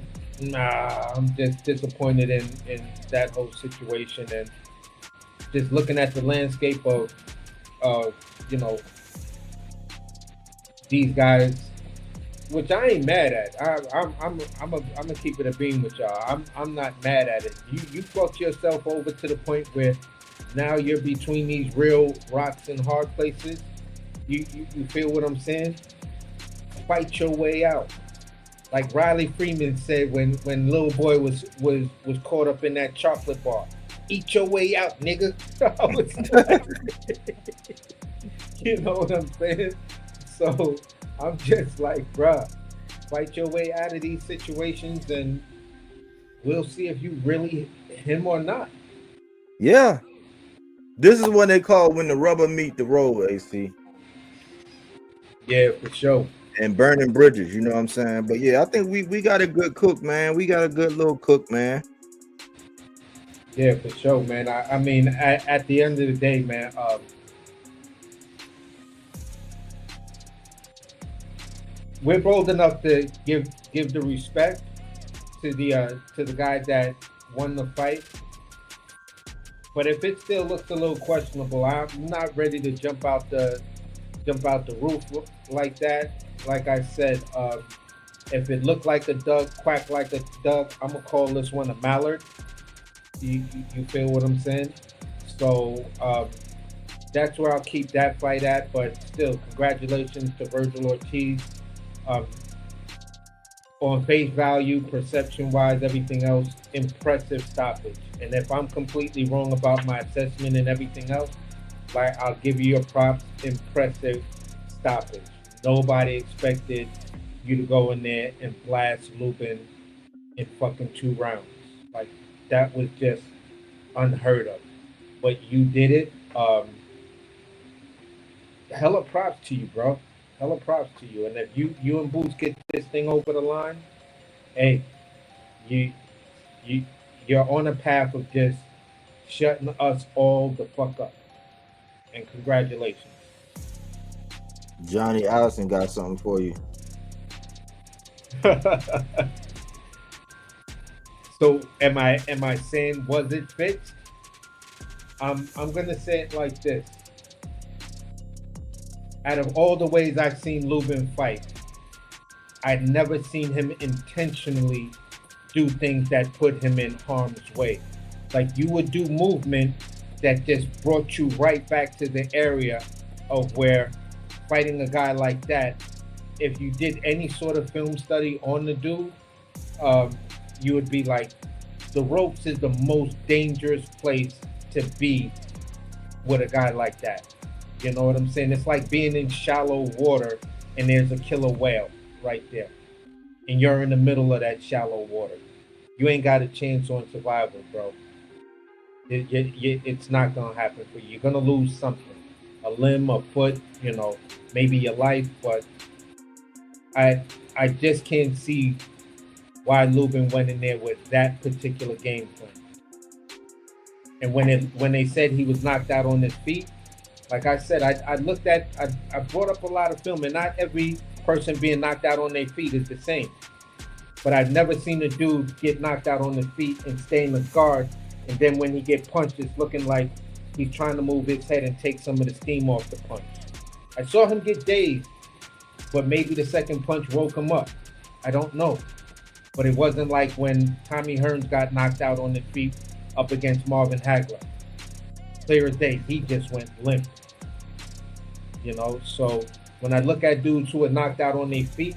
I'm just disappointed in that whole situation, and just looking at the landscape of you know, these guys, which I ain't mad at. I'm gonna keep it a beam with y'all. I'm not mad at it. You fucked yourself over to the point where now you're between these real rocks and hard places. You feel what I'm saying? Fight your way out. Like Riley Freeman said when little boy was caught up in that chocolate bar. Eat your way out, nigga. You know what I'm saying? So I'm just like, bruh, fight your way out of these situations and we'll see if you really him or not. Yeah. This is what they call when the rubber meet the road, AC. Yeah, for sure. And burning bridges, you know what I'm saying? But yeah, I think we got a good cook, man. We got a good little cook, man. Yeah, for sure, man. I mean, at the end of the day, man, we're bold enough to give the respect to the guy that won the fight. But if it still looks a little questionable, I'm not ready to jump out the roof like that. Like I said, if it looked like a duck, quacked like a duck, I'm gonna call this one a mallard. You feel what I'm saying? So that's where I'll keep that fight at. But still, congratulations to Vergil Ortiz. Um, on face value, perception wise, everything else, impressive stoppage. And if I'm completely wrong about my assessment and everything else, like I'll give you your props, impressive stoppage. Nobody expected you to go in there and blast Lubin in fucking 2 rounds. Like that was just unheard of. But you did it. Hella props to you, bro. Hella props to you. And if you and Boots get this thing over the line, hey, you you you're on a path of just shutting us all the fuck up. And congratulations. Johnny Allison got something for you. So am I saying was it fixed? I'm gonna say it like this. Out of all the ways I've seen Lubin fight, I'd never seen him intentionally do things that put him in harm's way. Like you would do movement that just brought you right back to the area of where fighting a guy like that, if you did any sort of film study on the dude, you would be like, the ropes is the most dangerous place to be with a guy like that. You know what I'm saying? It's like being in shallow water and there's a killer whale right there. And you're in the middle of that shallow water. You ain't got a chance on survival, bro. It's not going to happen for you. You're going to lose something. A limb, a foot, you know, maybe your life. But I just can't see why Lubin went in there with that particular game plan. And when they said he was knocked out on his feet, like I said, I brought up a lot of film, and not every person being knocked out on their feet is the same. But I've never seen a dude get knocked out on his feet and stay in the guard, and then when he get punched, it's looking like he's trying to move his head and take some of the steam off the punch. I saw him get dazed, but maybe the second punch woke him up. I don't know. But it wasn't like when Tommy Hearns got knocked out on his feet up against Marvin Hagler. Clear as day, he just went limp. You know, so when I look at dudes who are knocked out on their feet,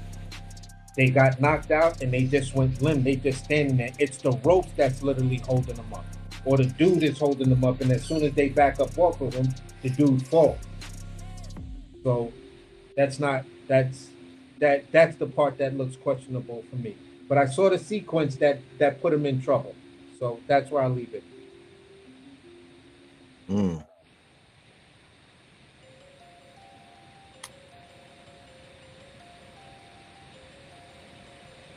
they got knocked out and they just went limp. They just standing there. It's the rope that's literally holding them up. Or the dude is holding them up, and as soon as they back up off of him, the dude falls. So that's the part that looks questionable for me. But I saw the sequence that put him in trouble. So that's where I leave it.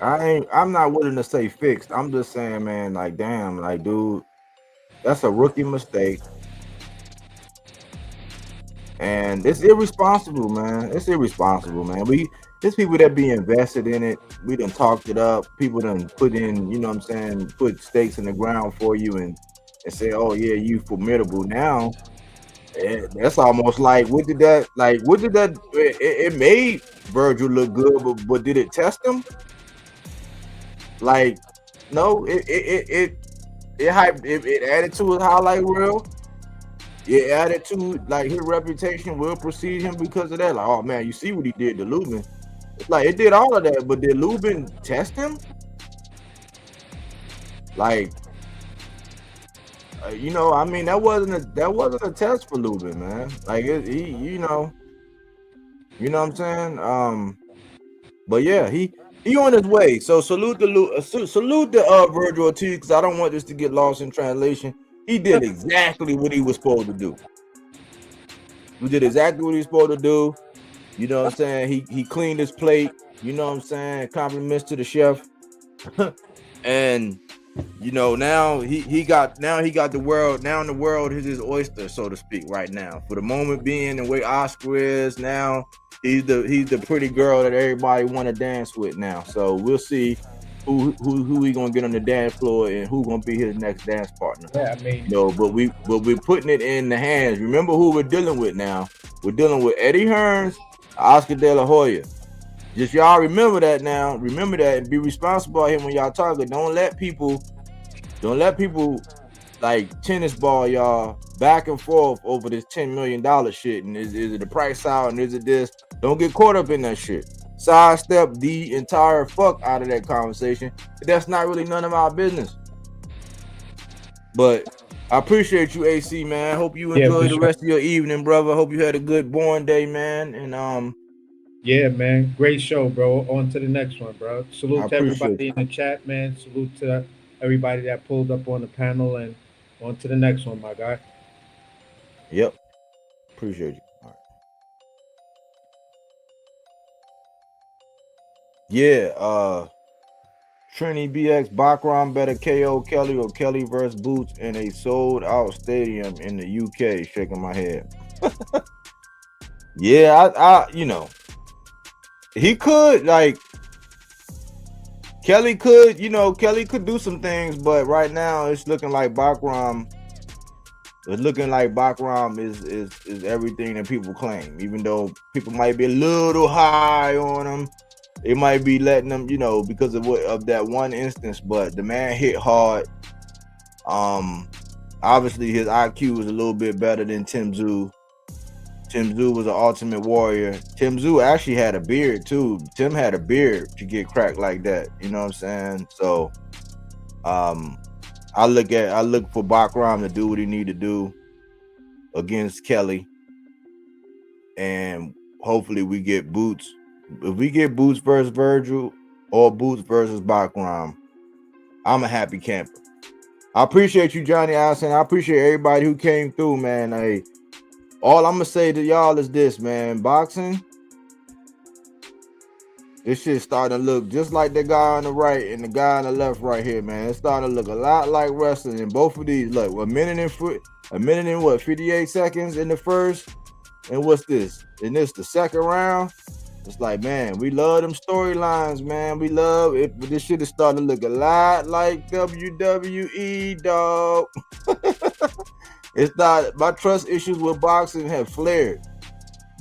I'm not willing to say fixed. I'm just saying, man, like damn, like dude, that's a rookie mistake. And it's irresponsible, man. It's irresponsible, man. There's people that be invested in it. We done talked it up. People done put in, you know what I'm saying, put stakes in the ground for you and say, oh yeah, you formidable. Now that's almost like it made Vergil look good, but did it test him? Like, no, it added to his highlight reel. It added to like his reputation will precede him because of that. Like, oh man, you see what he did to Lubin. It's like it did all of that, but did Lubin test him? Like, you know, I mean, that wasn't a test for Lubin, man. Like you know what I'm saying? But yeah, he on his way. So salute to Vergil Ortiz, because I don't want this to get lost in translation. He did exactly what he was supposed to do. He did exactly what he was supposed to do. You know what I'm saying? He cleaned his plate. You know what I'm saying? Compliments to the chef. And you know, now he got the world. Now the world is his oyster, so to speak, right now. For the moment being, the way Oscar is now, he's the pretty girl that everybody want to dance with now. So we'll see who we gonna get on the dance floor and who gonna be his next dance partner. Yeah, I mean, but we're putting it in the hands. Remember who we're dealing with now. We're dealing with Eddie Hearns, Oscar De La Hoya. Just y'all remember that now. Remember that and be responsible out here when y'all talking. Don't let people like tennis ball, y'all, back and forth over this $10 million shit. And is it the price out and is it this? Don't get caught up in that shit. Sidestep the entire fuck out of that conversation. That's not really none of our business. But I appreciate you, AC, man. Hope you enjoy the rest of your evening, brother. Hope you had a good born day, man. And yeah, man, great show, bro. On to the next one, bro. Salute to everybody you. in the chat, man. Salute to everybody that pulled up on the panel, and on to the next one, my guy. Yep. Appreciate you. All right. Yeah, Trini BX Bakram better KO Kelly or Kelly versus Boots in a sold out stadium in the UK. Shaking my head. Yeah, I you know, he could, like, Kelly could, you know, Kelly could do some things, but right now it's looking like Bakram. It's looking like Bakram is everything that people claim, even though people might be a little high on him. It might be letting them, you know, because of that one instance, but the man hit hard. Obviously his IQ was a little bit better than Tim Tszyu. Tim Tszyu was an ultimate warrior. Tim Tszyu actually had a beard too. Tim had a beard to get cracked like that. You know what I'm saying? So I look for Bakram to do what he need to do against Kelly. And hopefully we get Boots. If we get Boots versus Vergil or Boots versus Bakram, I'm a happy camper. I appreciate you, Johnny Allison. I appreciate everybody who came through, man. Hey, all I'm gonna say to y'all is this, man. Boxing, this shit starting to look just like the guy on the right and the guy on the left right here, man. It's starting to look a lot like wrestling. And both of these, look, a minute and what, 58 seconds in the first, and what's this? And this the second round. It's like, man, we love them storylines, man. We love it, but this shit is starting to look a lot like WWE, dog. It's not, my trust issues with boxing have flared.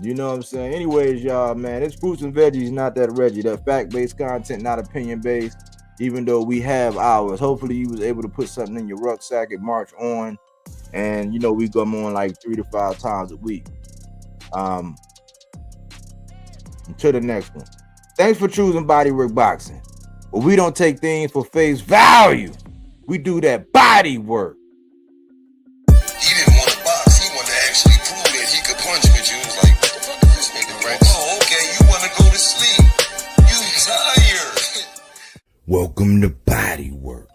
You know what I'm saying? Anyways, y'all, man, it's fruits and veggies, not that Reggie. That fact-based content, not opinion-based, even though we have ours. Hopefully you was able to put something in your rucksack and march on. And, you know, we come on like 3 to 5 times a week. Until the next one. Thanks for choosing Bodywork Boxing. But we don't take things for face value. We do that body work. He didn't want to box. He wanted to actually prove that he could punch with you. He was like, what the fuck is this nigga, right? Oh, okay, you want to go to sleep. You tired. Welcome to Bodywork.